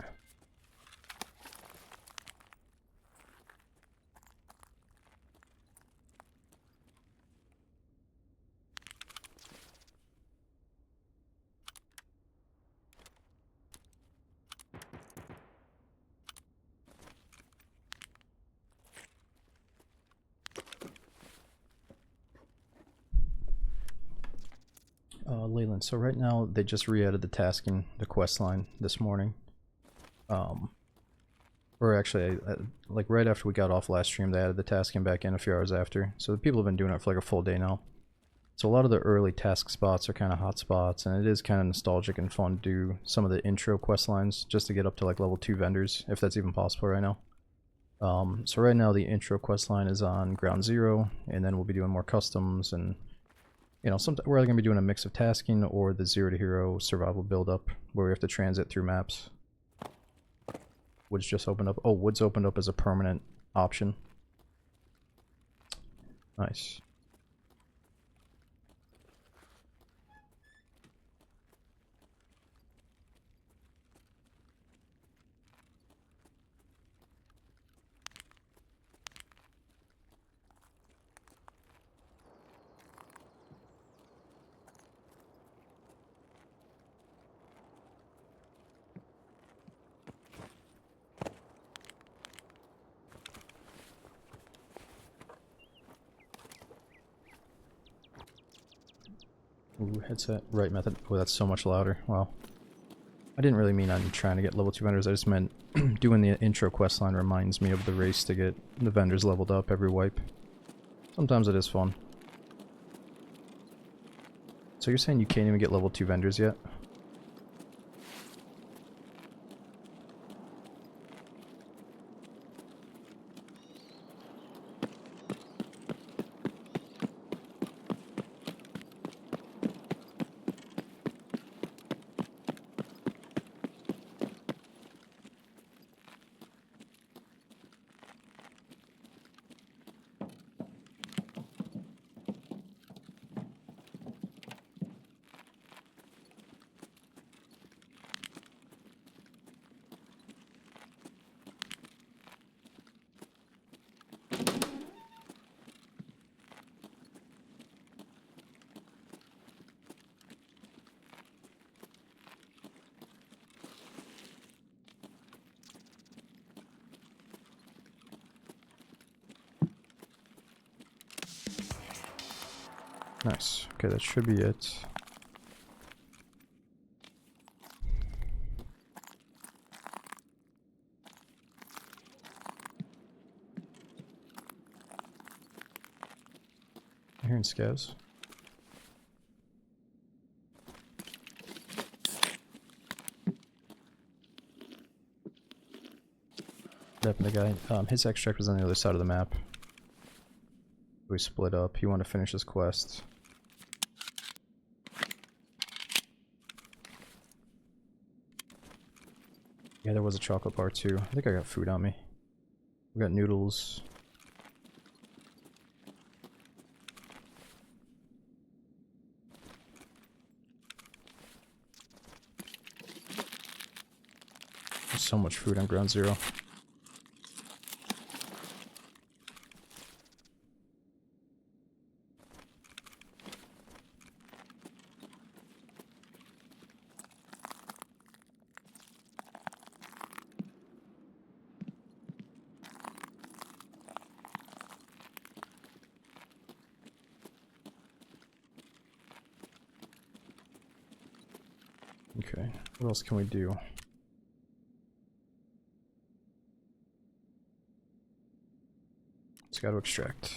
Leyland, so right now they just re-added the tasking, the quest line this morning. Or actually, like right after we got off last stream, they added the tasking back in a few hours after. So the people have been doing it for like a full day now. So a lot of the early task spots are kind of hot spots, and it is kind of nostalgic and fun to do some of the intro quest lines just to get up to like level 2 vendors, if that's even possible right now. So right now the intro quest line is on Ground Zero, and then we'll be doing more customs, and you know, we're either going to be doing a mix of tasking or the 0 to Hero survival build-up, where we have to transit through maps. Woods just opened up. Oh, Woods opened up as a permanent option. Nice. Ooh, headset. Right method. Oh, that's so much louder. Wow. I didn't really mean I'm trying to get level 2 vendors. I just meant doing the intro quest line reminds me of the race to get the vendors leveled up every wipe. Sometimes it is fun. So you're saying you can't even get level 2 vendors yet? Nice. Okay, that should be it. I'm hearing scavs. What happened to the guy? His extract was on the other side of the map. We split up. He wanted to finish his quest. Yeah, there was a chocolate bar too. I think I got food on me. We got noodles. There's so much food on Ground Zero. Okay, what else can we do? Let's go to extract.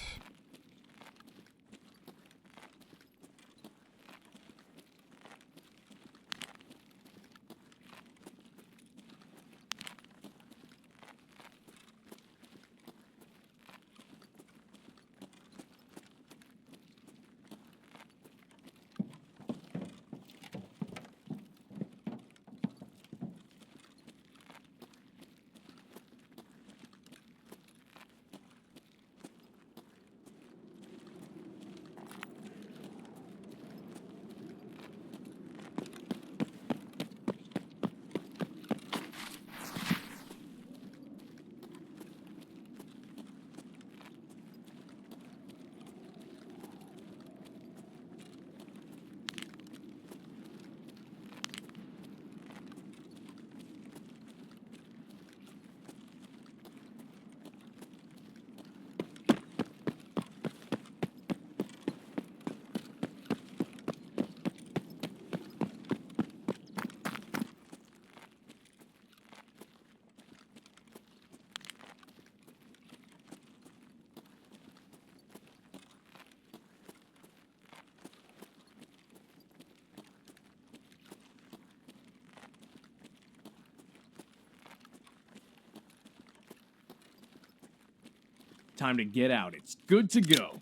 Time to get out. It's good to go.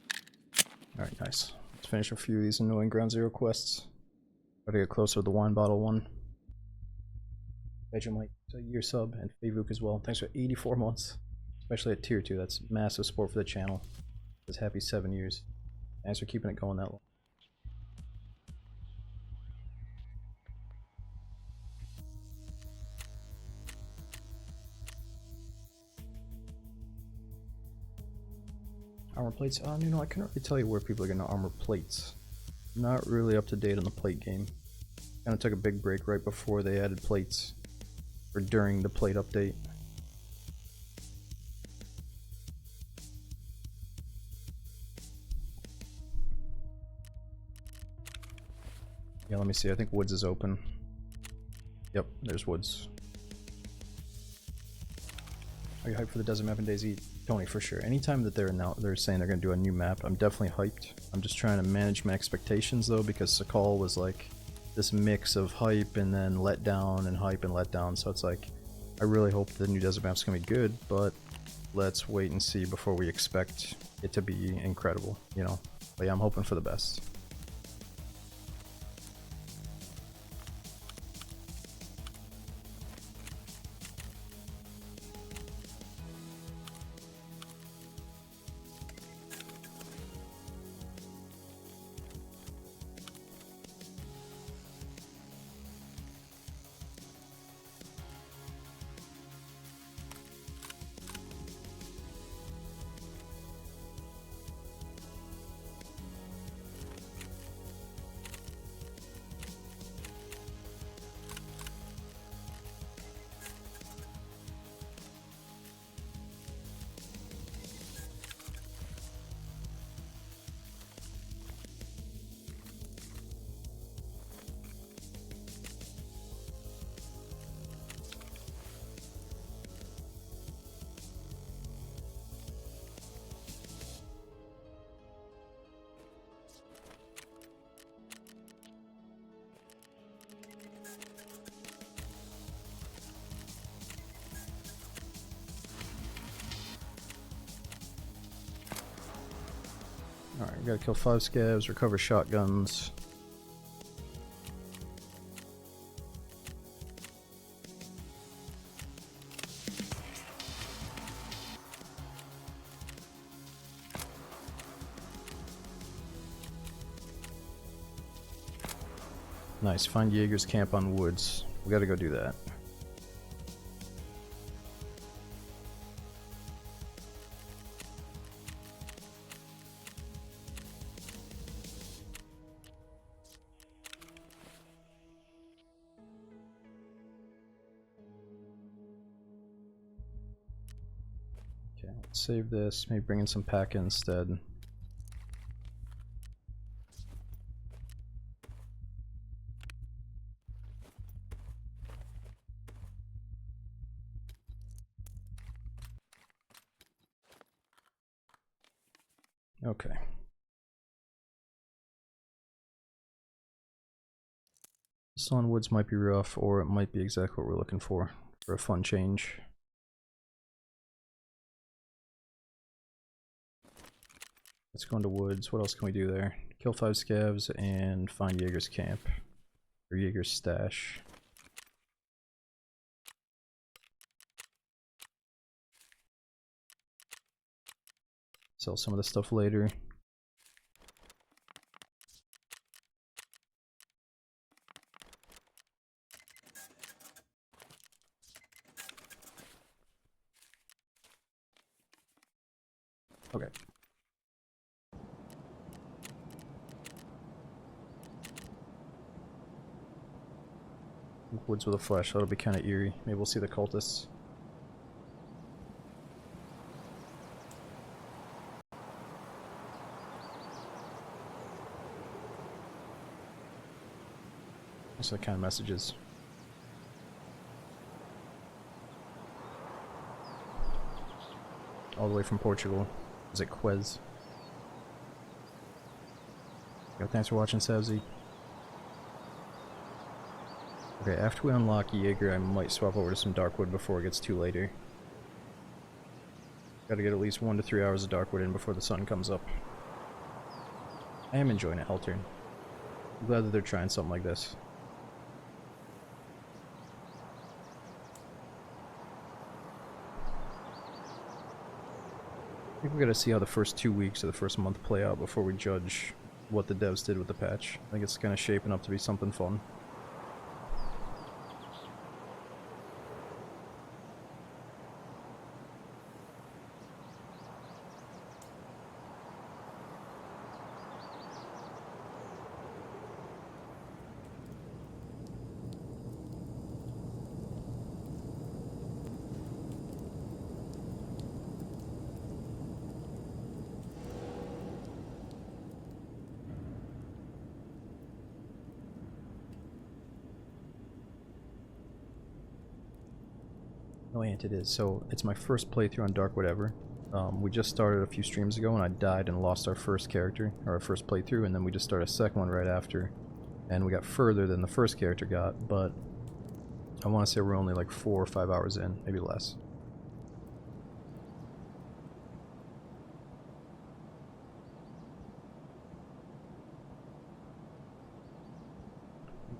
Alright, nice. Let's finish a few of these annoying Ground Zero quests. Gotta get closer to the wine bottle one. Vegemite, a year sub, and Favuk as well. Thanks for 84 months. Especially at tier 2, that's massive support for the channel. It's happy 7 years. Thanks for keeping it going that long. Armor plates? You know, I couldn't really tell you where people are getting armor plates. Not really up to date on the plate game. Kinda took a big break right before they added plates. Or during the plate update. Yeah, let me see. I think Woods is open. Yep, there's Woods. Are you hyped for the desert map in DayZ? Tony, for sure. Anytime that they're saying they're going to do a new map, I'm definitely hyped. I'm just trying to manage my expectations though, because Sakal was like this mix of hype and then let down and hype and let down. So it's like, I really hope the new desert map's going to be good, but let's wait and see before we expect it to be incredible, you know? But yeah, I'm hoping for the best. Alright, we gotta kill 5 scavs, recover shotguns. Nice, find Jaeger's camp on Woods. We gotta go do that. Okay, let's save this, maybe bring in some pack instead. Okay. Sun Woods might be rough, or it might be exactly what we're looking for a fun change. Let's go into Woods. What else can we do there? Kill 5 scavs and find Jaeger's camp. Or Jaeger's stash. Sell some of the stuff later. Okay. Woods with a flash, that'll be kind of eerie. Maybe we'll see the cultists. Those are the kind of messages. All the way from Portugal. Is it Quez? Yo, thanks for watching, Savzy. Okay, after we unlock Jaeger, I might swap over to some Darkwood before it gets too later. Gotta get at least 1 to 3 hours of Darkwood in before the sun comes up. I am enjoying it, Heltern. I'm glad that they're trying something like this. I think we gotta see how the first 2 weeks or the first month play out before we judge what the devs did with the patch. I think it's kinda shaping up to be something fun. Oh, and it is. So, it's my first playthrough on Darkwood ever. We just started a few streams ago and I died and lost our first character, or our first playthrough, and then we just started a second one right after. And we got further than the first character got, but I want to say we're only like 4 or 5 hours in, maybe less.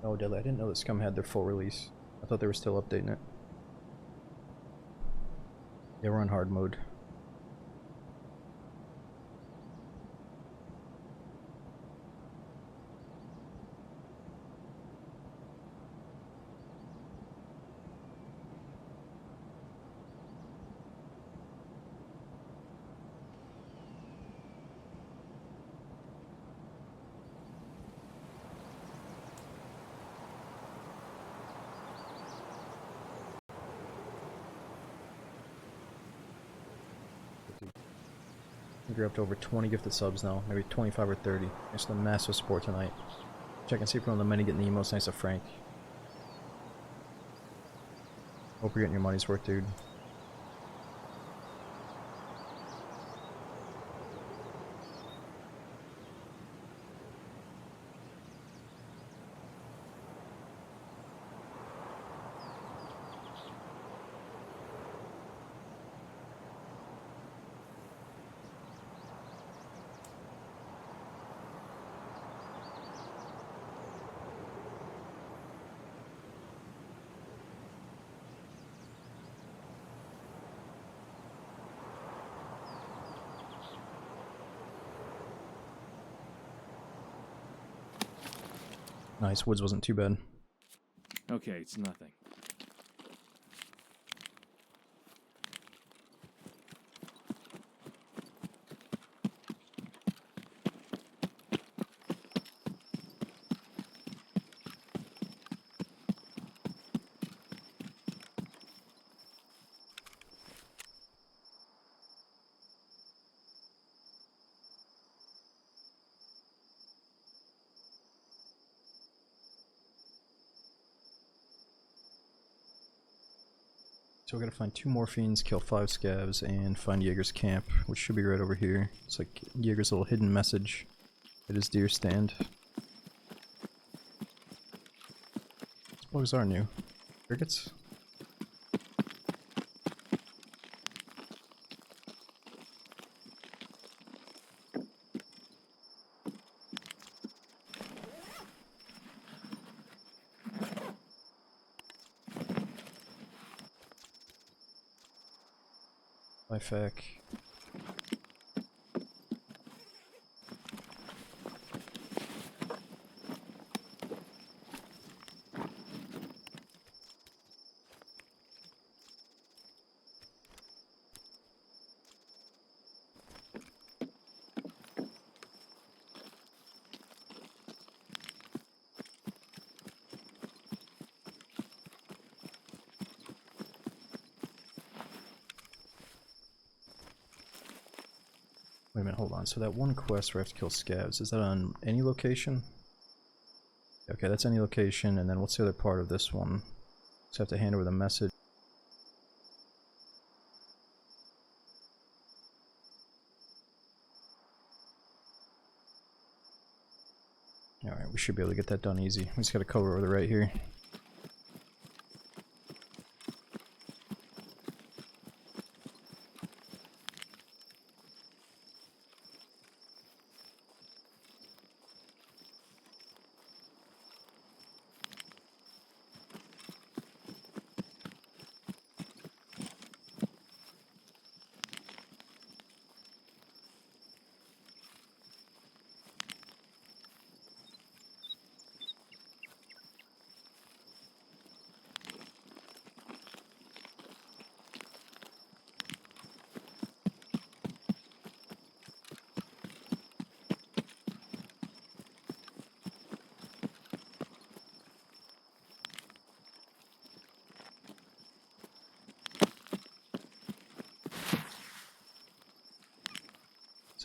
Oh, Deadly, I didn't know that Scum had their full release. I thought they were still updating it. Yeah, we're on hard mode. I think we're up to over 20 gifted subs now, maybe 25 or 30. It's the massive support tonight. Check and see if we're on the many getting the emotes nice of Frank. Hope you're getting your money's worth, dude. Nice, woods wasn't too bad. Okay, it's nothing. So we're gonna find 2 morphines, kill 5 scavs, and find Jaeger's camp, which should be right over here. It's like Jaeger's little hidden message at his deer stand. These bugs are new. Crickets? Life hack. Wait a minute, hold on. So that one quest where I have to kill scavs, is that on any location? Okay, that's any location, and then what's the other part of this one? So I have to hand over the message. Alright, we should be able to get that done easy. We just gotta cover over the right here.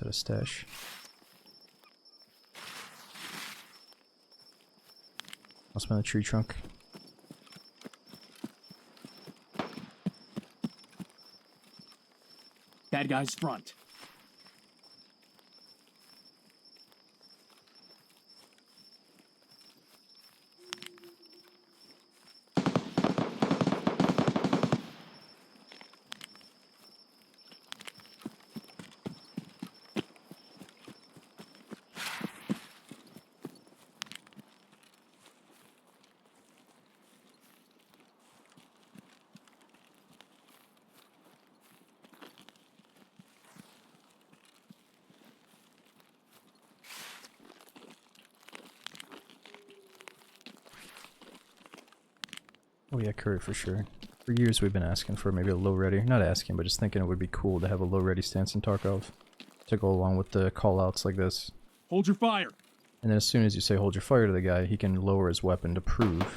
Is that a stash? Must have been a tree trunk. Bad guys front. Oh yeah, curry for sure. For years we've been asking for maybe a low ready. Not asking, but just thinking it would be cool to have a low ready stance in Tarkov. To go along with the callouts like this. Hold your fire. And then as soon as you say hold your fire to the guy, he can lower his weapon to prove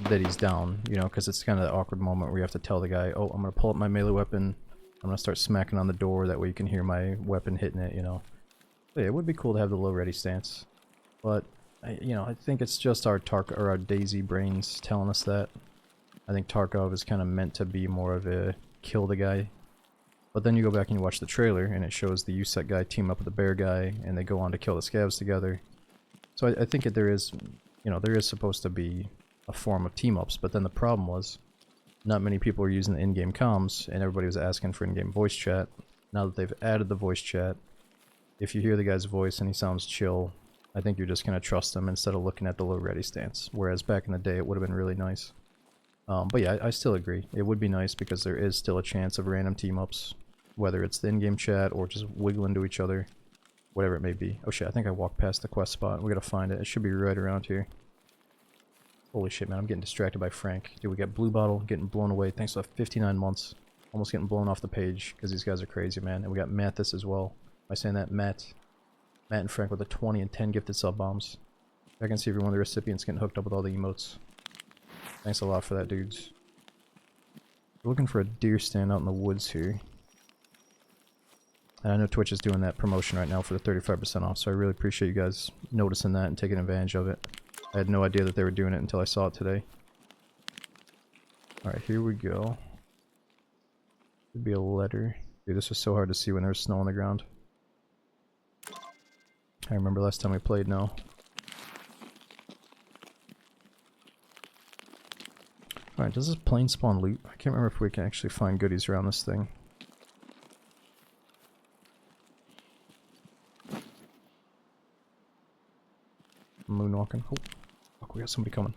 that he's down, you know, because it's kind of that awkward moment where you have to tell the guy, oh, I'm going to pull up my melee weapon, I'm going to start smacking on the door, that way you can hear my weapon hitting it, you know. But yeah, it would be cool to have the low ready stance. But, you know, I think it's just our our Daisy brains telling us that. I think Tarkov is kind of meant to be more of a kill the guy. But then you go back and you watch the trailer, and it shows the USEC guy team up with the bear guy, and they go on to kill the scavs together. So I think that there is, you know, there is supposed to be a form of team-ups, but then the problem was, not many people were using the in-game comms, and everybody was asking for in-game voice chat. Now that they've added the voice chat, if you hear the guy's voice and he sounds chill, I think you're just going to trust him instead of looking at the low ready stance. Whereas back in the day, it would have been really nice. But yeah, I still agree. It would be nice because there is still a chance of random team-ups. Whether it's the in-game chat or just wiggling to each other. Whatever it may be. Oh shit, I think I walked past the quest spot. We gotta find it. It should be right around here. Holy shit, man. I'm getting distracted by Frank. Dude, we got Blue Bottle getting blown away thanks to 59 months. Almost getting blown off the page because these guys are crazy, man. And we got Mathis as well. Am I saying that? Matt and Frank with the 20 and 10 gifted sub bombs. I can see every one of the recipients getting hooked up with all the emotes. Thanks a lot for that, dudes. We're looking for a deer stand out in the woods here. And I know Twitch is doing that promotion right now for the 35% off, so I really appreciate you guys noticing that and taking advantage of it. I had no idea that they were doing it until I saw it today. Alright, here we go. Could be a letter. Dude, this was so hard to see when there was snow on the ground. I remember last time we played now. Alright, does this plane spawn loot? I can't remember if we can actually find goodies around this thing. Moonwalking. Oh, fuck, we got somebody coming.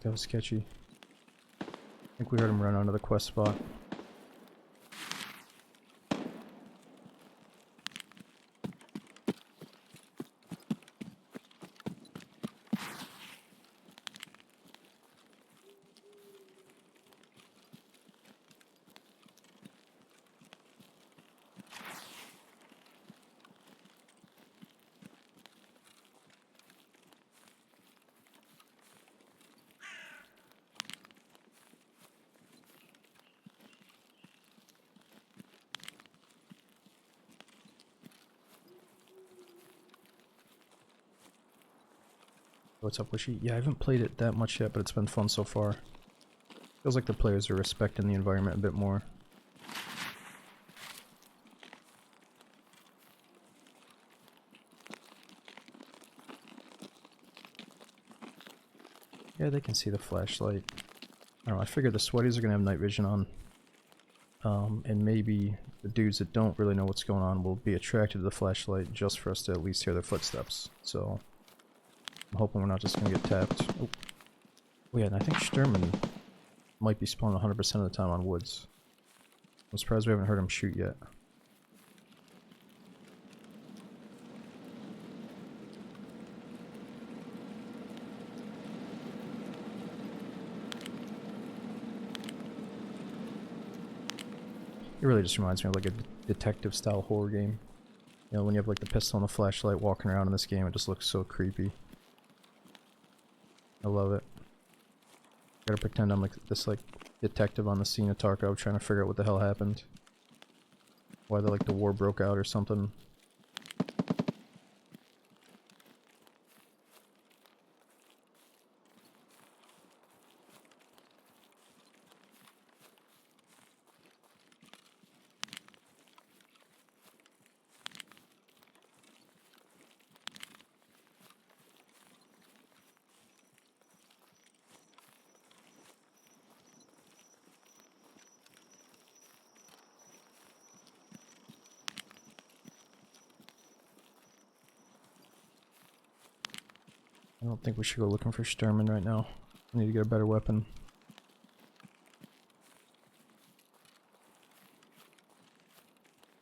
That was sketchy. I think we heard him run onto the quest spot. What's up, Wishy? Yeah, I haven't played it that much yet, but it's been fun so far. Feels like the players are respecting the environment a bit more. Yeah, they can see the flashlight. I don't know, I figured the sweaties are gonna have night vision on. And maybe the dudes that don't really know what's going on will be attracted to the flashlight just for us to at least hear their footsteps. So I'm hoping we're not just gonna get tapped. Oh, yeah, and I think Sturman might be spawning 100% of the time on woods. I'm surprised we haven't heard him shoot yet. It really just reminds me of like a detective style horror game. You know, when you have like the pistol and the flashlight walking around in this game, it just looks so creepy. I love it. Gotta pretend I'm like this like detective on the scene of Tarkov trying to figure out what the hell happened. Why the war broke out or something. I don't think we should go looking for Sturman right now. I need to get a better weapon.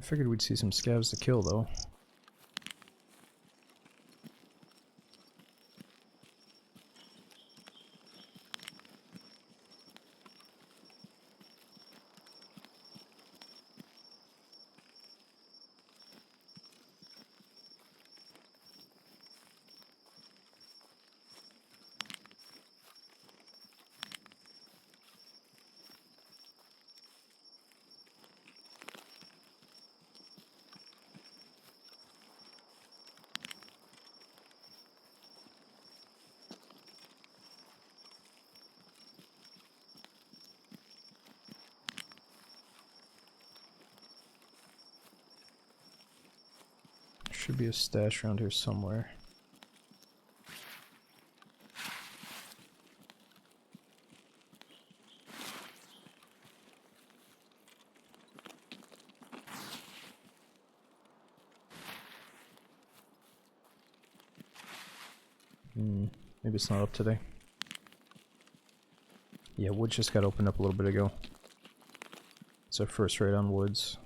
I figured we'd see some scavs to kill though. Should be a stash around here somewhere. Maybe it's not up today. Yeah, woods just got opened up a little bit ago. It's our first raid on woods.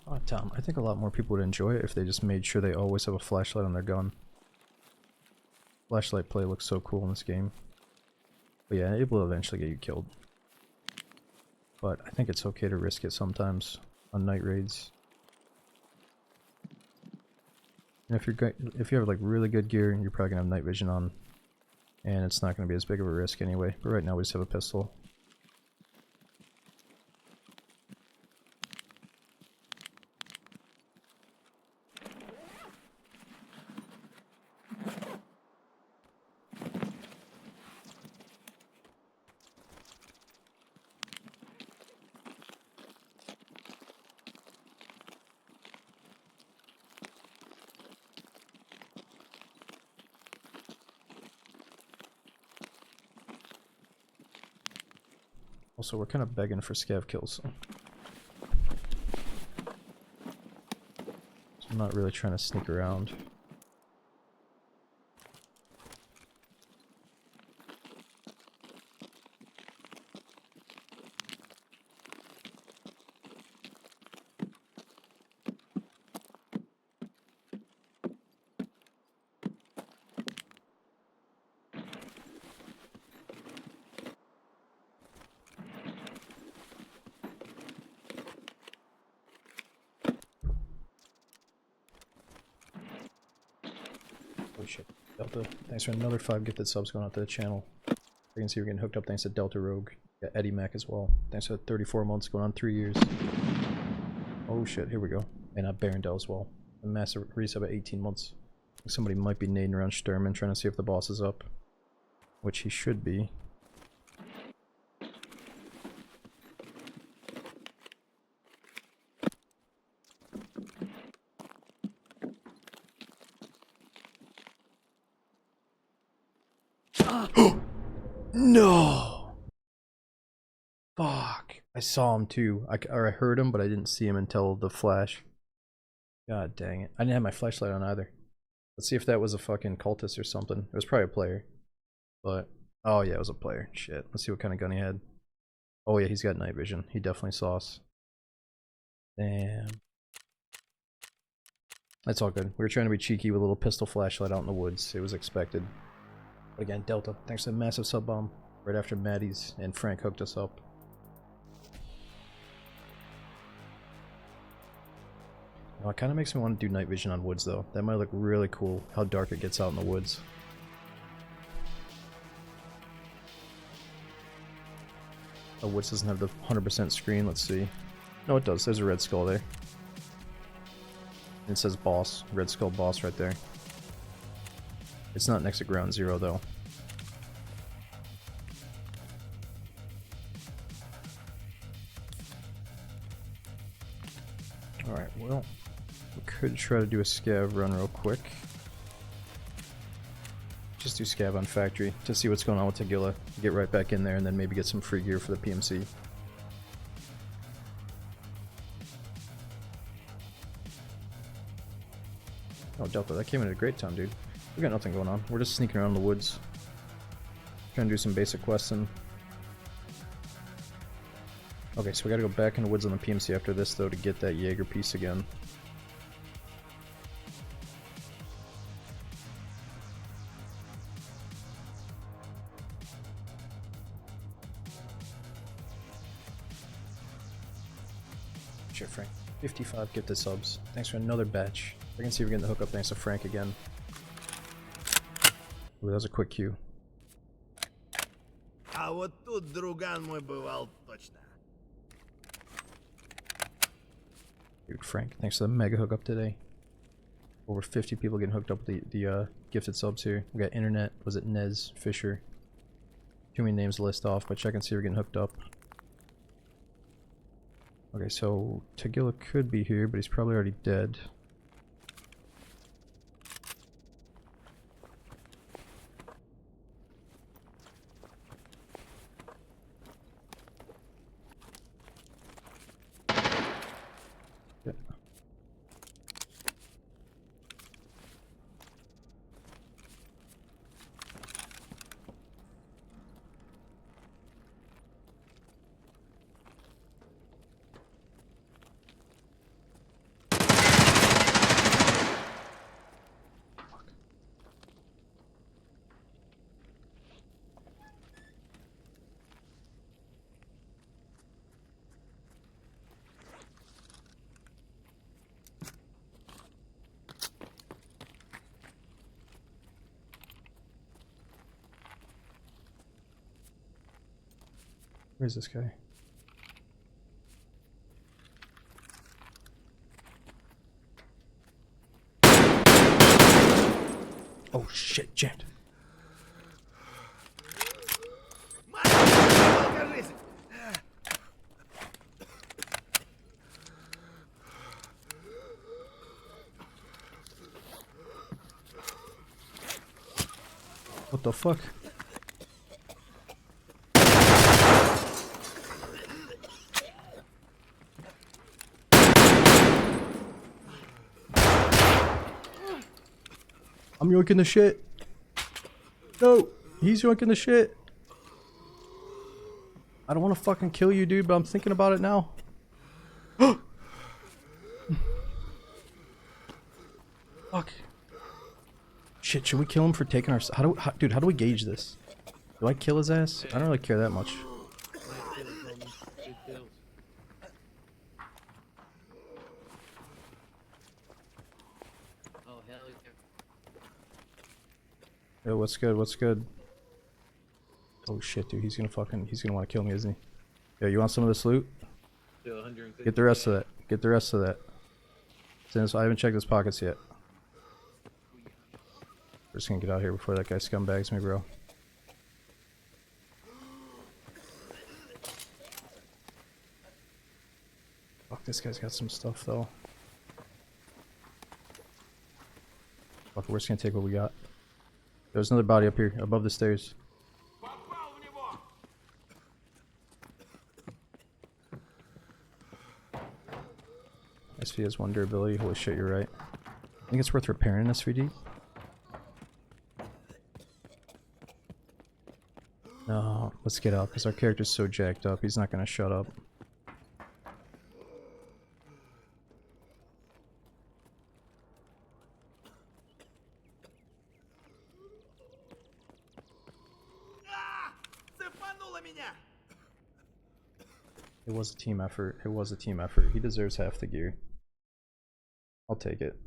Oh, Tom, I think a lot more people would enjoy it if they just made sure they always have a flashlight on their gun. Flashlight play looks so cool in this game. But yeah, it will eventually get you killed. But I think it's okay to risk it sometimes on night raids. And if you have like really good gear, you're probably gonna have night vision on, and it's not gonna be as big of a risk anyway. But right now we just have a pistol. Also, we're kind of begging for scav kills. So I'm not really trying to sneak around. Oh shit. Delta, thanks for another 5 gifted subs going out to the channel. I can see we're getting hooked up thanks to Delta Rogue. Got Eddie Mac as well. Thanks for 34 months going on 3 years. Oh shit, here we go. And Barondel as well. A massive resub at 18 months. I think somebody might be nading around Sturman trying to see if the boss is up. which he should be. No! Fuck. I saw him too. Or I heard him, but I didn't see him until the flash. God dang it. I didn't have my flashlight on either. Let's see if that was a fucking cultist or something. It was probably a player. But, oh yeah, it was a player. Shit. Let's see what kind of gun he had. Oh yeah, he's got night vision. He definitely saw us. Damn. That's all good. We were trying to be cheeky with a little pistol flashlight out in the woods. It was expected. But again, Delta, thanks to the massive sub bomb right after Maddie's and Frank hooked us up. Now, it kind of makes me want to do night vision on woods though. That might look really cool, how dark it gets out in the woods. Oh, woods doesn't have the 100% screen, let's see. No, it does. There's a red skull there. It says boss, red skull boss right there. It's not next to ground zero though. Alright, well, we could try to do a scav run real quick. Just do scav on factory to see what's going on with Tagilla. Get right back in there and then maybe get some free gear for the PMC. Oh, Delta, that came in at a great time, dude. We got nothing going on. We're just sneaking around the woods. Trying to do some basic questing. Okay, so we gotta go back in the woods on the PMC after this, though, to get that Jaeger piece again. Shit, Frank. 55 gifted subs. Thanks for another batch. I can see we're getting the hookup thanks to Frank again. Ooh, that was a quick cue. А вот тут друган мой бывал точно. Dude, Frank, thanks for the mega hookup today. Over 50 people getting hooked up with the gifted subs here. We got Internet, was it Nez, Fisher? Too many names to list off, but check and see we're getting hooked up. Okay, so Tagilla could be here, but he's probably already dead. Yeah. Where's this guy? Oh shit, Jet. What the fuck? I'm yoinking the shit. No, he's yoinking the shit. I don't want to fucking kill you, dude, but I'm thinking about it now. Fuck. Shit, should we kill him for taking our... Dude, how do we gauge this? Do I kill his ass? I don't really care that much. Oh, hell yeah. Yo, what's good? What's good? Oh shit, dude, he's gonna want to kill me, isn't he? Yo, you want some of this loot? Get the rest of that. Get the rest of that. Since I haven't checked his pockets yet. We're just gonna get out here before that guy scumbags me, bro. this guy's got some stuff though. Fuck, we're just gonna take what we got. There's another body up here, above the stairs. SV has 1 durability. Holy shit, you're right. I think it's worth repairing an SVD. No, let's get up, because our character's so jacked up, he's not gonna shut up. Цепануло меня! It was a team effort. It was a team effort. He deserves half the gear. I'll take it.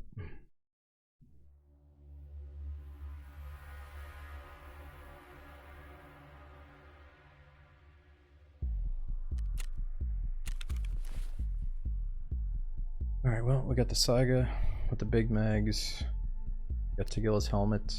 Alright, well, we got the Saga with the big mags. Got Tagilla's helmet.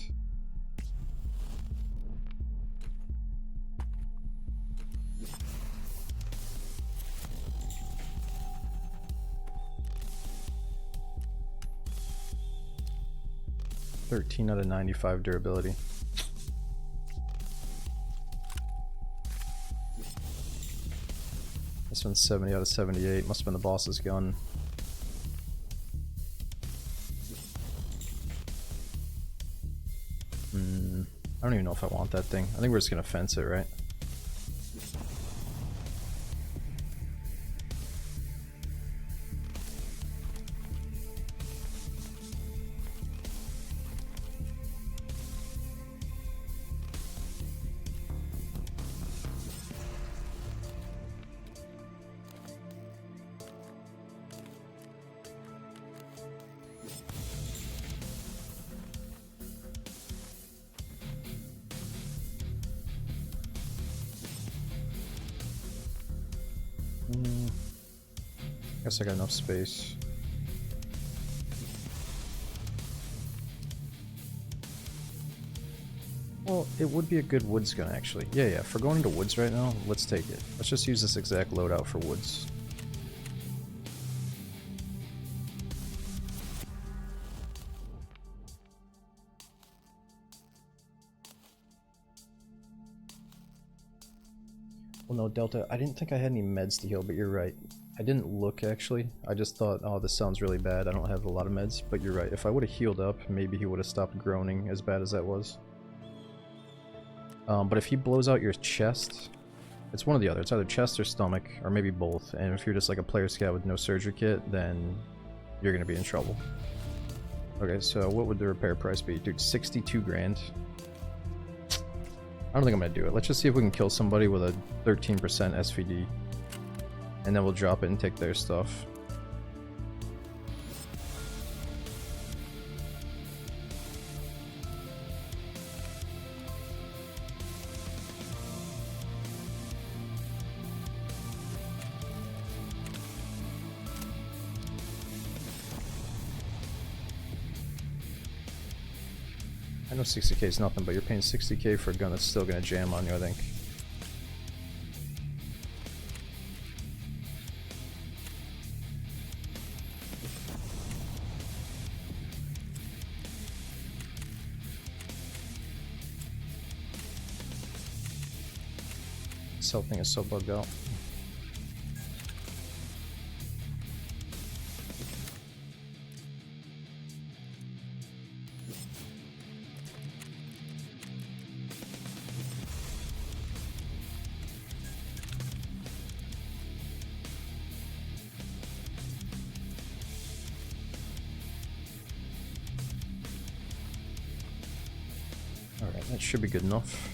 $13 out of 95 durability. This one's 70 out of 78. Must have been the boss's gun. I don't even know if I want that thing. I think we're just gonna fence it, right? Guess I got enough space. Well, it would be a good woods gun actually. Yeah, if we're going into woods right now, let's take it. Let's just use this exact loadout for woods. Well, no, Delta, I didn't think I had any meds to heal, but you're right. I didn't look, actually. I just thought, oh, this sounds really bad. I don't have a lot of meds, but you're right. If I would have healed up, maybe he would have stopped groaning as bad as that was. But if he blows out your chest, it's one or the other. It's either chest or stomach, or maybe both. And if you're just like a player scout with no surgery kit, then you're going to be in trouble. Okay, so what would the repair price be? Dude, 62 grand. I don't think I'm going to do it. Let's just see if we can kill somebody with a 13% SVD. And then we'll drop it and take their stuff. I know 60k is nothing, but you're paying 60k for a gun that's still gonna jam on you, I think. This whole thing is so bugged out. Alright, that should be good enough.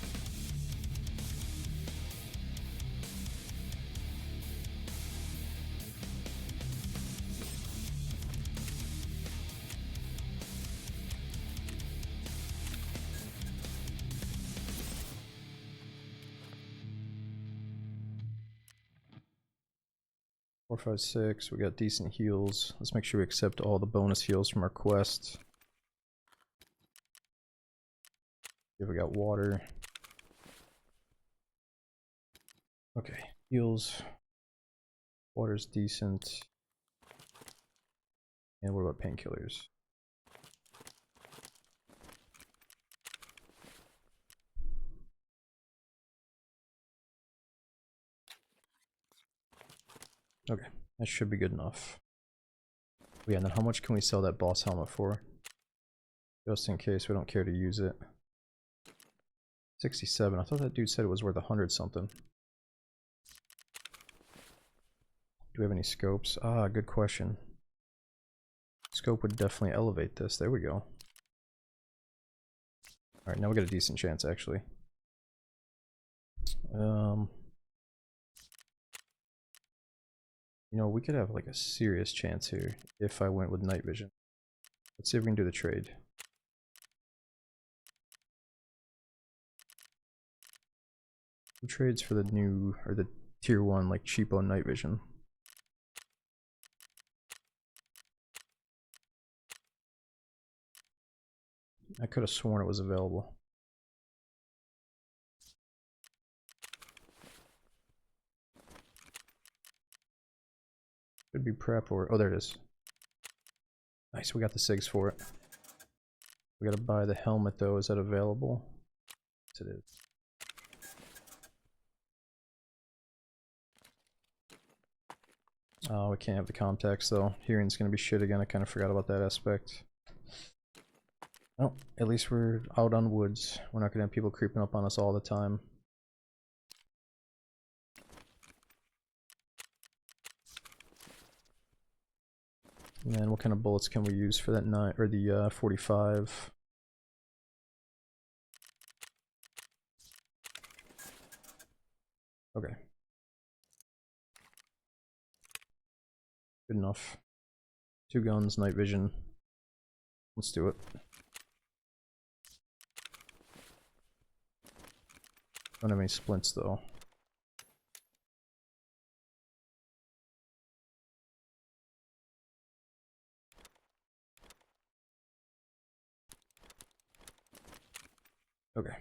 Four, five, six. We got decent heals. Let's make sure we accept all the bonus heals from our quest. Here we got water. Okay, heals. Water's decent. And what about painkillers? Okay, that should be good enough. Yeah, and then how much can we sell that boss helmet for? Just in case we don't care to use it. 67. I thought that dude said it was worth 100 something. Do we have any scopes? Ah, good question. Scope would definitely elevate this. There we go. Alright, now we got a decent chance, actually. You know, we could have like a serious chance here if I went with night vision. Let's see if we can do the trade. Who trades for the new, or the tier 1, like cheapo night vision? I could have sworn it was available. Could be prep or, oh, there it is. Nice, we got the SIGs for it. We gotta buy the helmet though. Is that available? Yes, it is. Oh, we can't have the contacts though. Hearing's gonna be shit again. I kind of forgot about that aspect. Oh, at least we're out on woods. We're not gonna have people creeping up on us all the time. And then what kind of bullets can we use for that 9 or the 45? Okay. Good enough. 2 guns, night vision. Let's do it. Don't have any splints though. Okay.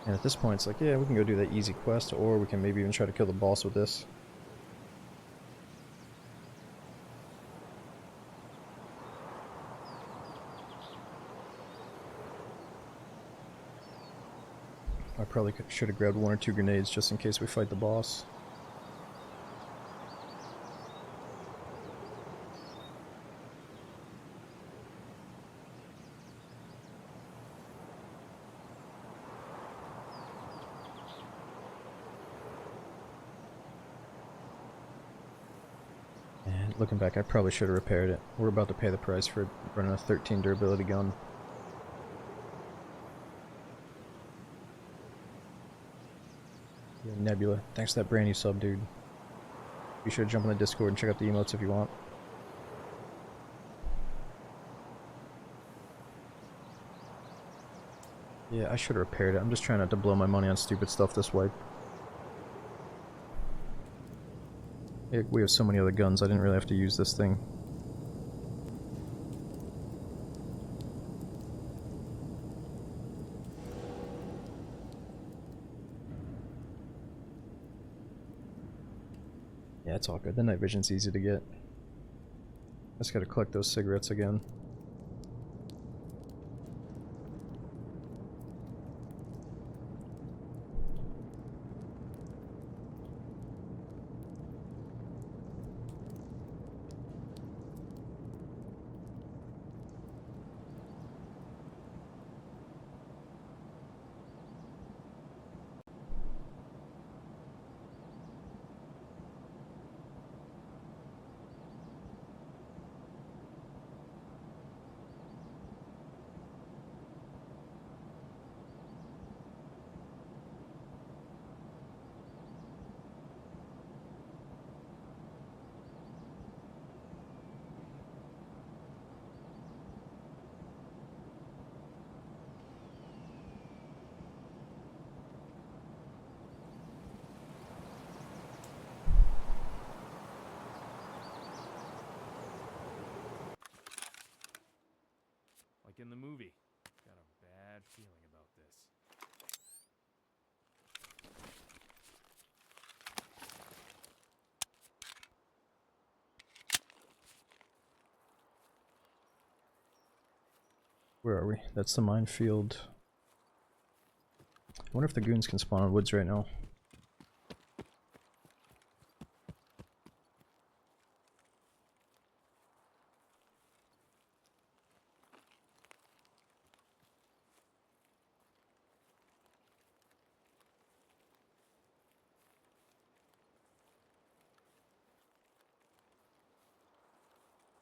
And at this point, it's like, yeah, we can go do that easy quest, or we can maybe even try to kill the boss with this. I probably should have grabbed 1 or 2 grenades just in case we fight the boss. And looking back, I probably should have repaired it. We're about to pay the price for running a 13 durability gun. Yeah, Nebula, thanks for that brand new sub, dude. Be sure to jump on the Discord and check out the emotes if you want. Yeah, I should have repaired it. I'm just trying not to blow my money on stupid stuff this wipe. Yeah, we have so many other guns, I didn't really have to use this thing. Yeah, it's all good. The night vision's easy to get. Just gotta collect those cigarettes again. in the movie. Got a bad feeling about this. Where are we? That's the minefield. I wonder if the goons can spawn in woods right now.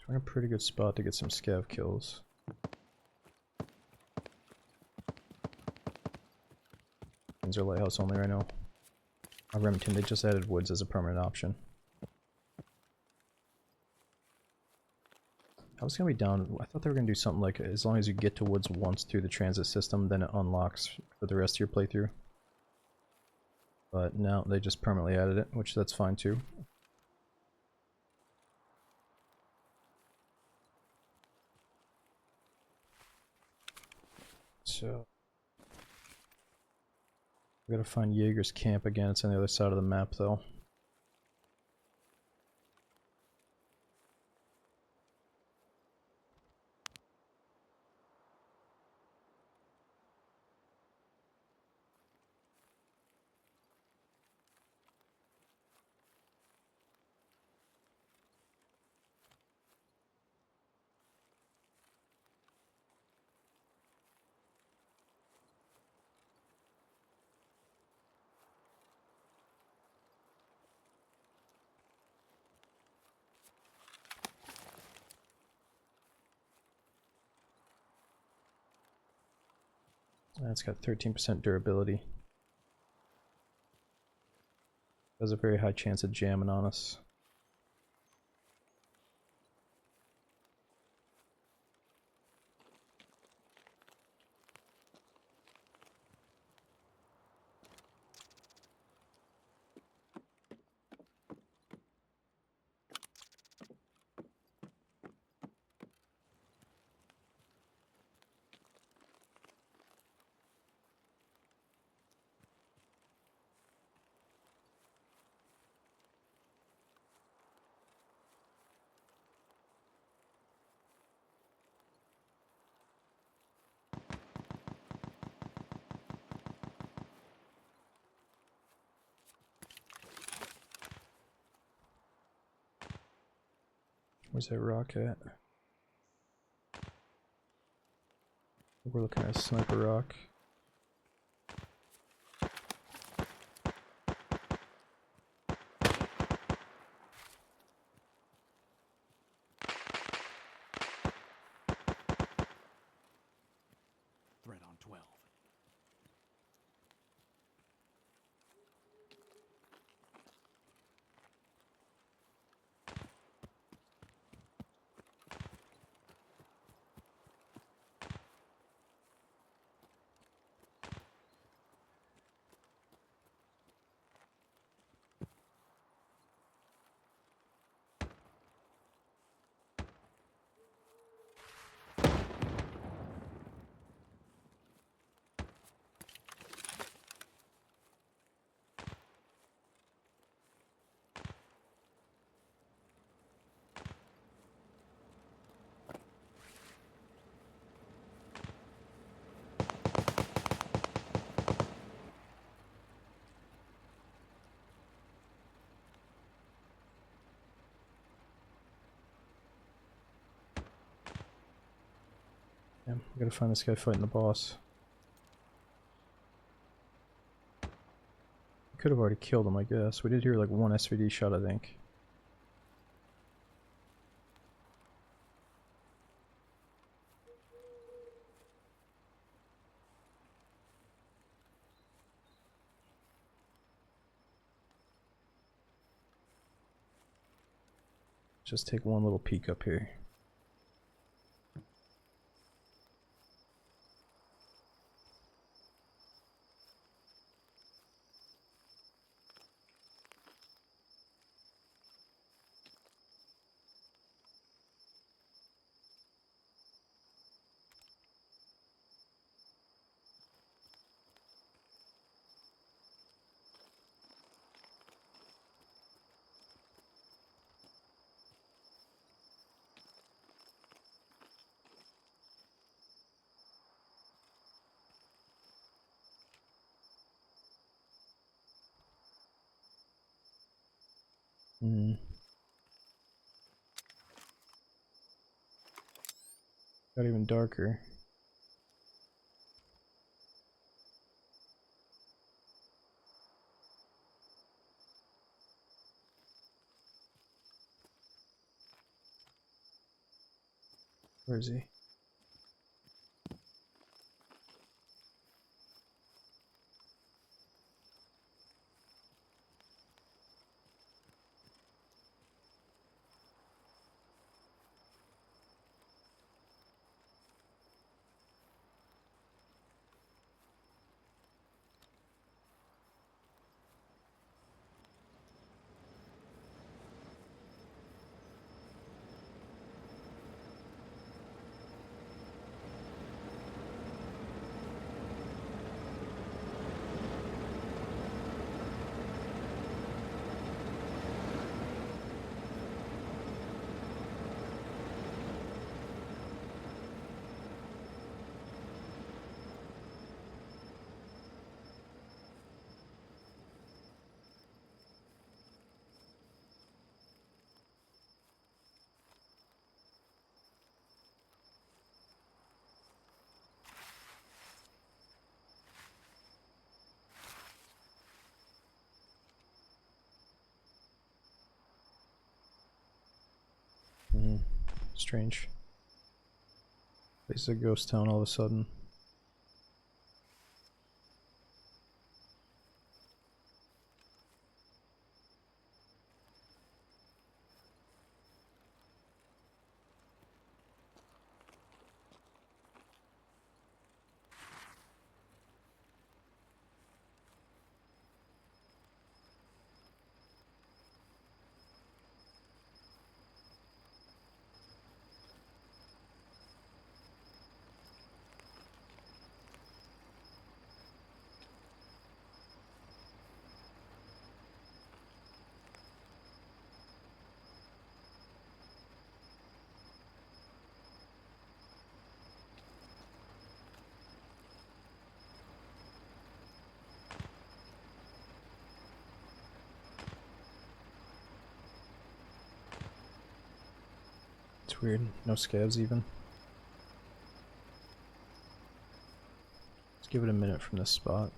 We're in a pretty good spot to get some scav kills. These are lighthouse only right now. Remington, they just added woods as a permanent option. I was gonna be down. I thought they were gonna do something like as long as you get to woods once through the transit system, then it unlocks for the rest of your playthrough. But now they just permanently added it, which that's fine too. So we gotta find Jaeger's camp again. It's on the other side of the map though. It's got 13% durability. There's a very high chance of jamming on us. Where's that rock at? We're looking at a sniper rock. Threat on 12. Yeah, we gotta find this guy fighting the boss. We could have already killed him, I guess. We did hear like one SVD shot, I think. Just take one little peek up here. Hmm. Got even darker. Where is he? Hmm. Strange. This is a ghost town all of a sudden. It's weird. No scabs even. Let's give it a minute from this spot.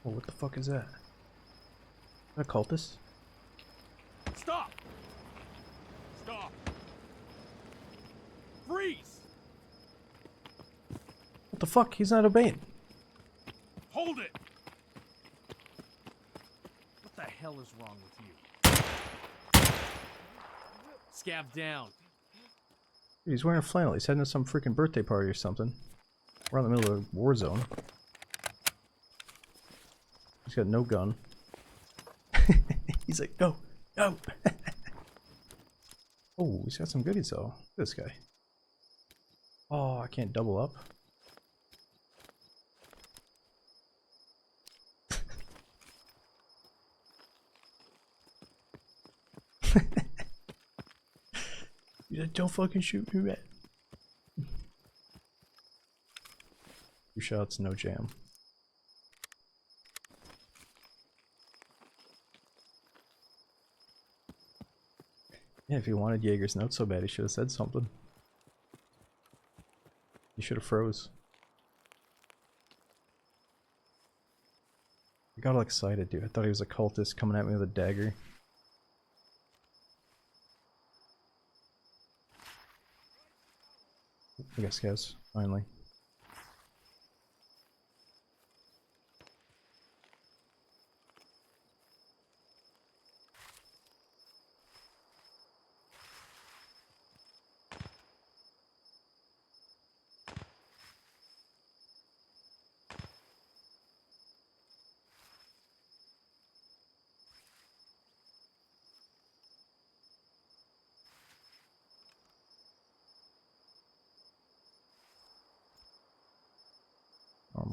Oh, what the fuck is that? A cultist? Stop! Stop! Freeze! What the fuck? He's not obeying. Hold it! What the hell is wrong with you? Scab down. Dude, he's wearing a flannel. He's heading to some freaking birthday party or something. We're in the middle of a war zone. He's got no gun. He's like, go, go. Oh, he's got some goodies though. This guy. Oh, I can't double up. He's like, don't fucking shoot me, man. 2 shots, no jam. Yeah, if he wanted Jaeger's note so bad, he should have said something. He should have froze. I got all excited, dude. I thought he was a cultist coming at me with a dagger. I guess, guys, finally.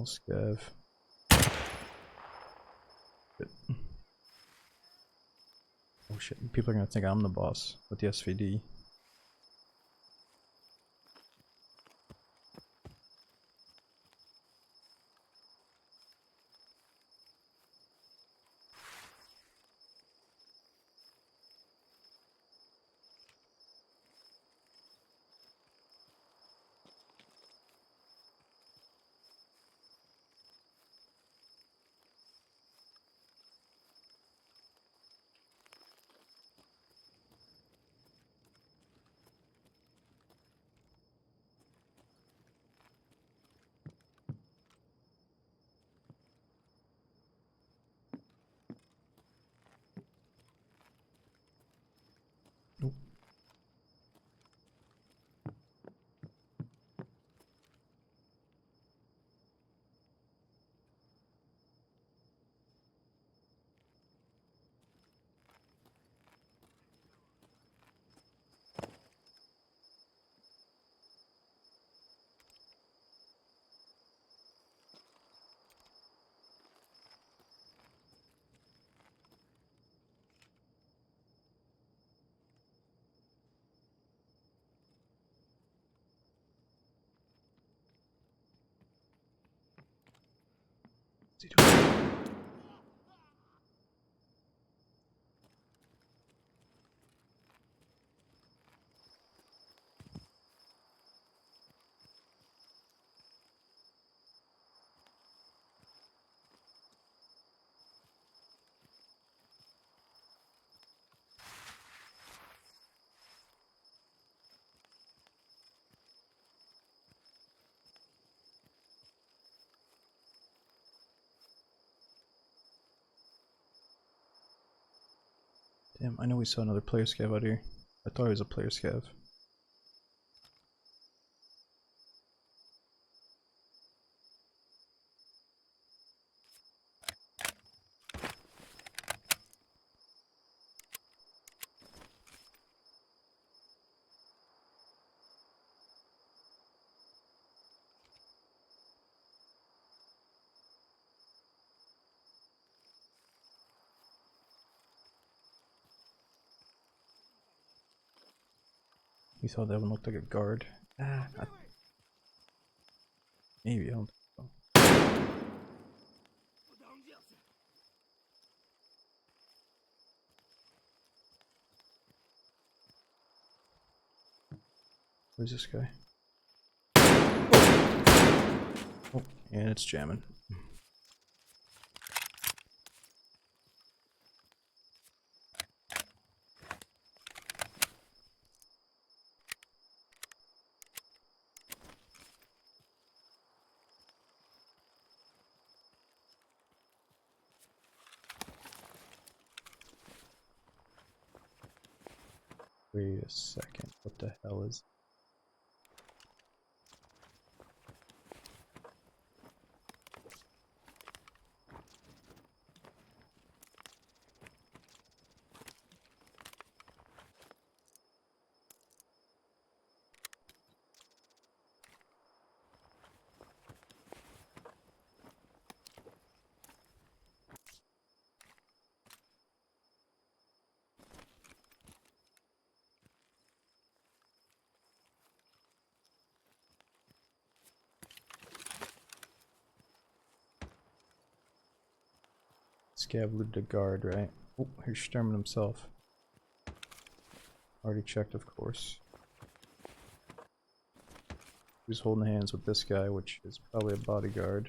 scav. Good. Oh shit, people are gonna think I'm the boss with the SVD. Nope. What's he doing? Damn, I know we saw another player scav out here. I thought it was a player scav. You thought that one looked like a guard? Maybe, I don't think so. Where's this guy? Oh, and it's jamming. Wait a second, what the hell is... Scav looted a guard, right? Oh, here's Sturman himself. Already checked, of course. Who's holding hands with this guy, which is probably a bodyguard.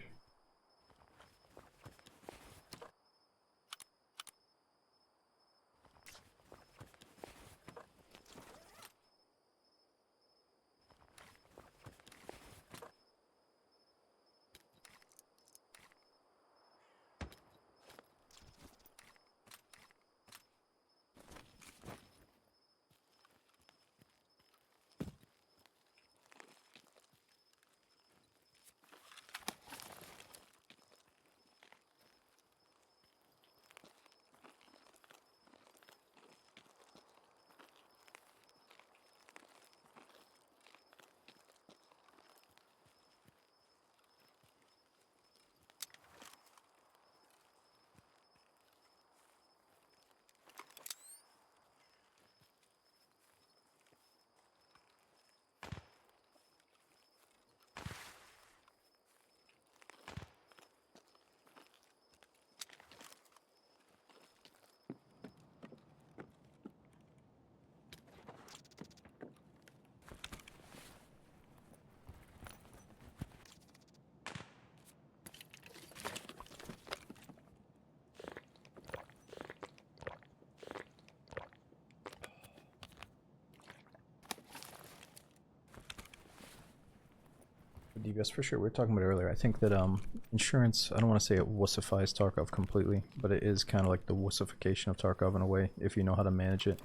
DVS for sure. We were talking about it earlier. I think that insurance, I don't want to say it wussifies Tarkov completely, but it is kind of like the wussification of Tarkov in a way, if you know how to manage it.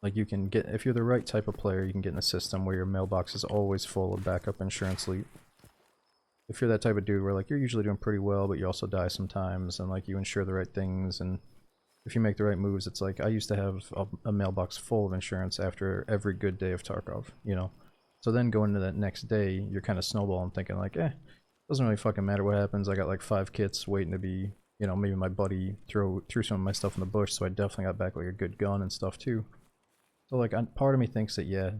Like you can get, if you're the right type of player, you can get in a system where your mailbox is always full of backup insurance loot. If you're that type of dude where like you're usually doing pretty well, but you also die sometimes, and like you insure the right things, and if you make the right moves, it's like I used to have a mailbox full of insurance after every good day of Tarkov, you know? So then going into that next day, you're kind of snowballing thinking like, doesn't really fucking matter what happens. I got like 5 kits waiting to be, you know, maybe my buddy threw some of my stuff in the bush, so I definitely got back like a good gun and stuff too. So like part of me thinks that yeah,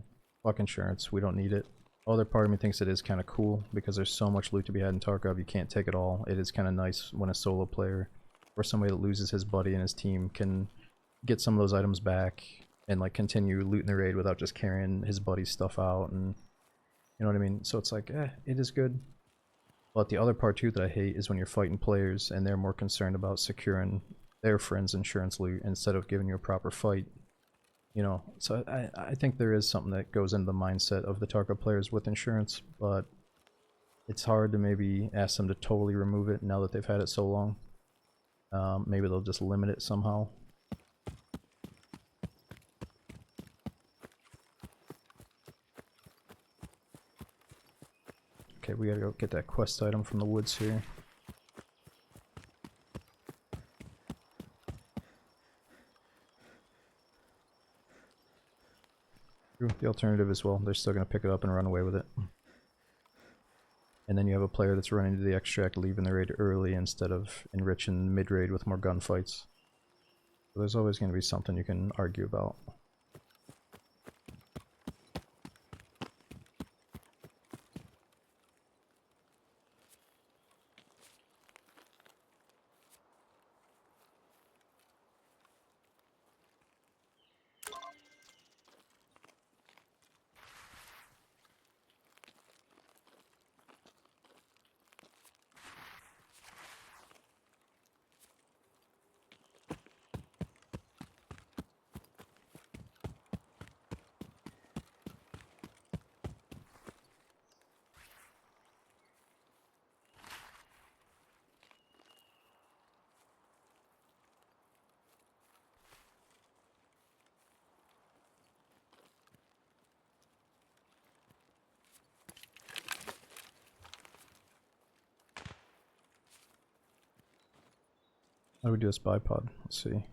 fuck insurance, we don't need it. Other part of me thinks it is kind of cool because there's so much loot to be had in Tarkov, you can't take it all. It is kind of nice when a solo player or somebody that loses his buddy and his team can get some of those items back and like continue looting the raid without just carrying his buddy's stuff out, and you know what I mean? So it's like, it is good. But the other part too that I hate is when you're fighting players and they're more concerned about securing their friends' insurance loot instead of giving you a proper fight. You know, so I think there is something that goes into the mindset of the Tarkov players with insurance, but it's hard to maybe ask them to totally remove it now that they've had it so long. Maybe they'll just limit it somehow. Okay, we gotta go get that quest item from the woods here. The alternative as well, they're still gonna pick it up and run away with it. And then you have a player that's running to the extract, leaving the raid early instead of enriching mid-raid with more gunfights. So there's always gonna be something you can argue about. How do we do this bipod? Let's see.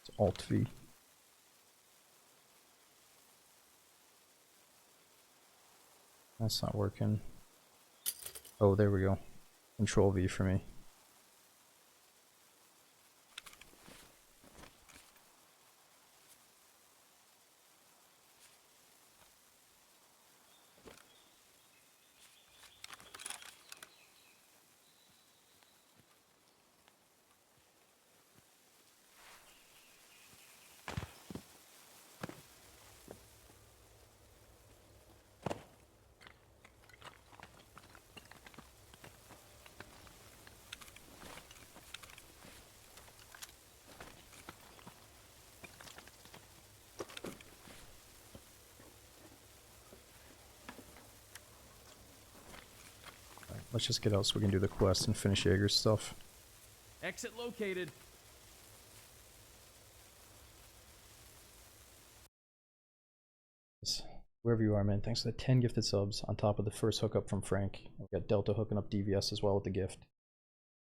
It's Alt V. That's not working. Oh, there we go. Control V for me. Let's just get out so we can do the quest and finish Jaeger's stuff. Exit located. Wherever you are, man, thanks for the 10 gifted subs on top of the first hookup from Frank. We got Delta hooking up DVS as well with the gift.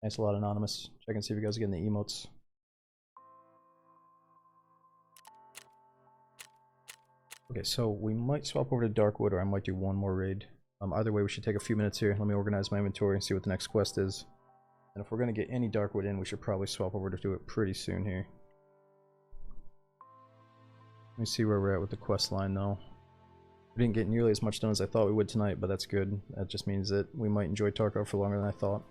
Thanks a lot, Anonymous. Check and see if you guys are getting the emotes. Okay, so we might swap over to Darkwood, or I might do one more raid. Either way, we should take a few minutes here. Let me organize my inventory and see what the next quest is. And if we're going to get any Darkwood in, we should probably swap over to do it pretty soon here. Let me see where we're at with the quest line, though. We didn't get nearly as much done as I thought we would tonight, but that's good. That just means that we might enjoy Tarkov for longer than I thought.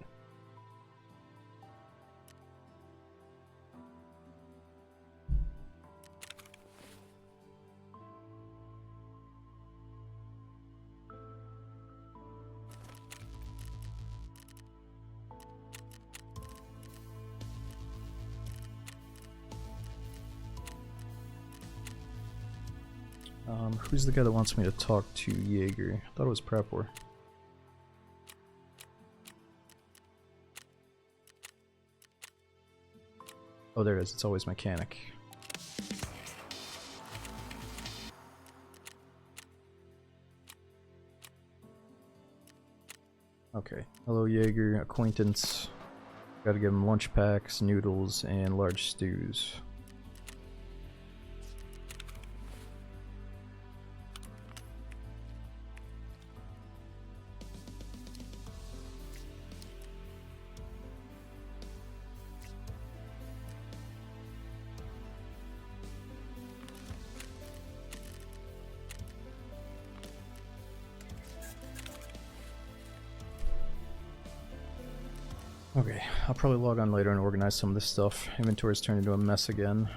Who's the guy that wants me to talk to Jaeger? I thought it was Prepor. Oh, there it is. It's always mechanic. Okay. Hello, Jaeger. Acquaintance. Gotta give him lunch packs, noodles, and large stews. Okay, I'll probably log on later and organize some of this stuff. Inventory's turned into a mess again.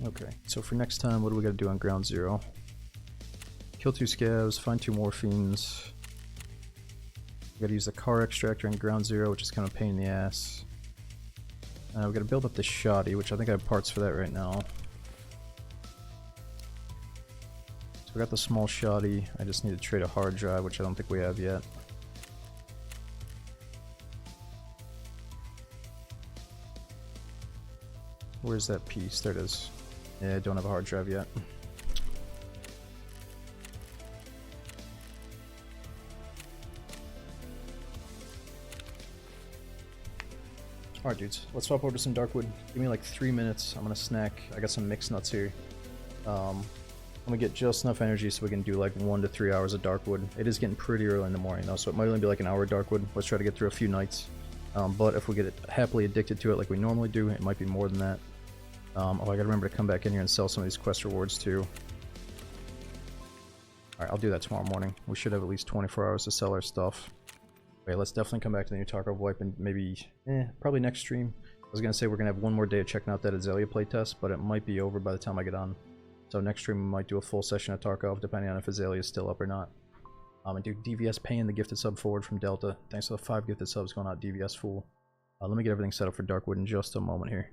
Okay, so for next time, what do we gotta do on ground zero? Kill 2 scavs, find 2 morphines. We gotta use the car extractor in ground zero, which is kind of a pain in the ass. We gotta build up the shoddy, which I think I have parts for that right now. So we got the small shoddy. I just need to trade a hard drive, which I don't think we have yet. Where's that piece? There it is. Yeah, I don't have a hard drive yet. Alright dudes, let's swap over to some Darkwood. Give me like 3 minutes, I'm gonna snack. I got some mixed nuts here. I'm gonna get just enough energy so we can do like 1 to 3 hours of Darkwood. It is getting pretty early in the morning though, so it might only be like an hour of Darkwood. Let's try to get through a few nights. But if we get happily addicted to it like we normally do, it might be more than that. Oh, I gotta remember to come back in here and sell some of these quest rewards too. Alright, I'll do that tomorrow morning. We should have at least 24 hours to sell our stuff. Okay, let's definitely come back to the new Tarkov wipe and maybe, probably next stream. I was gonna say we're gonna have one more day of checking out that Azalea playtest, but it might be over by the time I get on. So next stream we might do a full session of Tarkov, depending on if Azalea is still up or not. And do DVS paying the gifted sub forward from Delta. Thanks for the 5 gifted subs going out, DVS fool. Let me get everything set up for Darkwood in just a moment here.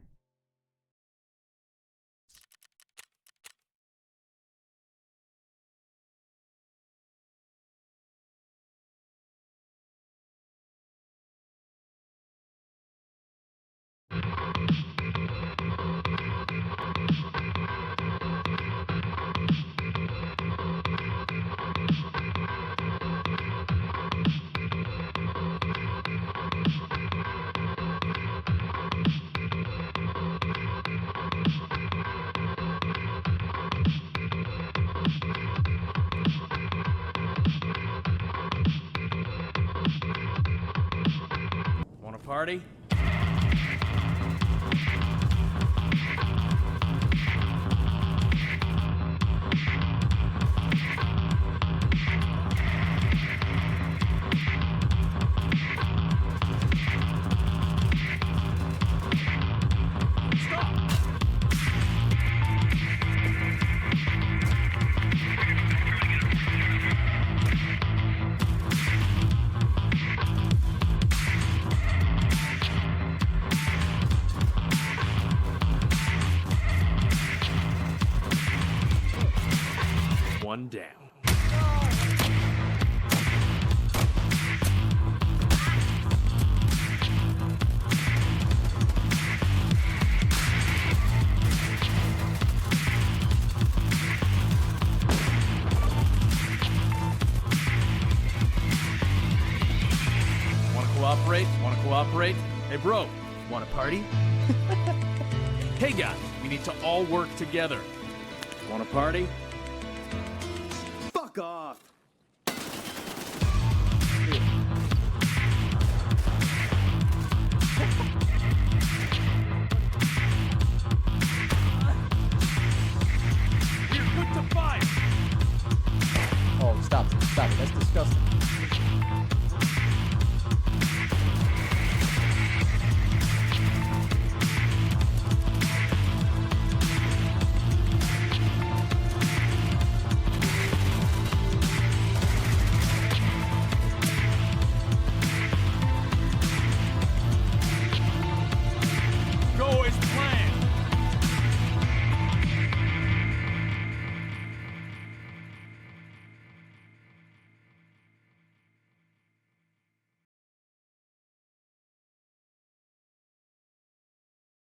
Want a party? One down. Wanna cooperate? Wanna cooperate? Hey bro, wanna party? Hey guys, we need to all work together. Wanna party? Fuck off! Stop it. Stop it. That's disgusting.